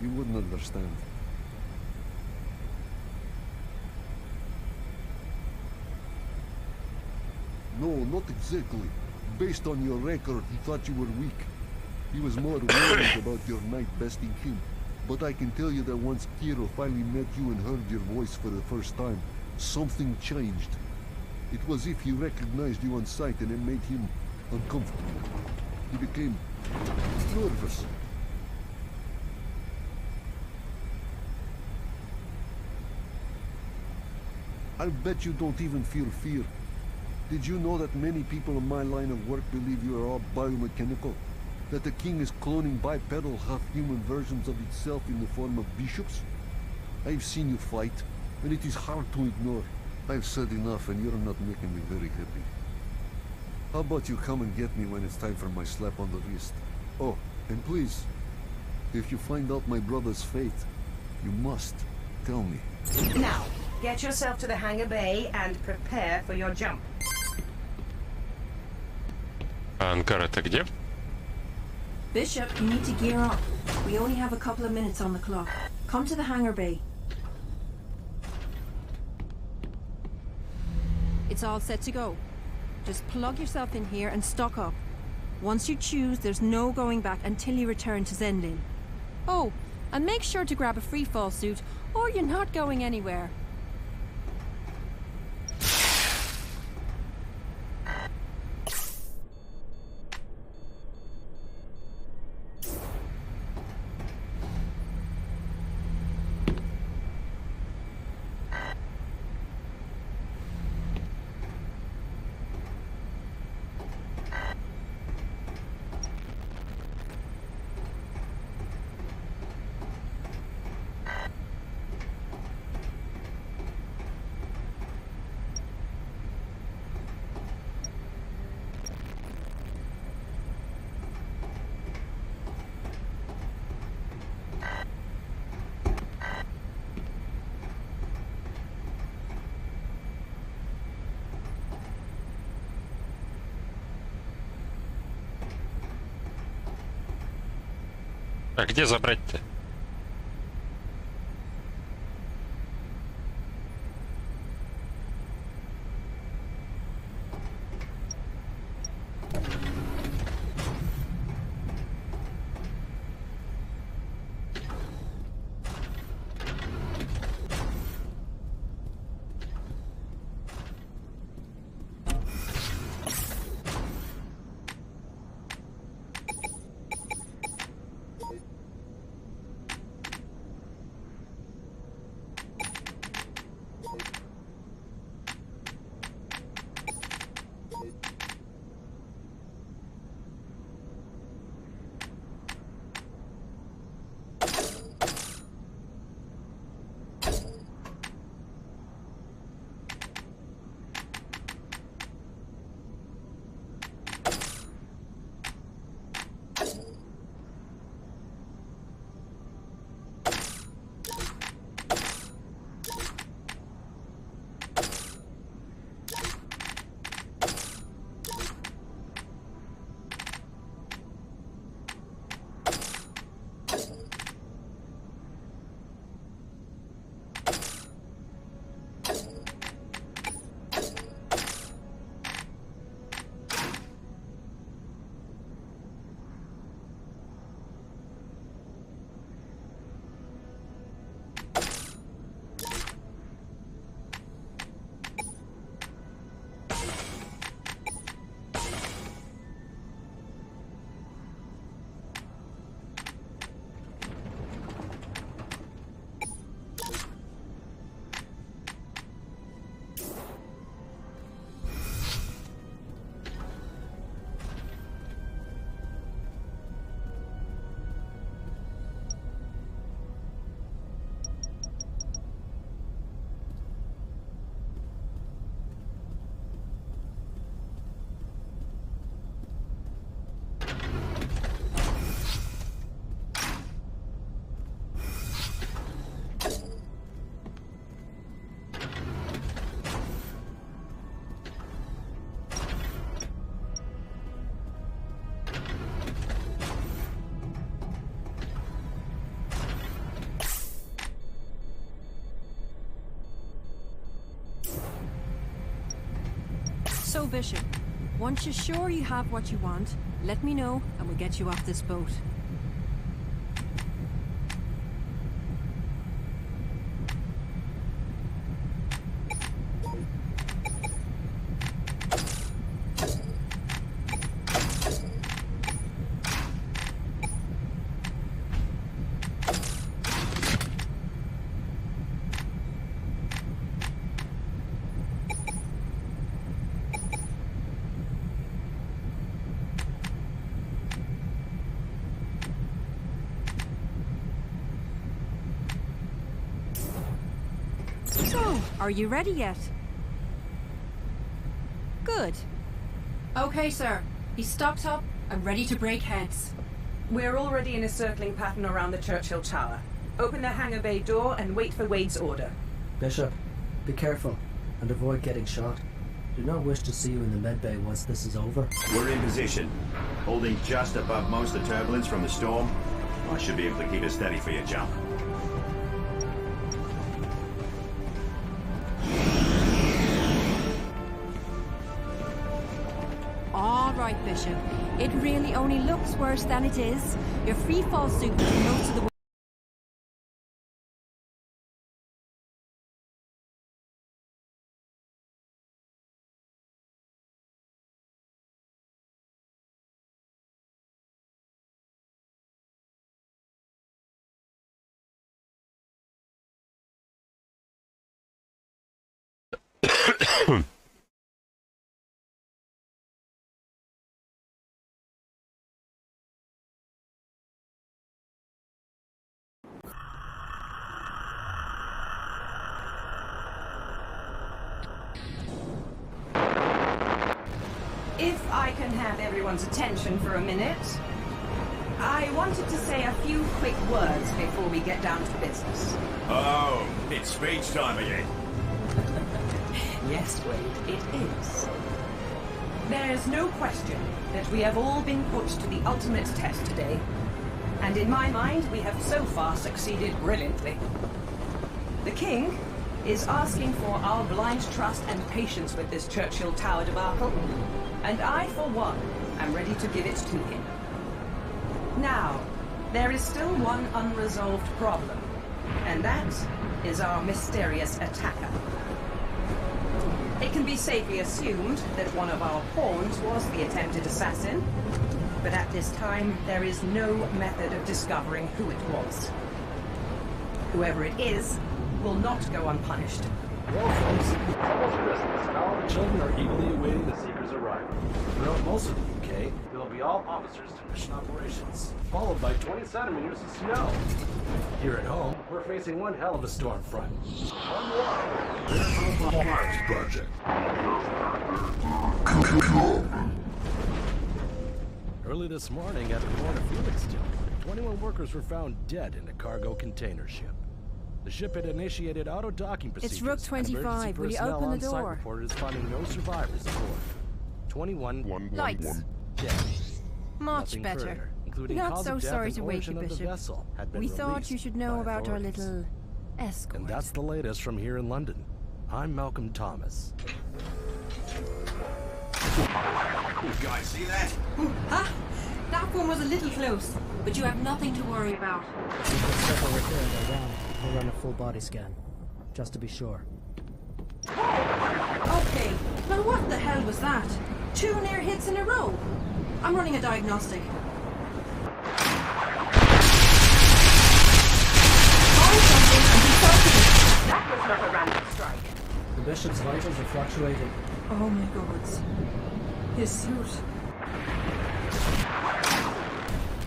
You wouldn't understand. No, not exactly. Based on your record, he thought you were weak. He was more worried about your knight besting him. But I can tell you that once Kiro finally met you and heard your voice for the first time, something changed. It was as if he recognized you on sight and it made him uncomfortable. He became nervous. I'll bet you don't even feel fear. Did you know that many people in my line of work believe you are all biomechanical? That the king is cloning bipedal, half-human versions of itself in the form of bishops? I've seen you fight, and it is hard to ignore. I've said enough, and you're not making me very happy. How about you come and get me when it's time for my slap on the wrist? Oh, and please, if you find out my brother's fate, you must tell me.
Now, get yourself to the hangar bay and prepare for your jump.
Ангар-то где?
Bishop, you need to gear up. We only have a couple of minutes on the clock. Come to the hangar bay. It's all set to go. Just plug yourself in here and stock up. Once you choose, there's no going back until you return to Zenlin. Oh, and make sure to grab a free-fall suit, or you're not going anywhere.
А где забрать-то?
So, Bishop, once you're sure you have what you want, let me know and we'll get you off this boat. So, are you ready yet? Good. Okay, sir. He's stocked up and ready to break heads.
We're already in a circling pattern around the Churchill Tower. Open the hangar bay door and wait for Wade's order.
Bishop, be careful and avoid getting shot. Do not wish to see you in the medbay once this is over.
We're in position, holding just above most of the turbulence from the storm. I should be able to keep it steady for your jump.
All right, Bishop. It really only looks worse than it is. Your free fall suit will do most of the work.
If I can have everyone's attention for a minute, I wanted to say a few quick words before we get down to business.
Oh, it's speech time again.
Yes, Wade, it is. There's no question that we have all been put to the ultimate test today. And in my mind, we have so far succeeded brilliantly. The King is asking for our blind trust and patience with this Churchill Tower debacle, and I, for one, am ready to give it to him. Now, there is still one unresolved problem, and that is our mysterious attacker. It can be safely assumed that one of our pawns was the attempted assassin, but at this time, there is no method of discovering who it was. Whoever it is will not go unpunished.
Well, folks, it's almost Christmas, and all the children are eagerly awaiting the Seeker's arrival. Throughout most of the UK, there will be all officers to mission operations, followed by 20 centimeters of snow. Here at home, we're facing one hell of a storm front.
Science project.
Early this morning at the port of Felixstowe, 21 workers were found dead in a cargo container ship. The ship had initiated auto-docking procedures.
It's Rook 25. Will you open the door?
Reported is finding no survivors aboard. 21
Lights.
dead.
Much
Nothing
better.
further, including
Not
cause
so
of death
sorry
and
to wake you,
origin of the
Bishop.
vessel had been
We thought you
released
should know
by
about our
authorities.
little escort.
And that's the latest from here in London. I'm Malcolm Thomas.
You guys see that?
Ah, that one was a little close, but you have nothing to worry about.
We'll run a full body scan, just to be sure.
Okay, now what the hell was that? 2 near hits in a row. I'm running a diagnostic.
That was not a random strike.
The Bishop's vitals are fluctuating.
Oh my gods. His suit.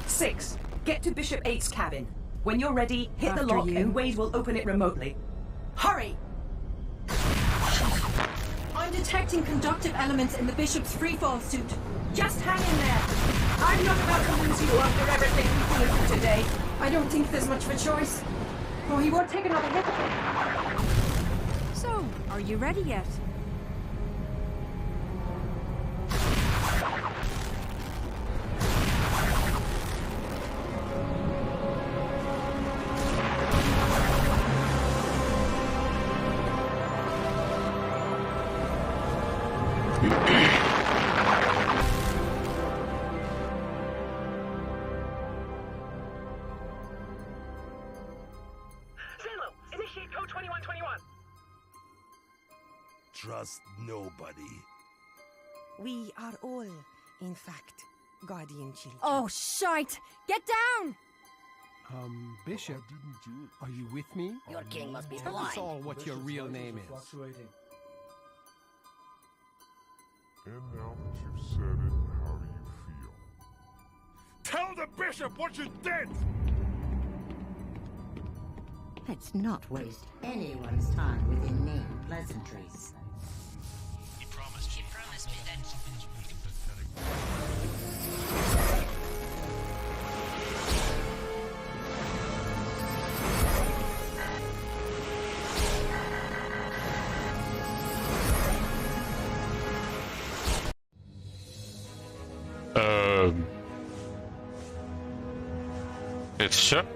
6. Get to Bishop 8's cabin. When you're ready, hit the
After
lock
you.
and Wade will open it remotely. Hurry!
I'm detecting conductive elements in the Bishop's freefall suit.
Just hang in there. I'm not about to lose you after everything we've been through today.
I don't think there's much of a choice. Oh, he won't take another hit. So, are you ready yet?
Initiate code 2121.
Trust nobody.
We are all, in fact, guardian children.
Oh, shite! Get down!
Bishop, are you with me?
Your king must be
Tell us all
blind.
what your real name is.
And now that you've said it, how do you feel?
Tell the bishop what you did!
Let's not waste anyone's time with inane pleasantries.
He promised me that something's really pathetic.
It's ship.